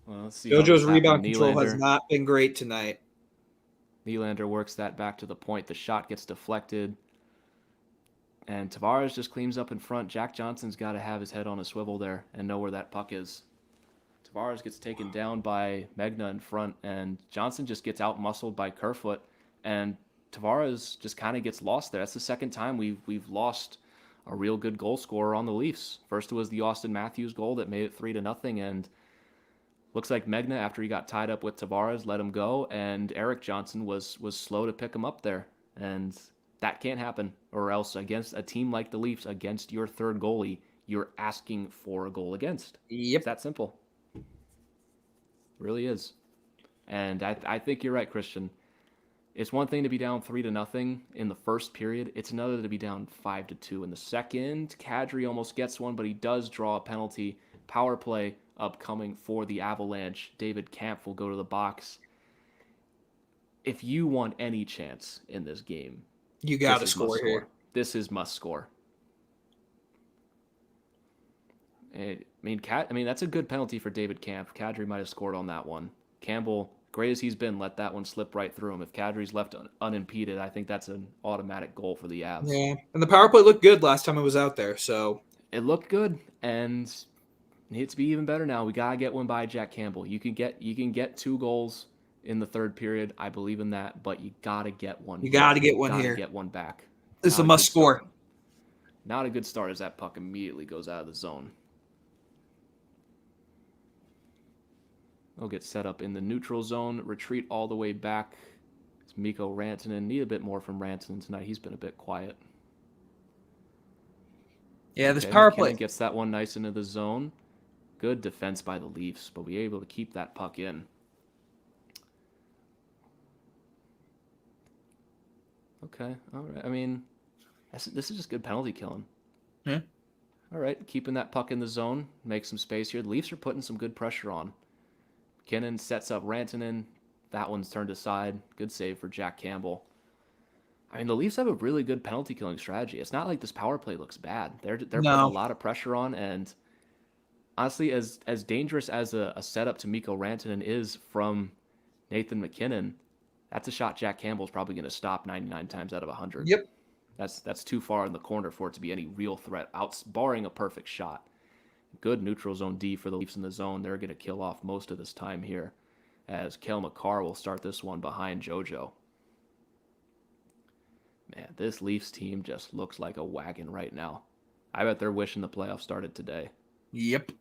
Well, let's see. JoJo's rebound control has not been great tonight. Nylander works that back to the point. The shot gets deflected. And Tavares just cleans up in front. Jack Johnson's got to have his head on a swivel there and know where that puck is. Tavares gets taken down by Megna in front, and Johnson just gets out-muscled by Kerfoot, and Tavares just kind of gets lost there. That's the second time we've lost a real good goal scorer on the Leafs. First was the Austin Matthews goal that made it 3-0, and looks like Megna, after he got tied up with Tavares, let him go, and Eric Johnson was slow to pick him up there. And that can't happen, or else against a team like the Leafs, against your third goalie, you're asking for a goal against. Yep. It's that simple. It really is. And I think you're right, Christian. It's one thing to be down 3-0 in the first period. It's another to be down 5-2 in the second. Cadre almost gets one, but he does draw a penalty. Power play upcoming for the Avalanche. David Kampf will go to the box. If you want any chance in this game, you got to score here. This is must score. I mean, that's a good penalty for David Kampf. Cadre might have scored on that one. Campbell, great as he's been, let that one slip right through him. If Kadri's left unimpeded, I think that's an automatic goal for the Avs. Yeah, and the power play looked good last time it was out there. So it looked good, and it needs to be even better now. We gotta get one by Jack Campbell. You can get 2 goals in the third period. I believe in that, but you gotta get one. You gotta get one here. Get one back. This is a must score. Not a good start as that puck immediately goes out of the zone. They'll get set up in the neutral zone, retreat all the way back. It's Mikko Rantanen. Need a bit more from Rantanen tonight. He's been a bit quiet. Yeah, this power McKinnon play gets that one nice into the zone. Good defense by the Leafs, but we're able to keep that puck in. Okay, all right. I mean, this is just good penalty killing. Yeah. All right, keeping that puck in the zone, make some space here. The Leafs are putting some good pressure on. McKinnon sets up Rantanen, that one's turned aside. Good save for Jack Campbell. I mean, the Leafs have a really good penalty killing strategy. It's not like this power play looks bad. They're putting a No. lot of pressure on, and honestly, as dangerous as a setup to Mikko Rantanen is from Nathan McKinnon, that's a shot Jack Campbell's probably going to stop 99 times out of 100. Yep. That's too far in the corner for it to be any real threat, barring a perfect shot. Good neutral zone D for the Leafs in the zone. They're going to kill off most of this time here, as Cale Makar will start this one behind JoJo. Man, this Leafs team just looks like a wagon right now. I bet they're wishing the playoffs started today. Yep.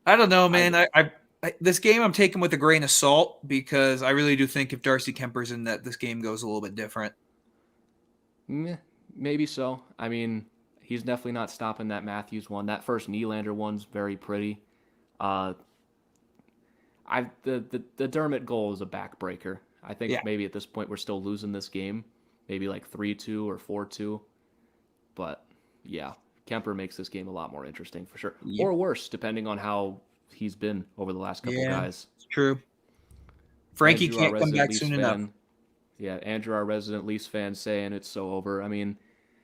I don't know, man. I this game I'm taking with a grain of salt because I really do think if Darcy Kemper's in that, this game goes a little bit different. Maybe so. I mean, he's definitely not stopping that Matthews one. That first Nylander one's very pretty. The Dermott goal is a backbreaker. I think maybe at this point we're still losing this game. Maybe like 3-2 or 4-2. But yeah, Kemper makes this game a lot more interesting for sure. Yep. Or worse, depending on how he's been over the last couple guys. It's true. Frankie Andrew, can't come back soon enough. Yeah, Andrew, our resident Leafs fan, saying it's so over. I mean,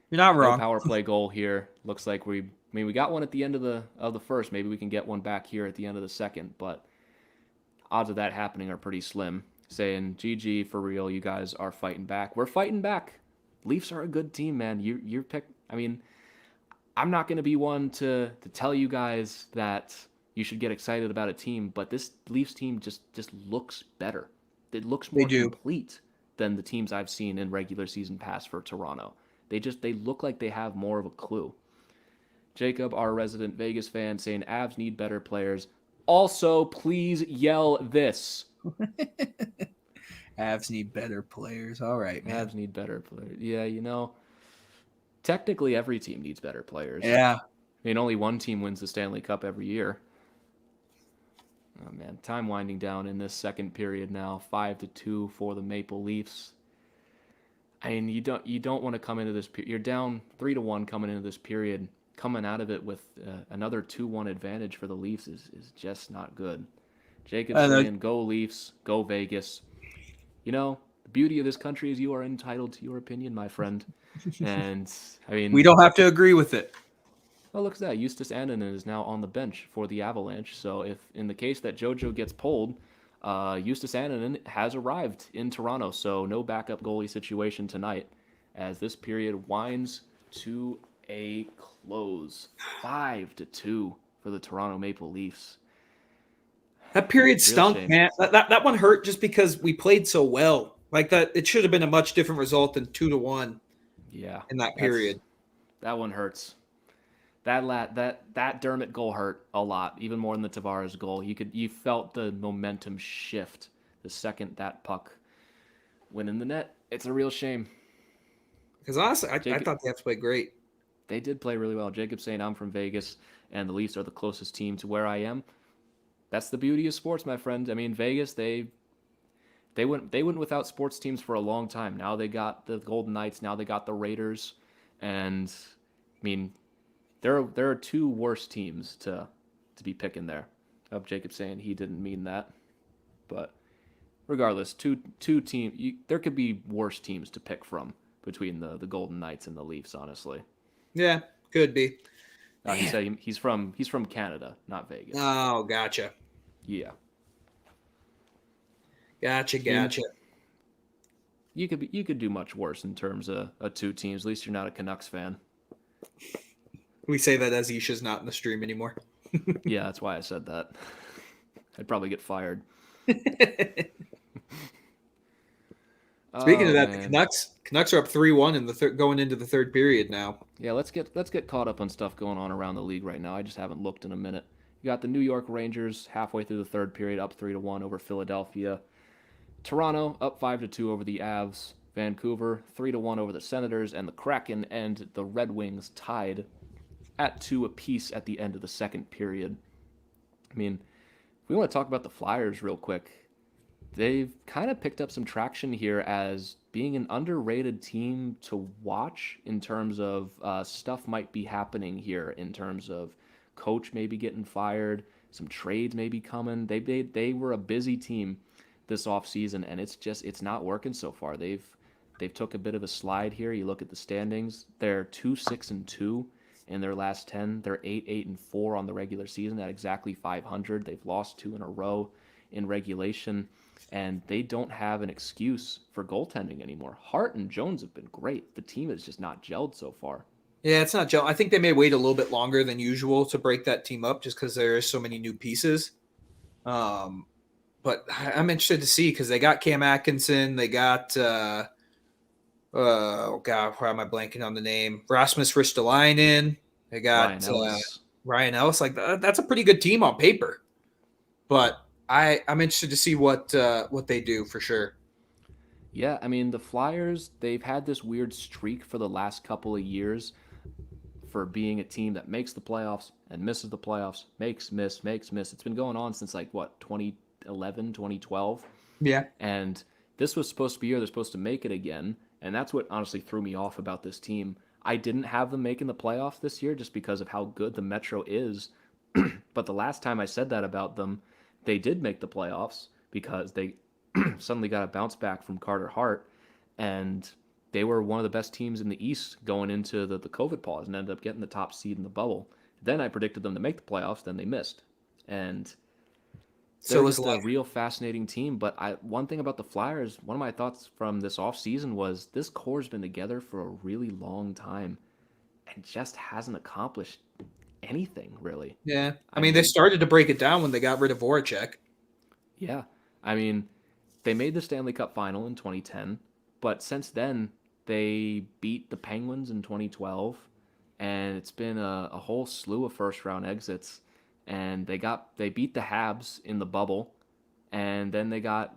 you're not wrong. No power play goal here. Looks like we got one at the end of the first. Maybe we can get one back here at the end of the second, but odds of that happening are pretty slim. Saying GG for real, you guys are fighting back. We're fighting back. Leafs are a good team, man. You're picked. I mean, I'm not going to be one to tell you guys that you should get excited about a team, but this Leafs team just looks better. It looks more complete than the teams I've seen in regular season past for Toronto. They look like they have more of a clue. Jacob, our resident Vegas fan, saying Avs need better players. Also, please yell this. Avs need better players. All right, man. Avs need better players. Yeah, technically every team needs better players. Yeah. I mean, only one team wins the Stanley Cup every year. Oh, man. Time winding down in this second period now. 5-2 for the Maple Leafs. I mean, you don't want to come into this. You're down 3-1 coming into this period. Coming out of it with another 2-1 advantage for the Leafs is just not good. Jacob's saying, go Leafs, go Vegas. The beauty of this country is you are entitled to your opinion, my friend. And, I mean... we don't have to agree with it. Well, look at that. Justus Annunen is now on the bench for the Avalanche. So if in the case that JoJo gets pulled, Justus Annunen has arrived in Toronto. So no backup goalie situation tonight as this period winds to a close. 5-2 for the Toronto Maple Leafs. That period stunk, man. That one hurt just because we played so well. Like that, it should have been a much different result than 2-1. Yeah, in that period, that one hurts. That Dermott goal hurt a lot, even more than the Tavares goal. You felt the momentum shift the second that puck went in the net. It's a real shame. Because honestly, I thought the Avs played great. They did play really well. Jacob's saying I'm from Vegas, and the Leafs are the closest team to where I am. That's the beauty of sports, my friend. I mean, Vegas, they went without sports teams for a long time. Now they got the Golden Knights. Now they got the Raiders, and I mean, there are two worse teams to be picking there. Jacob saying he didn't mean that, but regardless, two teams. There could be worse teams to pick from between the Golden Knights and the Leafs. Honestly, yeah, could be. He said he's from Canada, not Vegas. Oh, gotcha. Yeah. Gotcha. You could do much worse in terms of two teams. At least you're not a Canucks fan. We say that as Isha's not in the stream anymore. Yeah, that's why I said that. I'd probably get fired. Speaking of that, man. The Canucks are up 3-1 in the going into the third period now. Yeah, let's get caught up on stuff going on around the league right now. I just haven't looked in a minute. You got the New York Rangers halfway through the third period, up 3-1 over Philadelphia. Toronto up 5-2 over the Avs. Vancouver 3-1 over the Senators, and the Kraken and the Red Wings tied at 2 apiece at the end of the second period. I mean, if we want to talk about the Flyers real quick, they've kind of picked up some traction here as being an underrated team to watch in terms of stuff might be happening here in terms of coach maybe getting fired, some trades maybe coming. They were a busy team this offseason, and it's not working so far. They've took a bit of a slide here. You look at the standings; they're 2-6-2 in their last 10. They're 8-8-4 on the regular season at exactly 500. They've lost 2 in a row in regulation, and they don't have an excuse for goaltending anymore. Hart and Jones have been great. The team has just not gelled so far. Yeah, it's not gel. I think they may wait a little bit longer than usual to break that team up just because there are so many new pieces. But I'm interested to see because they got Cam Atkinson. They got, oh, God, why am I blanking on the name? Rasmus Ristolainen. They got Ryan Ellis. Like, that's a pretty good team on paper. But I'm interested to see what they do for sure. Yeah, I mean, the Flyers, they've had this weird streak for the last couple of years for being a team that makes the playoffs and misses the playoffs, makes, miss. It's been going on since like what, 2011, 2012? Yeah. And this was supposed to be a year they're supposed to make it again, and that's what honestly threw me off about this team. I didn't have them making the playoffs this year just because of how good the Metro is. But the last time I said that about them, they did make the playoffs because they suddenly got a bounce back from Carter Hart, and they were one of the best teams in the East going into the COVID pause and ended up getting the top seed in the bubble. Then I predicted them to make the playoffs, then they missed. And they're just a real fascinating team. But one thing about the Flyers, one of my thoughts from this offseason was this core's been together for a really long time and just hasn't accomplished anything, really. Yeah. I mean, they started to break it down when they got rid of Voracek. Yeah. I mean, they made the Stanley Cup final in 2010, but since then, they beat the Penguins in 2012, and it's been a whole slew of first-round exits. And they beat the Habs in the bubble, and then they got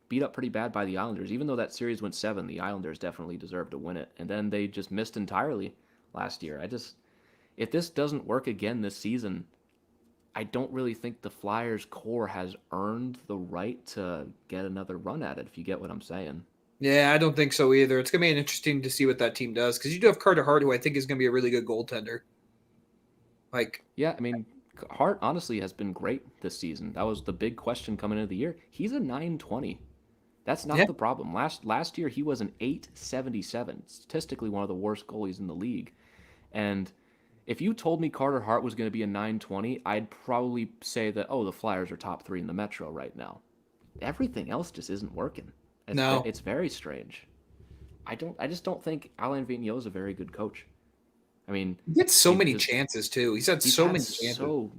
beat up pretty bad by the Islanders. Even though that series went 7, the Islanders definitely deserved to win it. And then they just missed entirely last year. If this doesn't work again this season, I don't really think the Flyers core has earned the right to get another run at it, if you get what I'm saying. Yeah, I don't think so either. It's going to be interesting to see what that team does because you do have Carter Hart, who I think is going to be a really good goaltender. Yeah, I mean, Hart honestly has been great this season. That was the big question coming into the year. He's a 920. That's not the problem. Last year he was an 877, statistically one of the worst goalies in the league. And if you told me Carter Hart was going to be a 920, I'd probably say that, the Flyers are top 3 in the Metro right now. Everything else just isn't working. It's very strange. I just don't think Alain Vigneault is a very good coach. I mean, he gets so many chances too. He's had so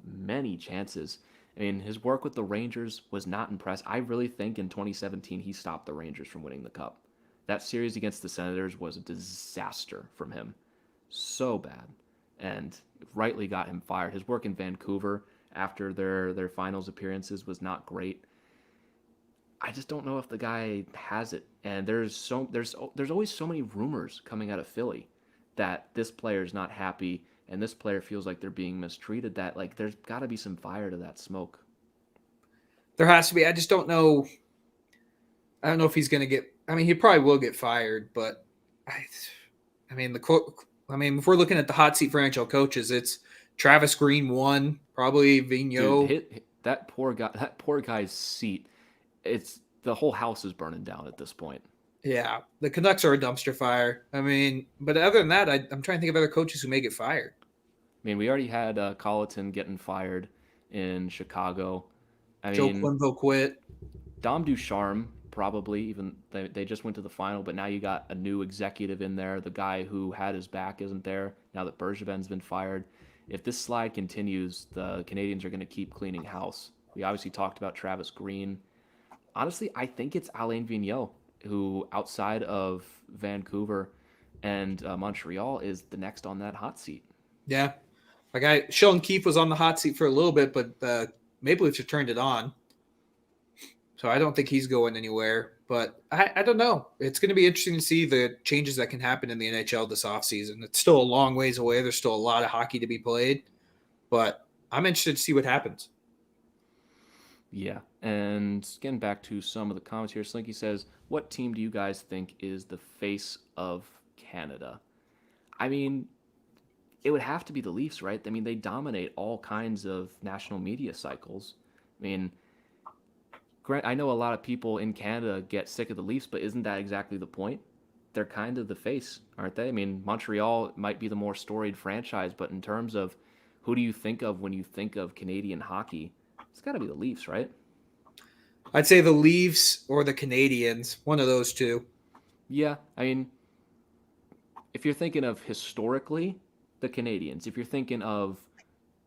many chances. I mean, his work with the Rangers was not impressive. I really think in 2017 he stopped the Rangers from winning the Cup. That series against the Senators was a disaster from him. So bad. And rightly got him fired. His work in Vancouver after their finals appearances was not great. I just don't know if the guy has it. And there's always so many rumors coming out of Philly that this player is not happy and this player feels like they're being mistreated, that like there's got to be some fire to that smoke. There has to be. I just don't know. I don't know if he's going to get. I mean, he probably will get fired, but I mean, if we're looking at the hot seat for NHL coaches, it's Travis Green 1, probably Vigneault. Dude, that poor guy's seat. It's the whole house is burning down at this point. Yeah, the Canucks are a dumpster fire. I mean, but other than that, I'm trying to think of other coaches who may get fired. I mean, we already had Colleton getting fired in Chicago. Joe Quenneville quit. Dom Ducharme probably, even they just went to the final, but now you got a new executive in there. The guy who had his back isn't there now that Bergevin's been fired. If this slide continues, the Canadians are going to keep cleaning house. We obviously talked about Travis Green. Honestly, I think it's Alain Vigneault, who outside of Vancouver and Montreal is the next on that hot seat. Yeah. Sheldon Keefe was on the hot seat for a little bit, but Maple Leafs have turned it on. So I don't think he's going anywhere. But I don't know. It's going to be interesting to see the changes that can happen in the NHL this offseason. It's still a long ways away. There's still a lot of hockey to be played. But I'm interested to see what happens. Yeah, and getting back to some of the comments here, Slinky says, what team do you guys think is the face of Canada? I mean, it would have to be the Leafs, right? I mean, they dominate all kinds of national media cycles. I mean, I know a lot of people in Canada get sick of the Leafs, but isn't that exactly the point? They're kind of the face, aren't they? I mean, Montreal might be the more storied franchise, but in terms of who do you think of when you think of Canadian hockey, it's got to be the Leafs, right? I'd say the Leafs or the Canadians, one of those two. Yeah, I mean, if you're thinking of historically, the Canadians. If you're thinking of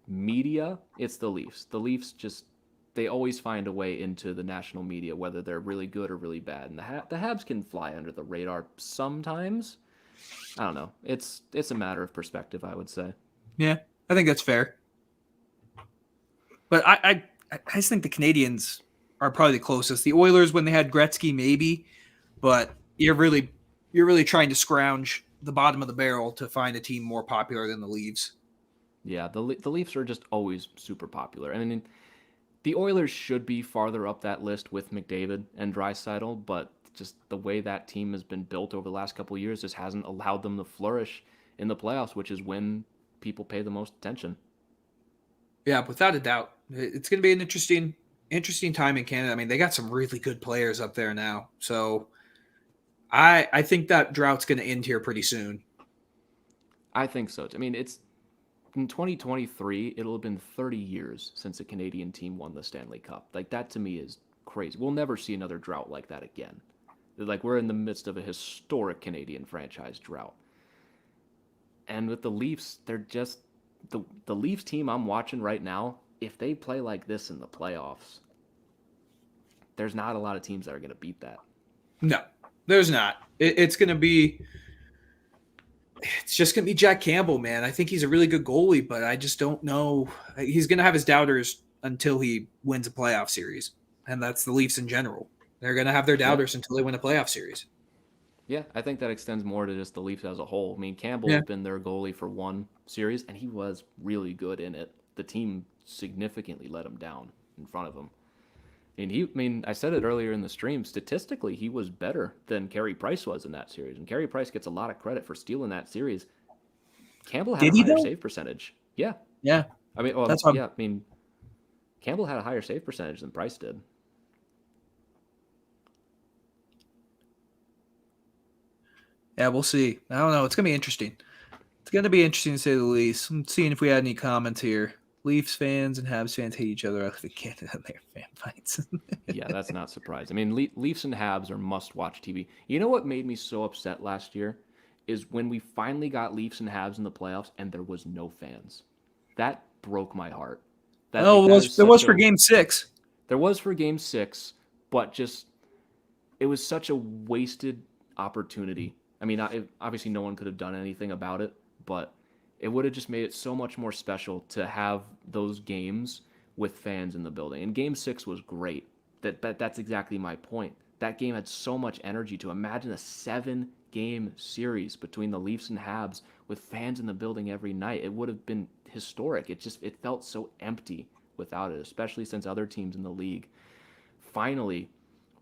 media, it's the Leafs. The Leafs just they always find a way into the national media, whether they're really good or really bad. And the Habs can fly under the radar sometimes. I don't know. It's a matter of perspective, I would say. Yeah, I think that's fair. But I just think the Canadians are probably the closest. The Oilers, when they had Gretzky, maybe, but you're really trying to scrounge the bottom of the barrel to find a team more popular than the Leafs. Yeah, the Leafs are just always super popular. I mean, the Oilers should be farther up that list with McDavid and Draisaitl, but just the way that team has been built over the last couple of years just hasn't allowed them to flourish in the playoffs, which is when people pay the most attention. Yeah, without a doubt, it's going to be an interesting time in Canada. I mean, they got some really good players up there now, so I think that drought's going to end here pretty soon. I think so. I mean, it's in 2023, it'll have been 30 years since a Canadian team won the Stanley Cup. Like, that to me is crazy. We'll never see another drought like that again. Like, we're in the midst of a historic Canadian franchise drought. And with the Leafs, they're just the Leafs team I'm watching right now. If they play like this in the playoffs, there's not a lot of teams that are going to beat that. No, there's not. It's going to be. It's just going to be Jack Campbell, man. I think he's a really good goalie, but I just don't know. He's going to have his doubters until he wins a playoff series. And that's the Leafs in general. They're going to have their doubters until they win a playoff series. Yeah, I think that extends more to just the Leafs as a whole. I mean, Campbell has been their goalie for one series, and he was really good in it. The team significantly let him down in front of him. I said it earlier in the stream. Statistically, he was better than Carey Price was in that series, and Carey Price gets a lot of credit for stealing that series. Campbell had a higher save percentage. Yeah, yeah. I mean, well, yeah. I mean, Campbell had a higher save percentage than Price did. Yeah, we'll see. I don't know. It's going to be interesting. It's going to be interesting to say the least. I'm seeing if we had any comments here. Leafs fans and Habs fans hate each other out of Canada and their fan fights. Yeah, that's not surprising. I mean, Leafs and Habs are must-watch TV. You know what made me so upset last year is when we finally got Leafs and Habs in the playoffs and there was no fans. That broke my heart. There was for Game 6. There was for Game 6, but just it was such a wasted opportunity. I mean, obviously no one could have done anything about it, but it would have just made it so much more special to have those games with fans in the building. And Game 6 was great. That's exactly my point. That game had so much energy to imagine a 7-game series between the Leafs and Habs with fans in the building every night. It would have been historic. It felt so empty without it, especially since other teams in the league finally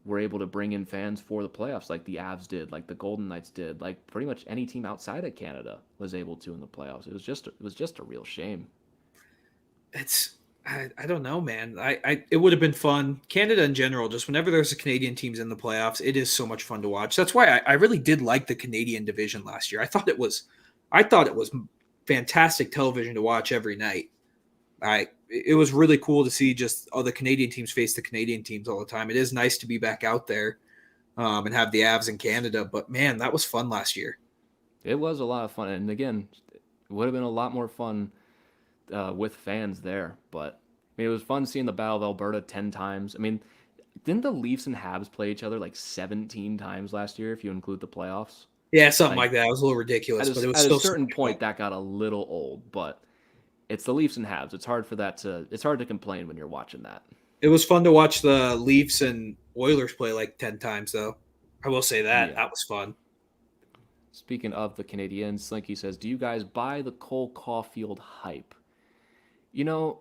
were able to bring in fans for the playoffs, like the Avs did, like the Golden Knights did, like pretty much any team outside of Canada was able to in the playoffs. It was just a real shame. I don't know, man. It would have been fun. Canada in general, just whenever there's a Canadian teams in the playoffs, it is so much fun to watch. That's why I really did like the Canadian division last year. I thought it was fantastic television to watch every night. It was really cool to see just all the Canadian teams face the Canadian teams all the time. It is nice to be back out there and have the Avs in Canada. But, man, that was fun last year. It was a lot of fun. And, again, it would have been a lot more fun with fans there. But, I mean, it was fun seeing the Battle of Alberta 10 times. I mean, didn't the Leafs and Habs play each other like 17 times last year if you include the playoffs? Yeah, something like that. It was a little ridiculous. But it was at a certain point that got a little old. But it's the Leafs and Habs. It's hard to complain when you're watching that. It was fun to watch the Leafs and Oilers play like 10 times, though. I will say that. Yeah. That was fun. Speaking of the Canadiens, Slinky says, do you guys buy the Cole Caulfield hype? You know,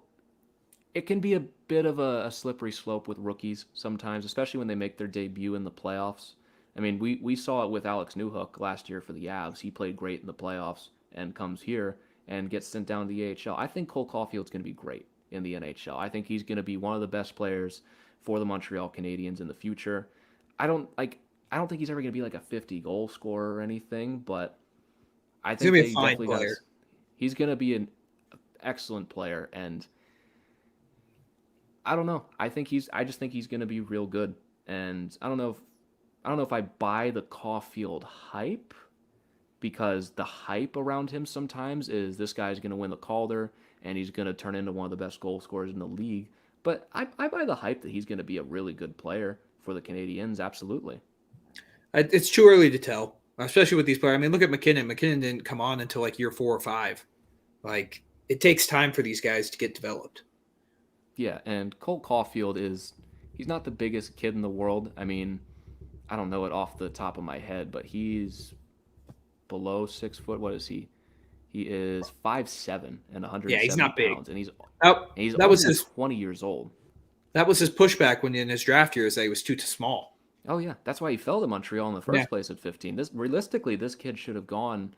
it can be a bit of a slippery slope with rookies sometimes, especially when they make their debut in the playoffs. I mean, we saw it with Alex Newhook last year for the Avs. He played great in the playoffs and comes here and gets sent down to the AHL. I think Cole Caulfield's going to be great in the NHL. I think he's going to be one of the best players for the Montreal Canadiens in the future. I don't think he's ever going to be like a 50 goal scorer or anything, but I He's gonna think be that a he fine definitely player. has. He's going to be an excellent player, and I don't know. I just think he's going to be real good, and I don't know if I buy the Caulfield hype because the hype around him sometimes is this guy's going to win the Calder and he's going to turn into one of the best goal scorers in the league. But I buy the hype that he's going to be a really good player for the Canadiens. Absolutely. It's too early to tell, especially with these players. I mean, look at McKinnon. McKinnon didn't come on until like year 4 or 5. Like, it takes time for these guys to get developed. Yeah, and Cole Caulfield he's not the biggest kid in the world. I mean, I don't know it off the top of my head, but he's below 6 foot. What is he? He is 5'7" and Yeah, he's 170 not big. pounds, and Oh, he's that was only his 20 years old. that was his pushback when in his draft years that he was too small. Oh yeah, that's why he fell to Montreal in the Yeah, first place at 15. This kid should have gone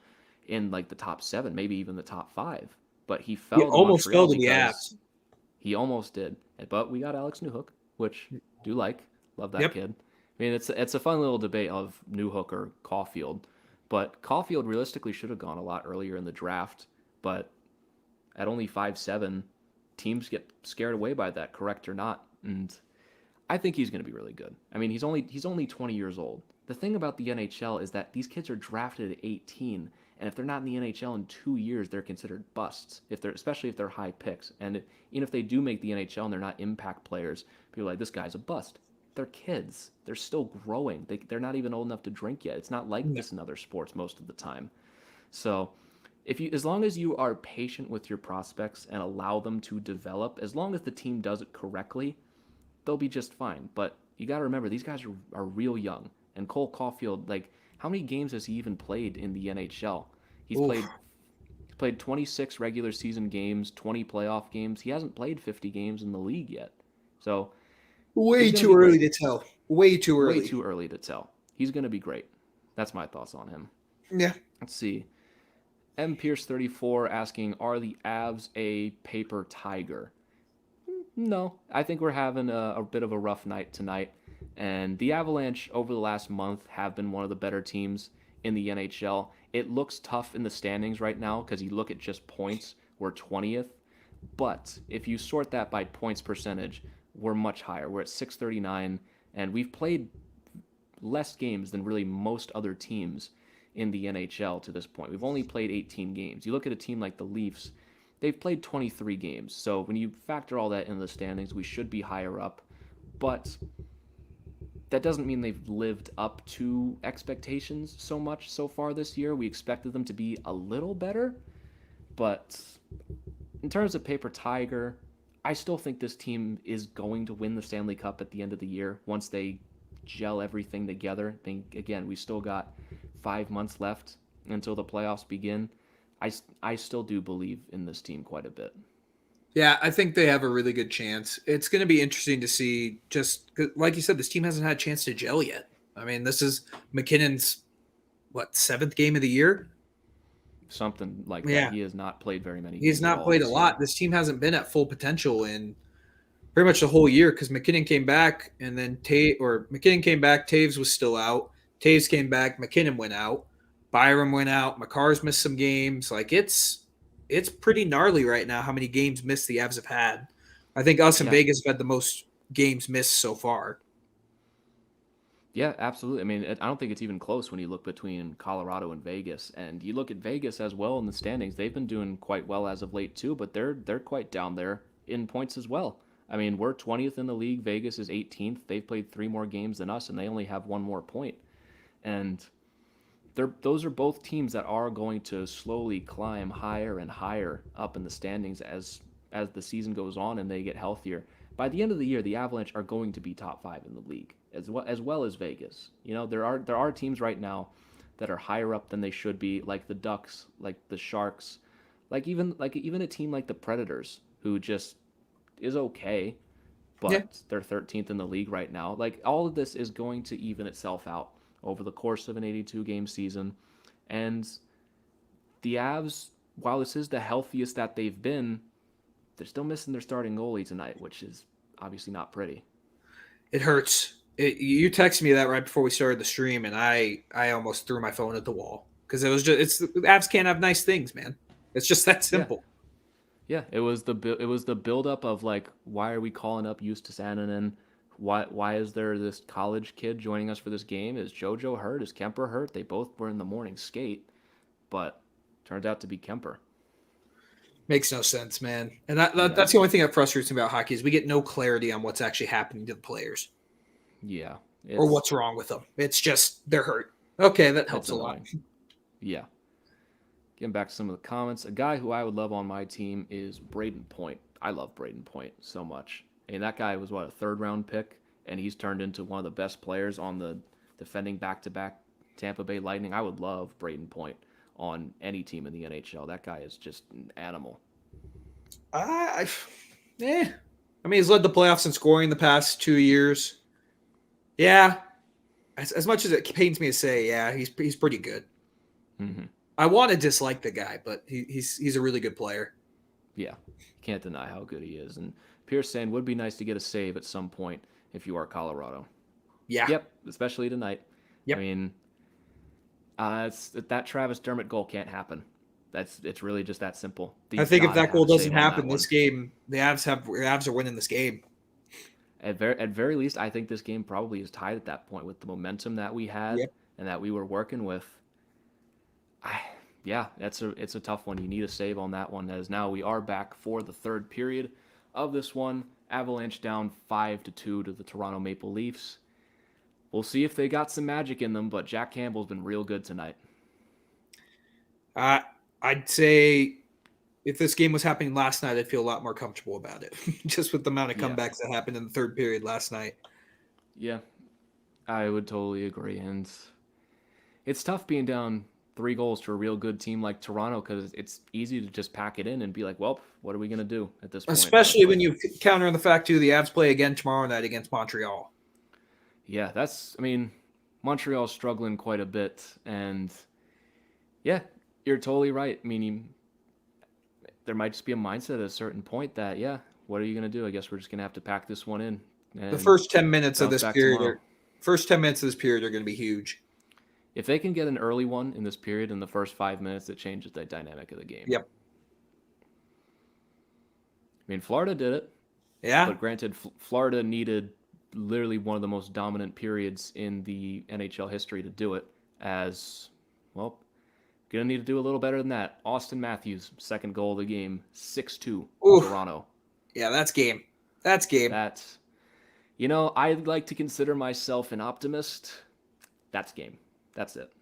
in like the top 7, maybe even the top 5. But he he fell to almost fell Montreal to the because Avs. he almost did. But we got Alex Newhook, which do like. Love that Yep. kid. I mean, it's a fun little debate of Newhook or Caulfield. But Caulfield realistically should have gone a lot earlier in the draft. But at only 5'7", teams get scared away by that, correct or not. And I think he's going to be really good. I mean, he's only 20 years old. The thing about the NHL is that these kids are drafted at 18, and if they're not in the NHL in 2 years, they're considered busts. Especially if they're high picks, and even if they do make the NHL and they're not impact players, people are like, this guy's a bust. They're kids. They're still growing. They're not even old enough to drink yet. It's not like No. this in other sports most of the time. So as long as you are patient with your prospects and allow them to develop, as long as the team does it correctly, they'll be just fine. But you got to remember, these guys are real young. And Cole Caulfield, like, how many games has he even played in the NHL? He's Oof. played 26 regular season games, 20 playoff games. He hasn't played 50 games in the league yet. So Way he's going to too be early great. to tell. Way too Way early. too early to tell. He's going to be great. That's my thoughts on him. Yeah. Let's see. M. Pierce 34 asking, are the Avs a paper tiger? No, I think we're having a bit of a rough night tonight. And the Avalanche, over the last month, have been one of the better teams in the NHL. It looks tough in the standings right now because you look at just points, we're 20th. But if you sort that by points percentage, we're much higher. We're at 639, and we've played less games than really most other teams in the NHL to this point. We've only played 18 games. You look at a team like the Leafs, they've played 23 games. So when you factor all that into the standings, we should be higher up. But that doesn't mean they've lived up to expectations so much so far this year. We expected them to be a little better. But in terms of paper tiger, I still think this team is going to win the Stanley Cup at the end of the year once they gel everything together. I think, again, we still got 5 months left until the playoffs begin. I still do believe in this team quite a bit. Yeah, I think they have a really good chance. It's going to be interesting to see just like you said, this team hasn't had a chance to gel yet. I mean, this is McKinnon's, 7th game of the year? Something like that. Yeah. He has not played very many games. He's not played a lot. This team hasn't been at full potential in pretty much the whole year because McKinnon came back and then McKinnon came back, Taves was still out. Taves came back, McKinnon went out. Byram went out. McCarr's missed some games. Like, it's pretty gnarly right now how many games missed the Avs have had. I think us and Vegas have had the most games missed so far. Yeah, absolutely. I mean, I don't think it's even close when you look between Colorado and Vegas. And you look at Vegas as well in the standings. They've been doing quite well as of late too, but they're quite down there in points as well. I mean, we're 20th in the league. Vegas is 18th. They've played 3 more games than us, and they only have 1 more point. And those are both teams that are going to slowly climb higher and higher up in the standings as the season goes on and they get healthier. By the end of the year, the Avalanche are going to be top 5 in the league, as well as Vegas. You know, there are teams right now that are higher up than they should be, like the Ducks, like the Sharks, like even a team like the Predators, who just is okay, but they're 13th in the league right now. Like, all of this is going to even itself out over the course of an 82-game season. And the Avs, while this is the healthiest that they've been, they're still missing their starting goalie tonight, which is obviously not pretty. It hurts. You texted me that right before we started the stream, and I almost threw my phone at the wall because it was just the Avs can't have nice things, man. It's just that Yeah, simple. yeah. It was the buildup of like, why are we calling up Eustace Annunen? Why is there this college kid joining us for this game? Is JoJo hurt? Is Kemper hurt? They both were in the morning skate, but turns out to be Kemper. Makes no sense, man. And Yeah, that's the only thing that frustrates me about hockey is we get no clarity on what's actually happening to the players yeah. or It's what's wrong with them. It's just they're hurt. Okay, that it's helps a lot. annoying. Yeah. Getting back to some of the comments, a guy who I would love on my team is Braden Point. I love Braden Point so much. I mean, that guy was what, a third round pick, and he's turned into one of the best players on the defending back to back Tampa Bay Lightning. I would love Braden Point on any team in the NHL. That guy is just an animal. I, I mean, he's led the playoffs in scoring the past 2 years. Yeah, as much as it pains me to say, yeah, he's pretty good. Mm-hmm. I want to dislike the guy, but he's a really good player. Yeah, can't deny how good he is. And Pierce saying would be nice to get a save at some point if you are Colorado. Yeah. Yep, especially tonight. Yep. I mean, that Travis Dermott goal can't happen. It's really just that simple. I think if that goal doesn't happen this game, the Avs are winning this game. At very least, I think this game probably is tied at that point with the momentum that we had and that we were working with. Yeah, it's a tough one. You need a save on that one. As now we are back for the third period of this one. Avalanche down 5-2 to the Toronto Maple Leafs. We'll see if they got some magic in them, but Jack Campbell's been real good tonight. I'd say if this game was happening last night, I'd feel a lot more comfortable about it, just with the amount of comebacks that happened in the third period last night. Yeah, I would totally agree. And it's tough being down 3 goals to a real good team like Toronto because it's easy to just pack it in and be like, well, what are we going to do at this point? Especially when you counter on the fact, too, the Avs play again tomorrow night against Montreal. Yeah, Montreal's struggling quite a bit. And yeah, you're totally right. I mean, there might just be a mindset at a certain point that, yeah, what are you going to do? I guess we're just going to have to pack this one in. The first 10 minutes of this period are going to be huge. If they can get an early one in this period in the first 5 minutes, it changes the dynamic of the game. Yep. I mean, Florida did it. Yeah. But granted, Florida needed literally one of the most dominant periods in the NHL history to do it. As, well, going to need to do a little better than that. Austin Matthews, second goal of the game, 6-2, Toronto. Yeah, that's game. That's game. I like to consider myself an optimist. That's game. That's it.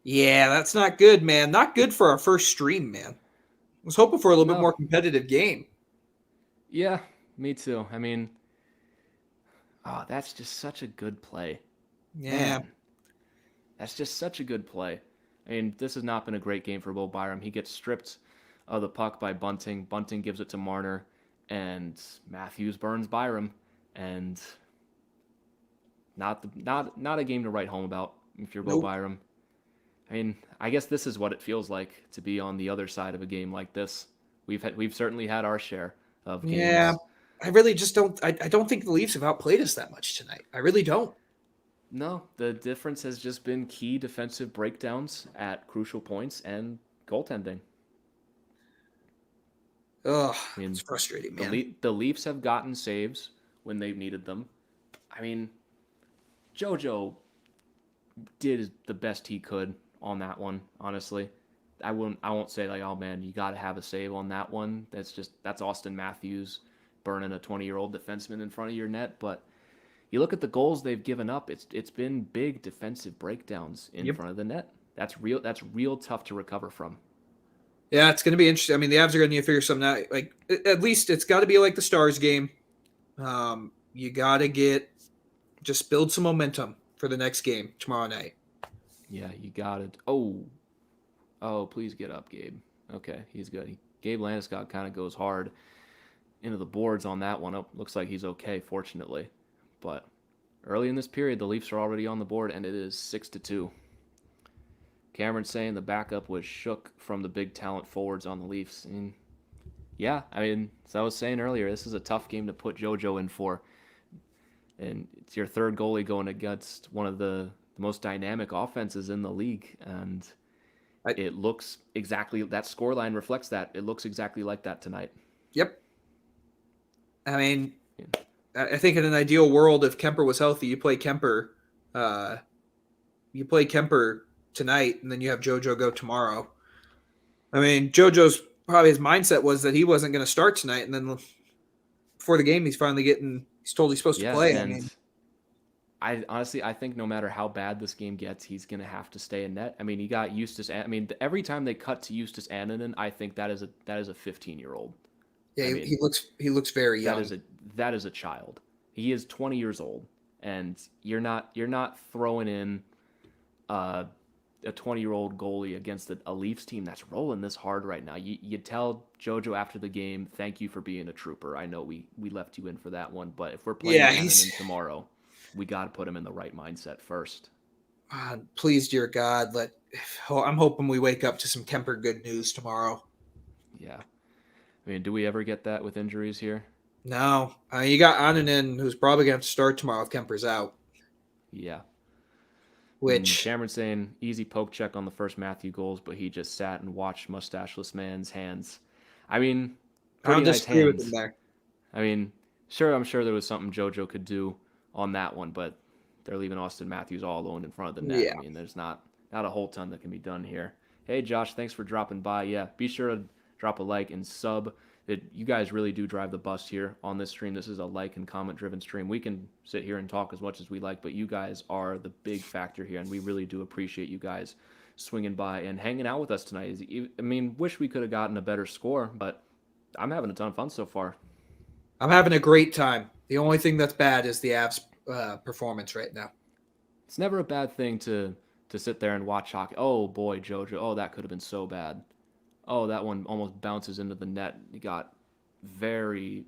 Yeah, that's not good, man. Not good for our first stream, man. I was hoping for a little bit more competitive game. Yeah, me too. I mean, that's just such a good play. Yeah. Man, that's just such a good play. I mean, this has not been a great game for Will Byram. He gets stripped of the puck by Bunting. Bunting gives it to Marner, and Matthews burns Byram, and not a game to write home about if you're Will Byram. I mean, I guess this is what it feels like to be on the other side of a game like this. We've certainly had our share of games. Yeah, I really just don't. I don't think the Leafs have outplayed us that much tonight. I really don't. No, the difference has just been key defensive breakdowns at crucial points and goaltending. Ugh, I mean, it's frustrating, man. The Leafs have gotten saves when they've needed them. I mean, JoJo did the best he could on that one, honestly. I won't say like, oh man, you got to have a save on that one. That's Austin Matthews burning a 20-year-old defenseman in front of your net, but you look at the goals they've given up, it's been big defensive breakdowns in front of the net. That's real tough to recover from. Yeah, it's going to be interesting. I mean, the Avs are going to need to figure something out. Like, at least it's got to be like the Stars game. You got to just build some momentum for the next game tomorrow night. Yeah, you got it. Oh, please get up, Gabe. Okay, he's good. Gabe Landeskog kind of goes hard into the boards on that one. Oh, looks like he's okay, fortunately. But early in this period, the Leafs are already on the board, and it is 6-2. Cameron saying the backup was shook from the big talent forwards on the Leafs. And yeah, I mean, as I was saying earlier, this is a tough game to put JoJo in for. and it's your third goalie going against one of the most dynamic offenses in the league, and it looks exactly, that scoreline reflects that. It looks exactly like that tonight. Yep. I mean, I think in an ideal world, if Kemper was healthy, you play Kemper tonight, and then you have JoJo go tomorrow. I mean, JoJo's probably his mindset was that he wasn't going to start tonight, and then before the game, he's told he's supposed to play. And I honestly, I think no matter how bad this game gets, he's going to have to stay in net. I mean, he got Eustace. I mean, every time they cut to Eustace Annunen, I think that is a 15-year-old. Yeah, I mean, he looks very young. That is a child. He is 20 years old, and you're not throwing in a 20-year-old goalie against a Leafs team that's rolling this hard right now. You tell JoJo after the game, thank you for being a trooper. I know we left you in for that one, but if we're playing Annunen tomorrow, we got to put him in the right mindset first. Please, dear God, I'm hoping we wake up to some Kemper good news tomorrow. Yeah. I mean, do we ever get that with injuries here? No. You got Annunen, who's probably going to have to start tomorrow if Kemper's out. Yeah. Which Cameron saying easy poke check on the first Matthew goals, but he just sat and watched mustacheless man's hands. I mean, I'll disagree with him there. I mean, I'm sure there was something JoJo could do on that one, but they're leaving Austin Matthews all alone in front of the net. Yeah. I mean, there's not a whole ton that can be done here. Hey, Josh, thanks for dropping by. Yeah, be sure to drop a like and sub. You guys really do drive the bus here on this stream. This is a like and comment driven stream. We can sit here and talk as much as we like, but you guys are the big factor here, and we really do appreciate you guys swinging by and hanging out with us tonight. I mean, wish we could have gotten a better score, but I'm having a ton of fun so far. I'm having a great time. The only thing that's bad is the Avs performance right now. It's never a bad thing to sit there and watch hockey. Oh boy, JoJo. Oh, that could have been so bad. Oh, that one almost bounces into the net. He got very,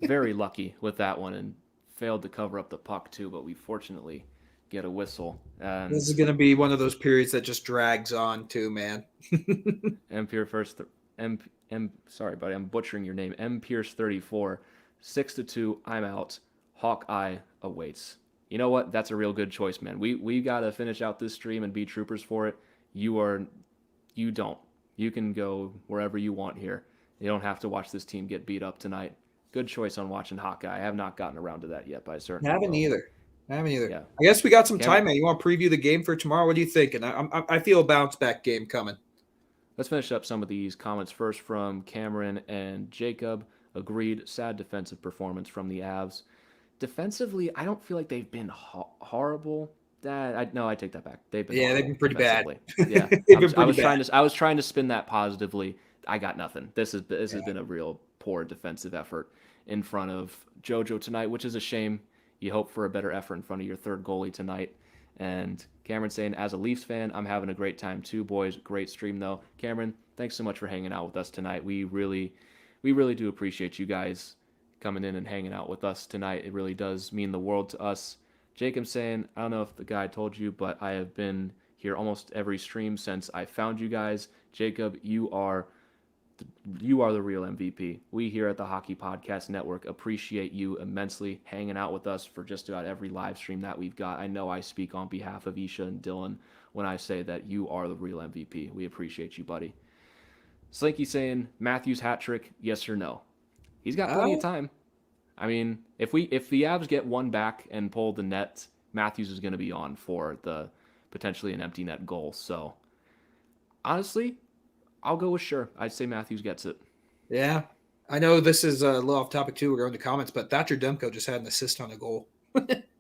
very lucky with that one and failed to cover up the puck too, but we fortunately get a whistle. And this is going to be one of those periods that just drags on too, man. Sorry, buddy, I'm butchering your name. M. Pierce 34, 6-2, I'm out. Hawkeye awaits. You know what? That's a real good choice, man. We got to finish out this stream and be troopers for it. You don't. You can go wherever you want here. You don't have to watch this team get beat up tonight. Good choice on watching Hawkeye. I have not gotten around to that yet, but I certainly haven't either. Yeah. I guess we got some time, man. You want to preview the game for tomorrow? What are you thinking? I feel a bounce back game coming. Let's finish up some of these comments first from Cameron and Jacob. Agreed. Sad defensive performance from the Avs. Defensively, I don't feel like they've been horrible. I take that back. They've been pretty bad. Yeah, I was trying to spin that positively. I got nothing. This has been a real poor defensive effort in front of JoJo tonight, which is a shame. You hope for a better effort in front of your third goalie tonight. And Cameron saying, as a Leafs fan, I'm having a great time too, boys. Great stream though. Cameron, thanks so much for hanging out with us tonight. We really do appreciate you guys coming in and hanging out with us tonight. It really does mean the world to us. Jacob saying, I don't know if the guy told you, but I have been here almost every stream since I found you guys. Jacob, you are the real MVP. We here at the Hockey Podcast Network appreciate you immensely hanging out with us for just about every live stream that we've got. I know I speak on behalf of Isha and Dylan when I say that you are the real MVP. We appreciate you, buddy. Slinky saying, Matthews hat trick, yes or no? He's got plenty of time. I mean, if the Avs get one back and pull the net, Matthews is going to be on for the potentially an empty net goal. So, honestly, I'll go with sure. I'd say Matthews gets it. Yeah. I know this is a little off topic too. We're going to comments, but Thatcher Demko just had an assist on a goal.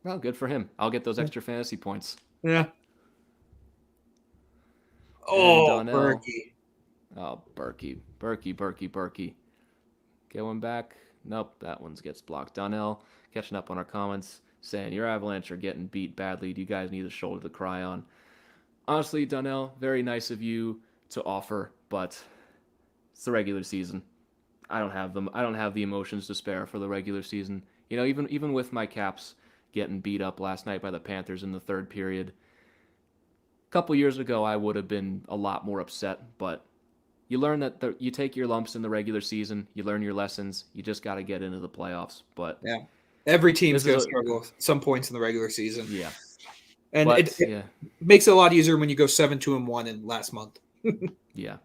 Well, good for him. I'll get those extra fantasy points. Yeah. Oh, Berkey. Oh, Berkey. Going back. Nope, that one gets blocked. Donnell catching up on our comments, saying, your Avalanche are getting beat badly. Do you guys need a shoulder to cry on? Honestly, Donnell, very nice of you to offer, but it's the regular season. I don't have them. I don't have the emotions to spare for the regular season. You know, even with my Caps getting beat up last night by the Panthers in the third period, a couple years ago I would have been a lot more upset, but you learn that you take your lumps in the regular season. You learn your lessons. You just got to get into the playoffs. But yeah, Every team's This going is to struggle at some points in the regular season. yeah, And but it makes it a lot easier when you go 7-2-1 in last month. yeah,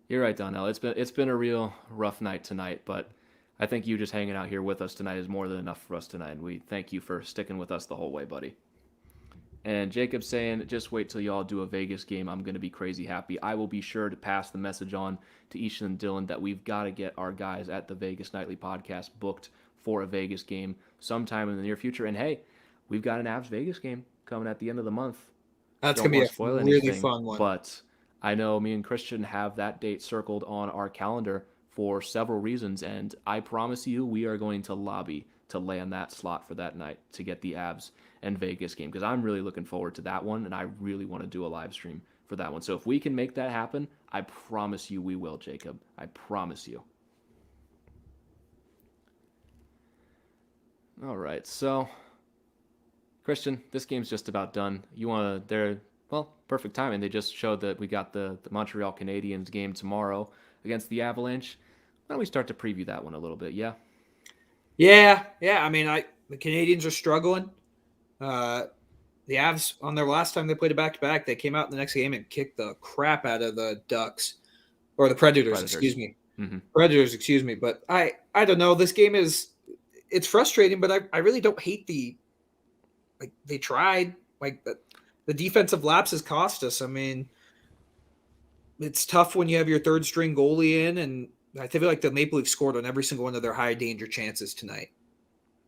you're right, Donnell. It's been a real rough night tonight, but I think you just hanging out here with us tonight is more than enough for us tonight, and we thank you for sticking with us the whole way, buddy. And Jacob saying, just wait till y'all do a Vegas game. I'm going to be crazy happy. I will be sure to pass the message on to Ishan and Dylan that we've got to get our guys at the Vegas Nightly Podcast booked for a Vegas game sometime in the near future. And hey, we've got an Avs Vegas game coming at the end of the month. That's going to be a really fun one. But I know me and Christian have that date circled on our calendar for several reasons. And I promise you, we are going to lobby to land that slot for that night to get the Avs and Vegas game, because I'm really looking forward to that one, and I really want to do a live stream for that one. So if we can make that happen, I promise you we will, Jacob. I promise you. All right, so Christian, this game's just about done. You want to? Perfect timing. They just showed that we got the Montreal Canadiens game tomorrow against the Avalanche. Why don't we start to preview that one a little bit? Yeah. Yeah. I mean, the Canadiens are struggling. The Avs, on their last time they played a back-to-back, they came out in the next game and kicked the crap out of the Ducks, or the Predators. Excuse me. Mm-hmm. Predators, excuse me. But I don't know. This game it's frustrating, but I really don't hate they tried. The defensive lapses cost us. I mean, it's tough when you have your third string goalie in, and I feel like the Maple Leafs scored on every single one of their high danger chances tonight.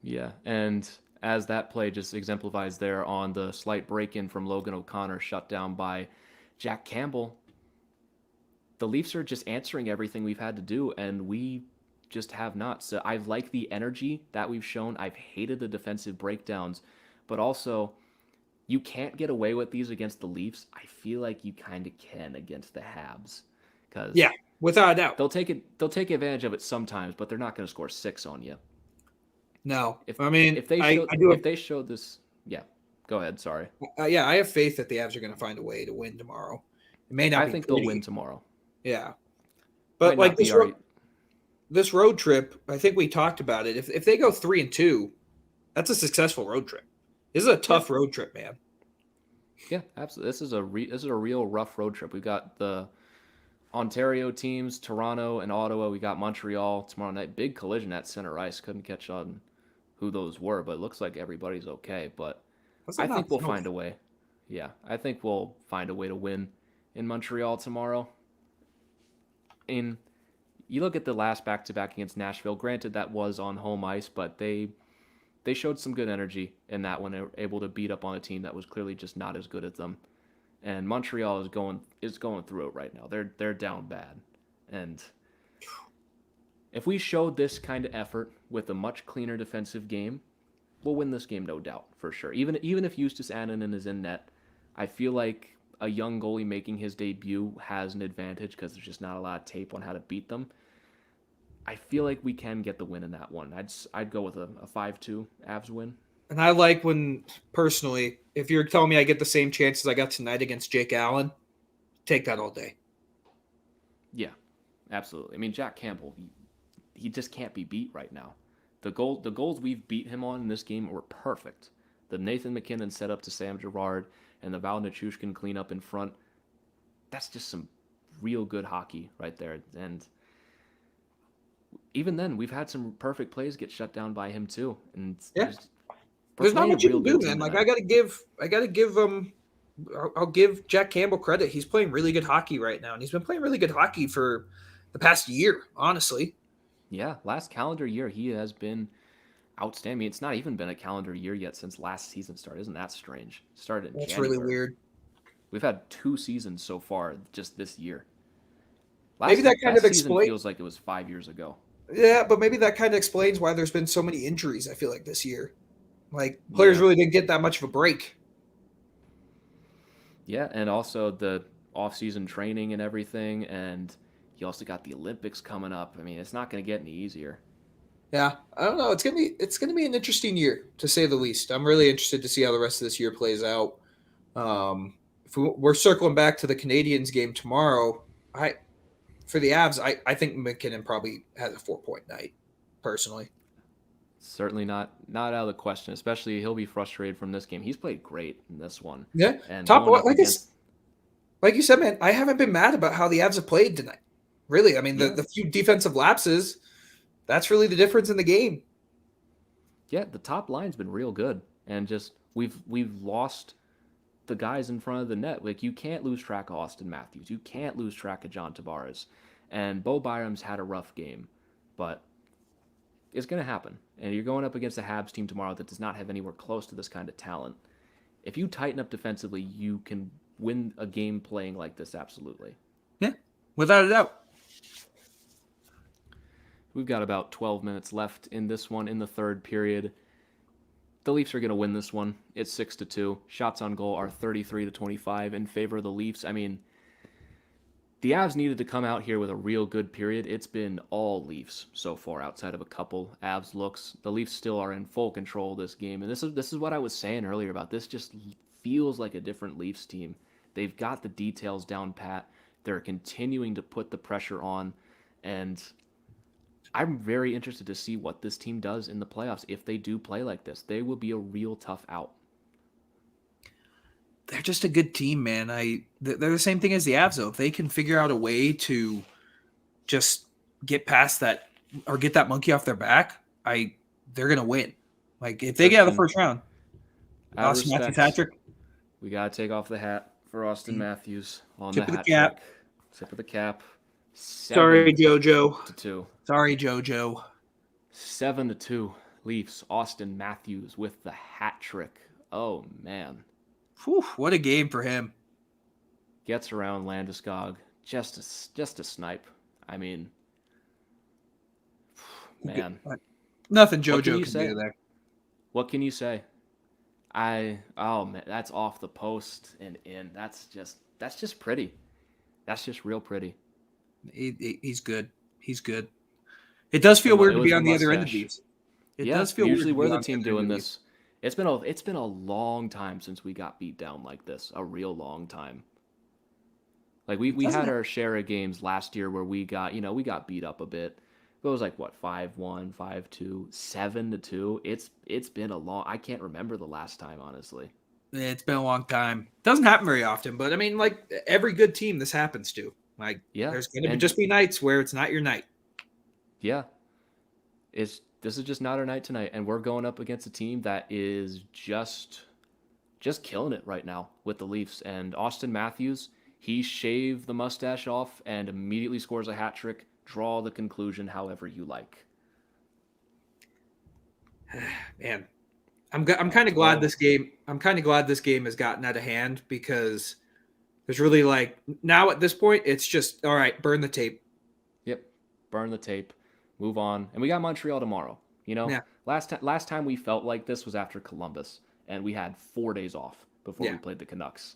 Yeah, and as that play just exemplifies there on the slight break-in from Logan O'Connor shut down by Jack Campbell, the Leafs are just answering everything we've had to do, and we just have not. So I like the energy that we've shown. I've hated the defensive breakdowns, but also you can't get away with these against the Leafs. I feel like you kind of can against the Habs, because yeah, without a doubt, they'll take advantage of it sometimes, but they're not going to score 6 on you. No, if they showed this, yeah, go ahead. Sorry. Yeah, I have faith that the Avs are going to find a way to win tomorrow. It may not. I think they'll win tomorrow. Yeah, but like this road trip, I think we talked about it. If they go 3-2, that's a successful road trip. This is a tough road trip, man. Yeah, absolutely. This is a real rough road trip. We've got the Ontario teams, Toronto and Ottawa. We got Montreal tomorrow night. Big collision at center ice. Couldn't catch on who those were, but it looks like everybody's okay. But I think we'll find a way. Yeah, I think we'll find a way to win in Montreal tomorrow. And you look at the last back-to-back against Nashville. Granted, that was on home ice, but they showed some good energy in that one. They were able to beat up on a team that was clearly just not as good as them. And Montreal is going through it right now. They're down bad. And if we showed this kind of effort with a much cleaner defensive game, we'll win this game, no doubt, for sure. Even if Justus Annunen is in net, I feel like a young goalie making his debut has an advantage because there's just not a lot of tape on how to beat them. I feel like we can get the win in that one. I'd go with a 5-2 Avs win. And I like when, personally, if you're telling me I get the same chances I got tonight against Jake Allen, take that all day. Yeah, absolutely. I mean, Jack Campbell, he just can't be beat right now. The goals we've beat him on in this game were perfect. The Nathan McKinnon set up to Sam Girard and the Val Nichushkin cleanup in front. That's just some real good hockey right there. And even then, we've had some perfect plays get shut down by him too. And yeah. There's not much you can do, man. Like I gotta give I'll give Jack Campbell credit. He's playing really good hockey right now, and he's been playing really good hockey for the past year, honestly. Yeah, last calendar year he has been outstanding. It's not even been a calendar year yet since last season started. Isn't that strange? Started in January. That's really weird. We've had 2 seasons so far just this year. Maybe that kind of explains. Feels like it was 5 years ago. Yeah, but maybe that kind of explains why there's been so many injuries. I feel like this year. Like, players really didn't get that much of a break. Yeah, and also the off-season training and everything, and you also got the Olympics coming up. I mean, it's not going to get any easier. Yeah, I don't know. It's gonna be an interesting year, to say the least. I'm really interested to see how the rest of this year plays out. If we're circling back to the Canadiens game tomorrow, for the Avs, I think McKinnon probably has a 4-point night, personally. Certainly not out of the question. Especially he'll be frustrated from this game. He's played great in this one, Yeah, and top going up against like you said, man. I haven't been mad about how the Avs have played tonight. Really, I mean, yeah, the few defensive lapses, that's really the difference in the game. yeah, the top line's been real good, and just we've lost the guys in front of the net. Like you can't lose track of Austin Matthews, you can't lose track of John Tavares, and Bo Byram's had a rough game, but it's gonna happen. And you're going up against a Habs team tomorrow that does not have anywhere close to this kind of talent. If you tighten up defensively, you can win a game playing like this. Absolutely. Yeah, without a doubt. We've got about 12 minutes left in this one in the third period. The Leafs are going to win this one. It's 6-2. Shots on goal are 33-25 in favor of the Leafs. I mean, the Avs needed to come out here with a real good period. It's been all Leafs so far, outside of a couple Avs looks. The Leafs still are in full control of this game, and this is what I was saying earlier about this. Just feels like a different Leafs team. They've got the details down pat. They're continuing to put the pressure on, and I'm very interested to see what this team does in the playoffs. If they do play like this, they will be a real tough out. They're just a good team, man. They're the same thing as the Avs, though. If they can figure out a way to just get past that or get that monkey off their back, they're gonna win. Like if they get out of the first round, Austin Matthews hat trick. We gotta take off the hat for Austin Matthews on Tip the of hat the cap. trick. Tip of the cap. Sorry, JoJo. 2. Sorry, JoJo. 7-2. Leafs. Austin Matthews with the hat trick. Oh man. Whew, what a game for him. Gets around Landeskog. Just a snipe. I mean, man. Nothing JoJo can do there. What can you say? Oh man, that's off the post and in. That's just pretty. That's just real pretty. He's good. He's good. It does feel weird to be on the other end of these. It does feel usually weird. We're the team doing this. It's been a long time since we got beat down like this. A real long time. Like we had our share of games last year where we got beat up a bit. It was like what 5-1, 5-2, 7-2. It's been a long. I can't remember the last time, honestly. It's been a long time. Doesn't happen very often, but I mean, like every good team, this happens to. Like, there's going to just be nights where it's not your night. Yeah, this is just not our night tonight, and we're going up against a team that is just killing it right now with the Leafs. And Austin Matthews, he shaved the mustache off and immediately scores a hat trick. Draw the conclusion however you like. Man, I'm kind of glad this game. I'm kind of glad this game has gotten out of hand because there's really like now at this point it's just all right. Burn the tape. Yep, burn the tape. Move on. And we got Montreal tomorrow. Last time we felt like this was after Columbus, and we had 4 days off before we played the Canucks.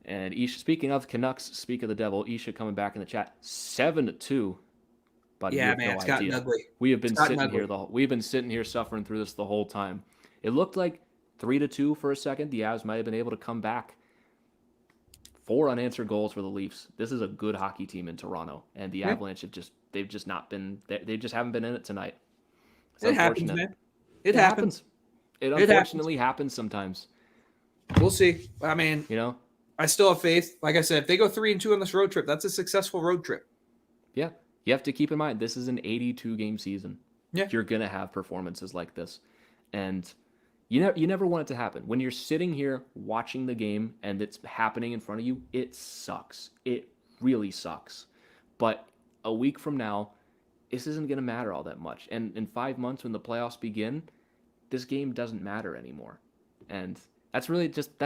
And Isha, speaking of Canucks, speak of the devil, Isha coming back in the chat, 7-2. But yeah, man, it's gotten ugly. We have been sitting here suffering through this the whole time. It looked like 3-2 for a second. The Avs might have been able to come back. 4 unanswered goals for the Leafs. This is a good hockey team in Toronto, and the Avalanche they just haven't been in it tonight. It happens, man. It happens. It unfortunately happens sometimes. We'll see. I mean, I still have faith. Like I said, if they go 3-2 on this road trip, that's a successful road trip. Yeah. You have to keep in mind, this is an 82-game season. Yeah. You're going to have performances like this. And you never want it to happen. When you're sitting here watching the game and it's happening in front of you, it sucks. It really sucks. But a week from now, this isn't going to matter all that much. And in 5 months when the playoffs begin, this game doesn't matter anymore. And that's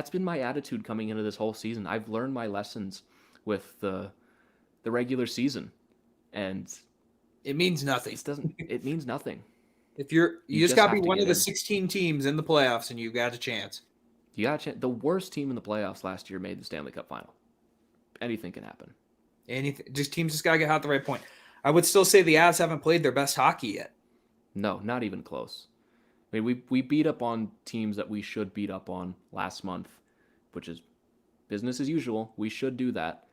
been my attitude coming into this whole season. I've learned my lessons with the regular season, and it means nothing. It means nothing. If you just got to be one of the 16 teams in the playoffs, and you've got a chance. You got a chance. The worst team in the playoffs last year made the Stanley Cup final. Anything can happen. Teams just got to get hot at the right point. I would still say the Avs haven't played their best hockey yet. No, not even close. I mean, we beat up on teams that we should beat up on last month, which is business as usual. We should do that.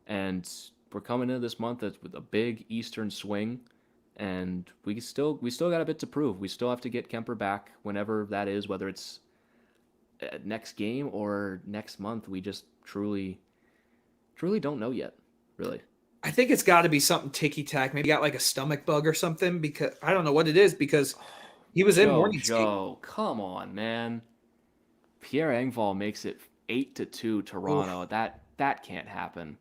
And we're coming into this month with a big Eastern swing. and we still got a bit to prove. We still have to get Kemper back whenever that is, whether it's next game or next month. We just truly don't know yet, really. I think it's got to be something ticky-tack. Maybe he got like a stomach bug or something, because I don't know what it is, because he was in morning skate. Joe, come on, man. Pierre Engvall makes it 8-2 Toronto. Oof. That can't happen.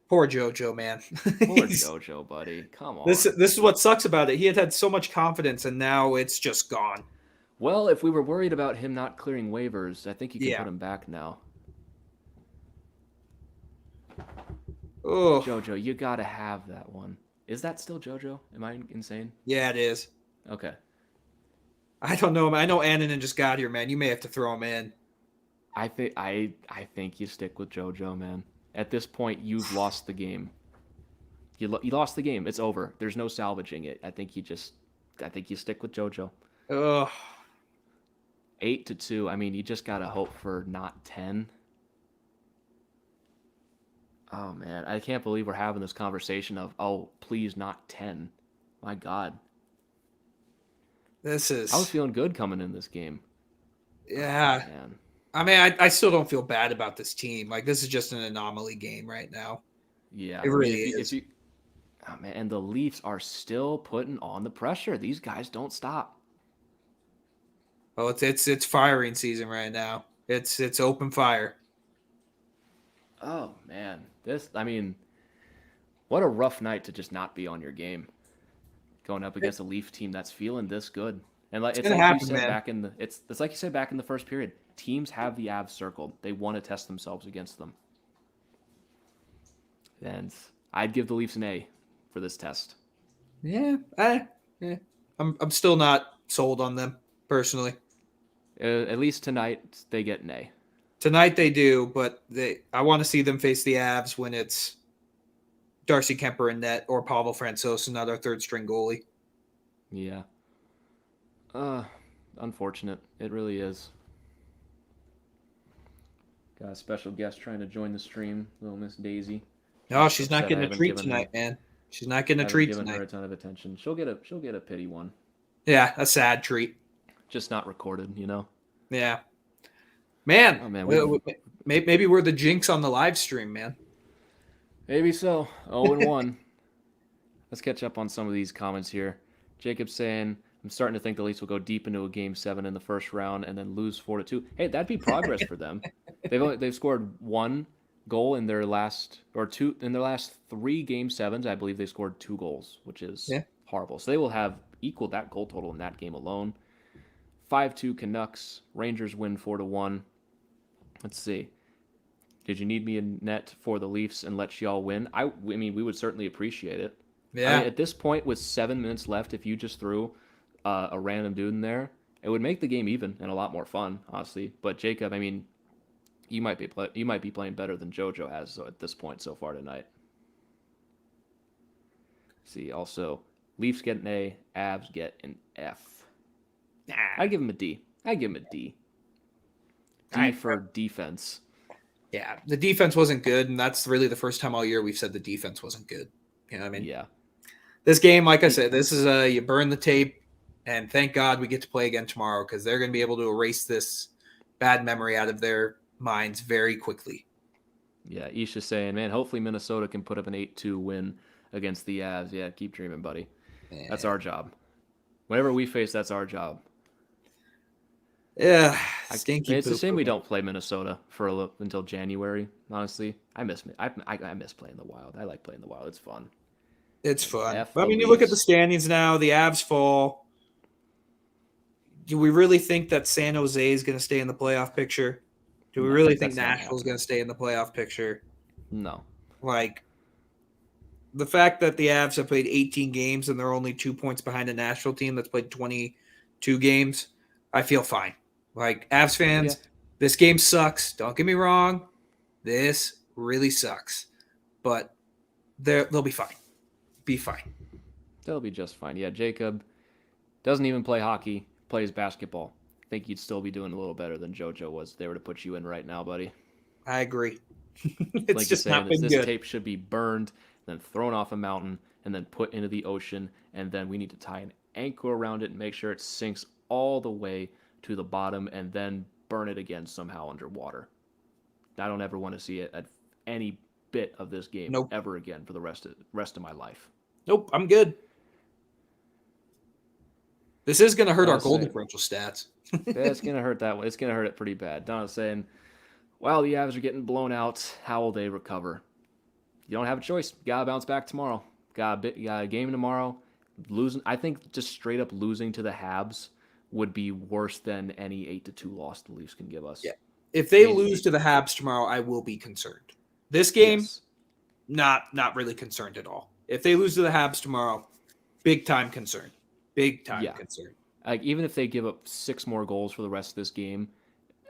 Poor JoJo, man. Poor JoJo, buddy. Come on. This is what sucks about it. He had so much confidence, and now it's just gone. Well, if we were worried about him not clearing waivers, I think you can put him back now. Oh, JoJo, you got to have that one. Is that still JoJo? Am I insane? Yeah, it is. Okay. I don't know. I know Annunen just got here, man. You may have to throw him in. I think you stick with JoJo, man. At this point, you've lost the game. You lost the game. It's over. There's no salvaging it. I think you stick with JoJo. Ugh. 8-2. I mean, you just gotta hope for not 10. Oh man, I can't believe we're having this conversation of, oh, please not 10. My God. I was feeling good coming in this game. Yeah. Oh, man. I mean, I still don't feel bad about this team. Like, this is just an anomaly game right now. Yeah. It really is. Oh, man, and the Leafs are still putting on the pressure. These guys don't stop. Well, it's firing season right now. It's open fire. Oh, man. What a rough night to just not be on your game. Going up against a Leaf team that's feeling this good. And it's like you said it's like you said back in the first period. Teams have the Avs circled. They want to test themselves against them. And I'd give the Leafs an A for this test. Yeah. I'm still not sold on them, personally. At least tonight, they get an A. Tonight they do, but I want to see them face the Avs when it's Darcy Kemper in net or Pavel Francouz, another third-string goalie. Yeah. Unfortunate. It really is. Got a special guest trying to join the stream, little Miss Daisy. No, she's not getting a treat tonight, man. She's not getting a treat tonight. Given her a ton of attention. She'll get a pity one. Yeah, a sad treat. Just not recorded, you know. Yeah. Man, oh, man maybe we're the jinx on the live stream, man. Maybe so. 0-1. Let's catch up on some of these comments here. Jacob saying, I'm starting to think the Leafs will go deep into a Game 7 in the first round and then lose 4-2. Hey, that'd be progress for them. They've scored one goal in their last 3 Game 7s. I believe they scored 2 goals, which is horrible. So they will have equaled that goal total in that game alone. 5-2 Canucks. Rangers win 4-1. Let's see. Did you need me in net for the Leafs and let y'all win? I mean, we would certainly appreciate it. Yeah. I mean, at this point, with 7 minutes left, if you just threw a random dude in there, it would make the game even and a lot more fun, honestly. But Jacob, I mean, you might be playing better than JoJo has at this point so far tonight. See, also, Leafs get an A, Avs get an F. I'd give him a D. D for defense. Yeah, the defense wasn't good, and that's really the first time all year we've said the defense wasn't good. You know what I mean? Yeah. This game, like I said, this is you burn the tape, and thank God we get to play again tomorrow, because they're going to be able to erase this bad memory out of their minds very quickly. Yeah, Isha's saying, man, hopefully Minnesota can put up an 8-2 win against the Avs. Yeah, keep dreaming, buddy. Yeah. That's our job. Whenever we face, that's our job. Yeah, it's a shame we don't play Minnesota until January. Honestly, I miss playing the Wild. I like playing the Wild. It's fun. It's fun. But, I mean, you look at the standings now. The Avs fall. Do we really think that San Jose is going to stay in the playoff picture? Do we really think Nashville is going to stay in the playoff picture? No. Like, the fact that the Avs have played 18 games and they're only 2 points behind a Nashville team that's played 22 games, I feel fine. Like, Avs fans, This game sucks. Don't get me wrong. This really sucks. But they'll be fine. Be fine. They'll be just fine. Yeah, Jacob doesn't even play hockey, plays basketball. I think you'd still be doing a little better than JoJo was if they were to put you in right now, buddy. I agree. It's like just saying, not been this good. Tape should be burned, then thrown off a mountain, and then put into the ocean, and then we need to tie an anchor around it and make sure it sinks all the way to the bottom, and then burn it again somehow underwater. I don't ever want to see it at any bit of this game Nope. ever again for the rest of my life. Nope, I'm good. This is going to hurt our Donna's goal saying- differential stats. It's going to hurt that way. It's going to hurt it pretty bad. Donna's saying, well, the Avs are getting blown out. How will they recover? You don't have a choice. You got to bounce back tomorrow. Got a game tomorrow. Losing, I think just straight up losing to the Habs would be worse than any 8-2 loss the Leafs can give us. Yeah. If they lose to the Habs tomorrow, I will be concerned. This game, Yes. not really concerned at all. If they lose to the Habs tomorrow, big time concern. Big time concern. Like, even if they give up 6 more goals for the rest of this game,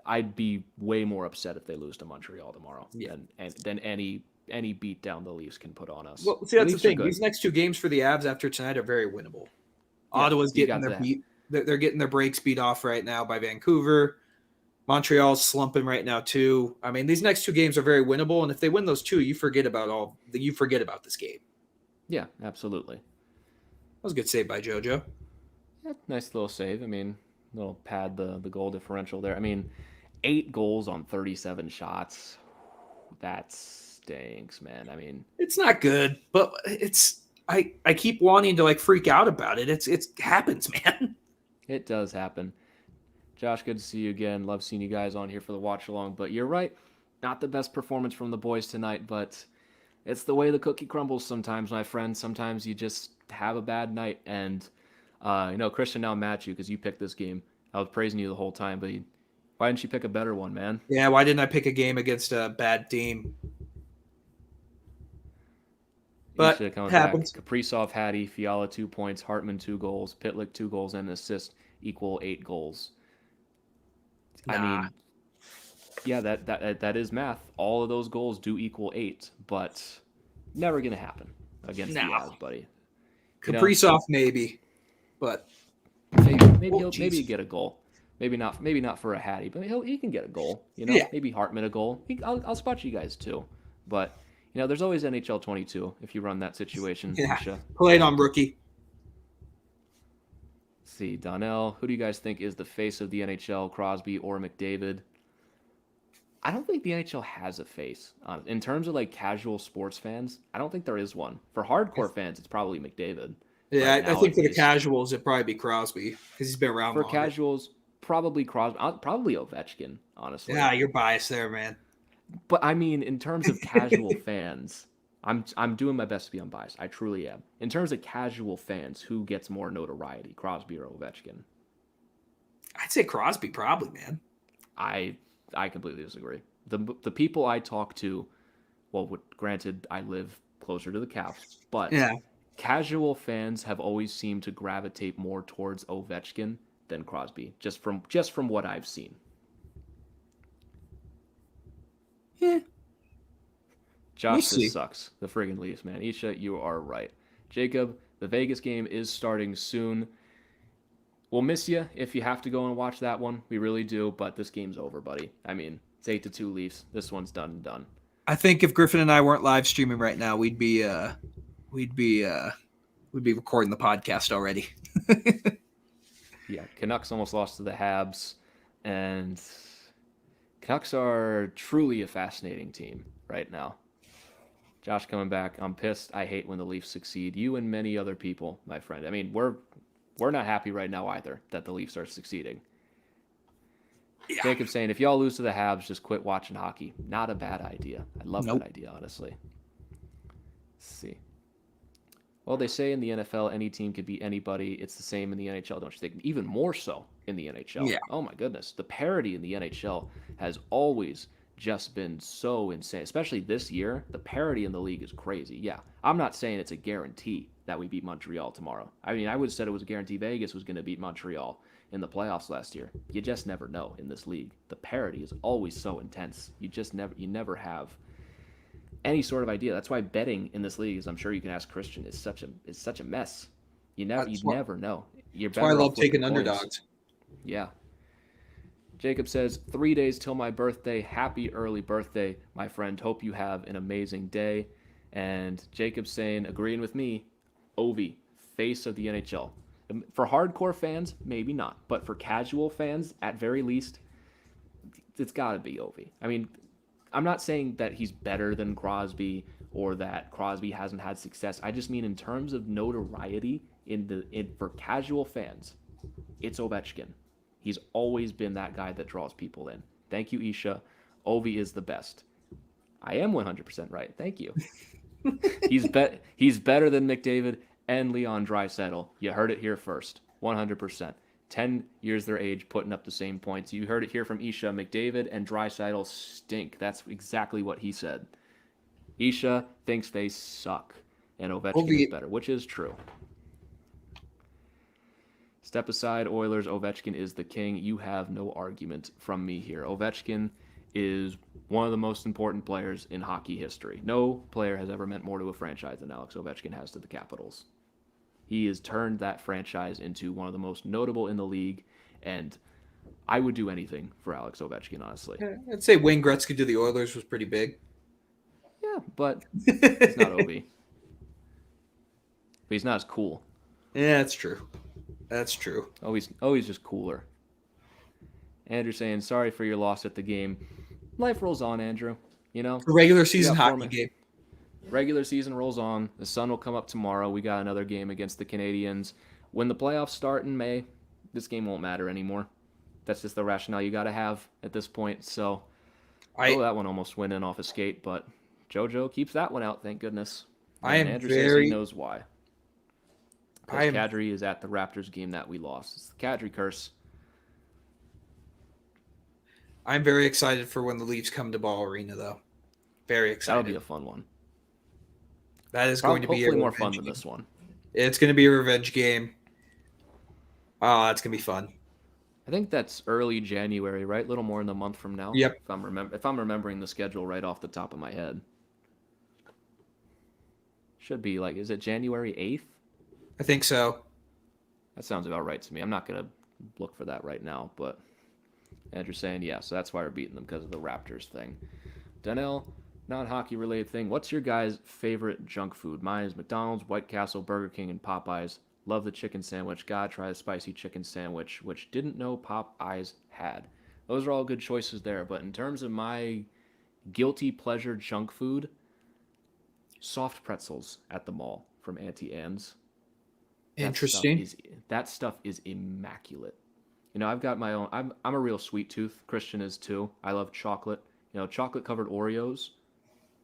I'd be way more upset if they lose to Montreal tomorrow than any beatdown the Leafs can put on us. Well, see, that's the Leafs are thing. good. These next 2 games for the Avs after tonight are very winnable. Yeah, Ottawa's you getting got their that. beat. They're getting their breaks beat off right now by Vancouver. Montreal's slumping right now too. I mean, these next 2 games are very winnable, and if they win those 2, you forget about this game. Yeah, absolutely. That was a good save by JoJo. Yeah, nice little save. I mean, little pad the goal differential there. I mean, 8 goals on 37 shots. That stinks, man. I mean, It's not good, but I keep wanting to like freak out about it. It happens, man. it does happen. Josh, good to see you again. Love seeing you guys on here for the watch along. But you're right, not the best performance from the boys tonight, but it's the way the cookie crumbles sometimes, my friend. Sometimes you just have a bad night. And, Christian, now I'm mad at you because you picked this game. I was praising you the whole time, but why didn't you pick a better one, man? Yeah, why didn't I pick a game against a bad team? But it happens. Kaprizov, Hattie, Fiala 2 points, Hartman 2 goals, Pitlick 2 goals and an assist equal 8 goals. I mean, yeah, that is math. All of those goals do equal 8, but never gonna happen against the Avs, buddy. Kaprizov maybe, but maybe he'll get a goal. Maybe not for a Hattie, but he can get a goal. Yeah. Maybe Hartman a goal. I'll spot you guys too, but there's always NHL 22 if you run that situation. Yeah, Misha. played on rookie. Let's see, Donnell, who do you guys think is the face of the NHL, Crosby or McDavid? I don't think the NHL has a face. In terms of like casual sports fans, I don't think there is one. For hardcore fans, it's probably McDavid. Yeah, right I now, think at for the least. casuals, it'd probably be Crosby because he's been around For longer. casuals, probably Crosby, probably Ovechkin, honestly. Yeah, you're biased there, man. But I mean, in terms of casual fans, I'm doing my best to be unbiased. I truly am. In terms of casual fans, who gets more notoriety, Crosby or Ovechkin? I'd say Crosby probably, man. I completely disagree. The people I talk to, well, granted, I live closer to the Caps, but Yeah. casual fans have always seemed to gravitate more towards Ovechkin than Crosby, just from what I've seen. Yeah. Josh, We'll see. this sucks. The friggin' Leafs, man. Isha, you are right. Jacob, the Vegas game is starting soon. We'll miss you if you have to go and watch that one. We really do, but this game's over, buddy. I mean, it's 8-2 Leafs. This one's done and done. I think if Griffin and I weren't live streaming right now, we'd be recording the podcast already. Yeah, Canucks almost lost to the Habs, and Canucks are truly a fascinating team right now. Josh coming back. I'm pissed. I hate when the Leafs succeed. You and many other people, my friend. I mean, we're not happy right now either that the Leafs are succeeding. Yeah. Jacob saying, if y'all lose to the Habs, just quit watching hockey. Not a bad idea. I love Nope. that idea, honestly. Let's see. Well, they say in the NFL, any team could beat anybody. It's the same in the NHL, don't you think? Even more so in the NHL. Yeah. Oh, my goodness. The parity in the NHL has always just been so insane. Especially this year, the parity in the league is crazy. Yeah, I'm not saying it's a guarantee that we beat Montreal tomorrow. I mean, I would have said it was a guarantee Vegas was going to beat Montreal in the playoffs last year. You just never know in this league. The parity is always so intense. You never have any sort of idea. That's why betting in this league, as I'm sure you can ask Christian, is such a mess. You never know. That's why I love taking underdogs. Yeah. Jacob says, 3 days till my birthday. Happy early birthday, my friend. Hope you have an amazing day. And Jacob saying, agreeing with me, Ovi, face of the NHL. For hardcore fans, maybe not, but for casual fans, at very least, it's got to be Ovi. I mean, I'm not saying that he's better than Crosby or that Crosby hasn't had success. I just mean in terms of notoriety for casual fans, it's Ovechkin. He's always been that guy that draws people in. Thank you, Isha. Ovi is the best. I am 100% right. Thank you. He's better than McDavid and Leon Draisaitl. You heard it here first. 100%. 10 years their age, putting up the same points. You heard it here from Isha. McDavid and Draisaitl stink. That's exactly what he said. Isha thinks they suck, and Ovechkin is better, which is true. Step aside, Oilers. Ovechkin is the king. You have no argument from me here. Ovechkin is one of the most important players in hockey history. No player has ever meant more to a franchise than Alex Ovechkin has to the Capitals. He has turned that franchise into one of the most notable in the league, and I would do anything for Alex Ovechkin, honestly. I'd say Wayne Gretzky to the Oilers was pretty big. Yeah, but it's not Ovi. But he's not as cool. Yeah, that's true. That's true. He's just cooler. Andrew saying, sorry for your loss at the game. Life rolls on, Andrew. You know? A regular season hockey game. Regular season rolls on. The sun will come up tomorrow. We got another game against the Canadiens. When the playoffs start in May, this game won't matter anymore. That's just the rationale you got to have at this point. So, that one almost went in off a skate, but JoJo keeps that one out, thank goodness. And Andrew says he knows why. Because Cadre is at the Raptors game that we lost. It's the Cadre curse. I'm very excited for when the Leafs come to Ball Arena, though. Very excited. That'll be a fun one. That is going to be hopefully more fun than this one. It's going to be a revenge game. It's going to be fun. I think that's early January, right? A little more than a month from now. Yep. If I'm remembering the schedule right off the top of my head. Should be is it January 8th? I think so. That sounds about right to me. I'm not going to look for that right now, but Andrew's saying, yeah, so that's why we're beating them, because of the Raptors thing. Nhl, non-hockey related thing. What's your guys' favorite junk food? Mine is McDonald's, White Castle, Burger King, and Popeyes. Love the chicken sandwich. Gotta try the spicy chicken sandwich, which didn't know Popeyes had. Those are all good choices there, but in terms of my guilty pleasure junk food, soft pretzels at the mall from Auntie Anne's. Interesting. That stuff is immaculate. You know, I've got my own. I'm a real sweet tooth. Christian is too. I love chocolate. You know, chocolate covered Oreos.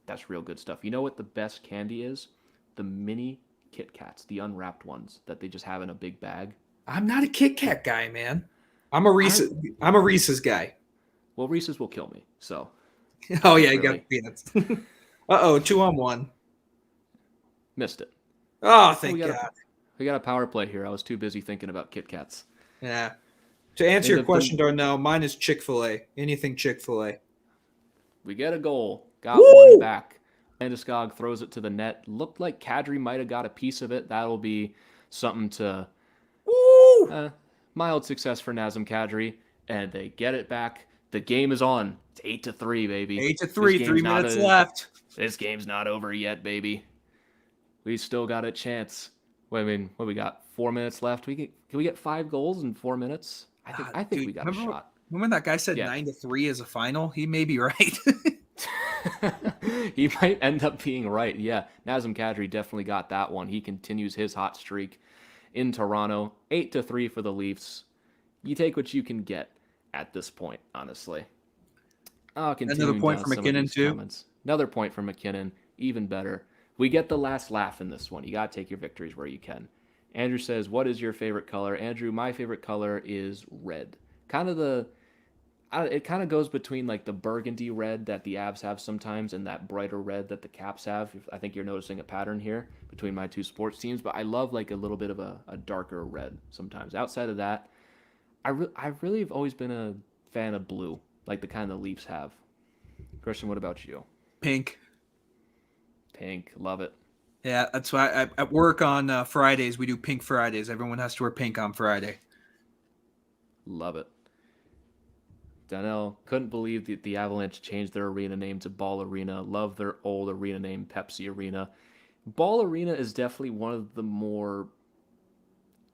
That's real good stuff. You know what the best candy is? The mini Kit Kats, the unwrapped ones that they just have in a big bag. I'm not a Kit Kat guy, man. I'm a Reese's guy. Well, Reese's will kill me. So. Oh yeah, you got peanuts. 2-on-1. Missed it. Oh, thank God. We got a power play here. I was too busy thinking about Kit Kats. Yeah. To answer your question, Darnell, mine is Chick-fil-A. Anything Chick-fil-A. We get a goal. Got one back. Landeskog throws it to the net. Looked like Cadre might have got a piece of it. That'll be something to mild success for Nazem Kadri. And they get it back. The game is on. It's 8-3, baby. 8-3, 3 minutes left. This game's not over yet, baby. We still got a chance. What we got? 4 minutes left. Can we get 5 goals in 4 minutes? I think we got a shot. Remember that guy said 9-3 is a final? He may be right. He might end up being right. Yeah, Nazem Kadri definitely got that one. He continues his hot streak in Toronto. 8-3 for the Leafs. You take what you can get at this point, honestly. Another point for McKinnon, too. Comments. Another point for McKinnon. Even better. We get the last laugh in this one. You got to take your victories where you can. Andrew says, what is your favorite color? Andrew, my favorite color is red. It kind of goes between the burgundy red that the Avs have sometimes and that brighter red that the Caps have. I think you're noticing a pattern here between my two sports teams, but I love a little bit of a darker red sometimes. Outside of that, I really have always been a fan of blue, like the kind the Leafs have. Christian, what about you? Pink. Love it. Yeah, that's why at work on Fridays, we do Pink Fridays. Everyone has to wear pink on Friday. Love it. Nhl, couldn't believe the Avalanche changed their arena name to Ball Arena. Love their old arena name, Pepsi Arena. Ball Arena is definitely one of the more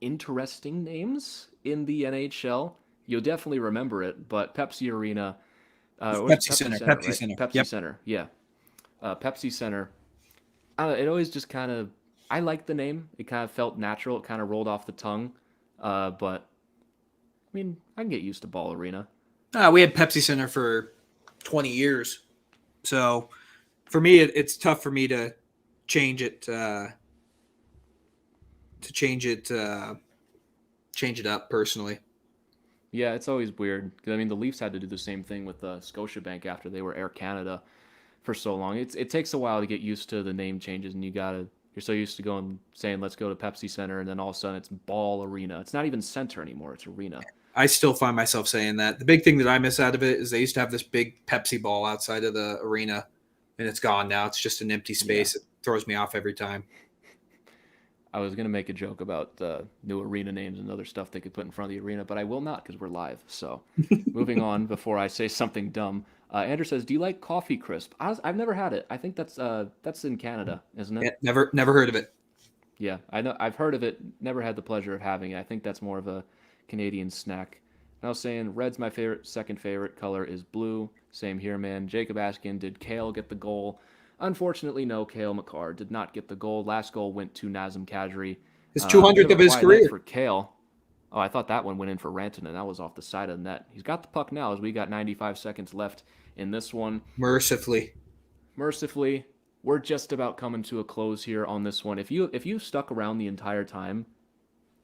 interesting names in the NHL. You'll definitely remember it, but Pepsi Arena, or was it Pepsi Pepsi Center. Center, Pepsi right? Center. Pepsi Yep. Center, yeah. Pepsi Center. I don't know, it always just kind of, I like the name. It kind of felt natural. It kind of rolled off the tongue. But, I mean, I can get used to Ball Arena. We had Pepsi Center for 20 years. So for me, it's tough for me to change it, change it up personally. Yeah, it's always weird. 'Cause, I mean, the Leafs had to do the same thing with Scotiabank after they were Air Canada for so long. It takes a while to get used to the name changes, and you're so used to going saying let's go to Pepsi Center, and then all of a sudden it's Ball Arena. It's not even center anymore; it's arena. I still find myself saying that. The big thing that I miss out of it is they used to have this big Pepsi ball outside of the arena, and it's gone now. It's just an empty space. Yeah. It throws me off every time. I was gonna make a joke about new arena names and other stuff they could put in front of the arena, but I will not because we're live. So, moving on before I say something dumb. Andrew says, "Do you like coffee crisp?" I've never had it. I think that's in Canada, isn't it? Yeah, never heard of it. Yeah, I know. I've heard of it. Never had the pleasure of having it. I think that's more of a Canadian snack. And I was saying, red's my favorite. Second favorite color is blue. Same here, man. Jacob asking, did Kale get the goal? Unfortunately, no. Kale McCarr did not get the goal. Last goal went to Nazem Kadri. His Bit 200th of of a his quiet night career. for Kale. Oh, I thought that one went in for Rantanen. That was off the side of the net. He's got the puck now as we got 95 seconds left in this one. Mercifully. Mercifully, we're just about coming to a close here on this one. If you stuck around the entire time,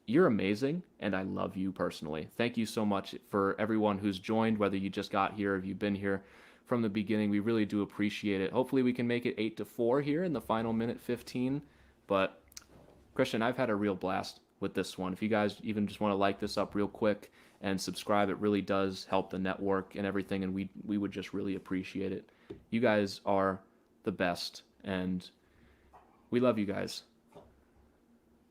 you're amazing, and I love you personally. Thank you so much for everyone who's joined, whether you just got here or if you've been here from the beginning. We really do appreciate it. Hopefully we can make it 8-4 here in the final minute 15. But Christian, I've had a real blast with this one. If you guys even just want to like this up real quick and subscribe, it really does help the network and everything, and we would just really appreciate it. You guys are the best, and we love you guys.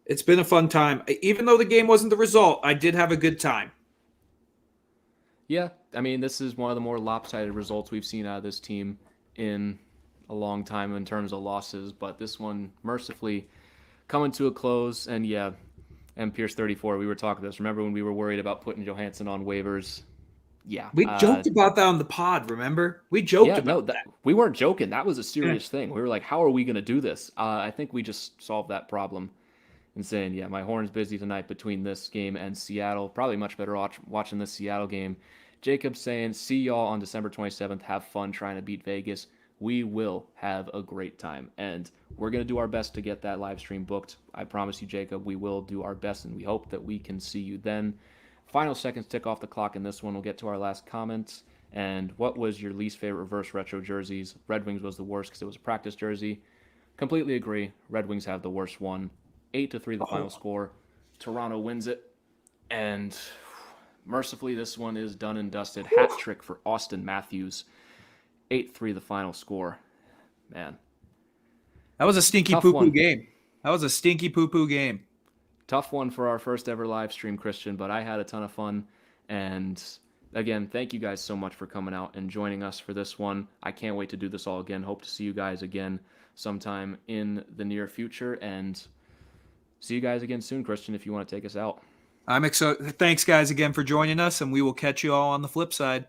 It's been a fun time. Even though the game wasn't the result, I did have a good time. Yeah, I mean, this is one of the more lopsided results we've seen out of this team in a long time in terms of losses, but this one mercifully coming to a close. And yeah, and Pierce 34, we were talking this. Remember when we were worried about putting Johansson on waivers? Yeah. We joked about that on the pod, remember? We joked about that. We weren't joking. That was a serious thing. We were like, how are we going to do this? I think we just solved that problem and saying, yeah, my horn's busy tonight between this game and Seattle. Probably much better watching this Seattle game. Jacob saying, see y'all on December 27th. Have fun trying to beat Vegas. We will have a great time. And we're going to do our best to get that live stream booked. I promise you, Jacob, we will do our best, and we hope that we can see you then. Final seconds tick off the clock in this one. We'll get to our last comments. And what was your least favorite reverse retro jerseys? Red Wings was the worst because it was a practice jersey. Completely agree. Red Wings have the worst one. 8-3 the final score. Toronto wins it. And mercifully, this one is done and dusted. Hat trick for Austin Matthews. 8-3 the final score. Man. That was a stinky poo-poo game. That was a stinky poo-poo game. Tough one for our first ever live stream, Christian, but I had a ton of fun. And again, thank you guys so much for coming out and joining us for this one. I can't wait to do this all again. Hope to see you guys again sometime in the near future. And see you guys again soon, Christian, if you want to take us out. I'm excited. Thanks, guys, again for joining us, and we will catch you all on the flip side.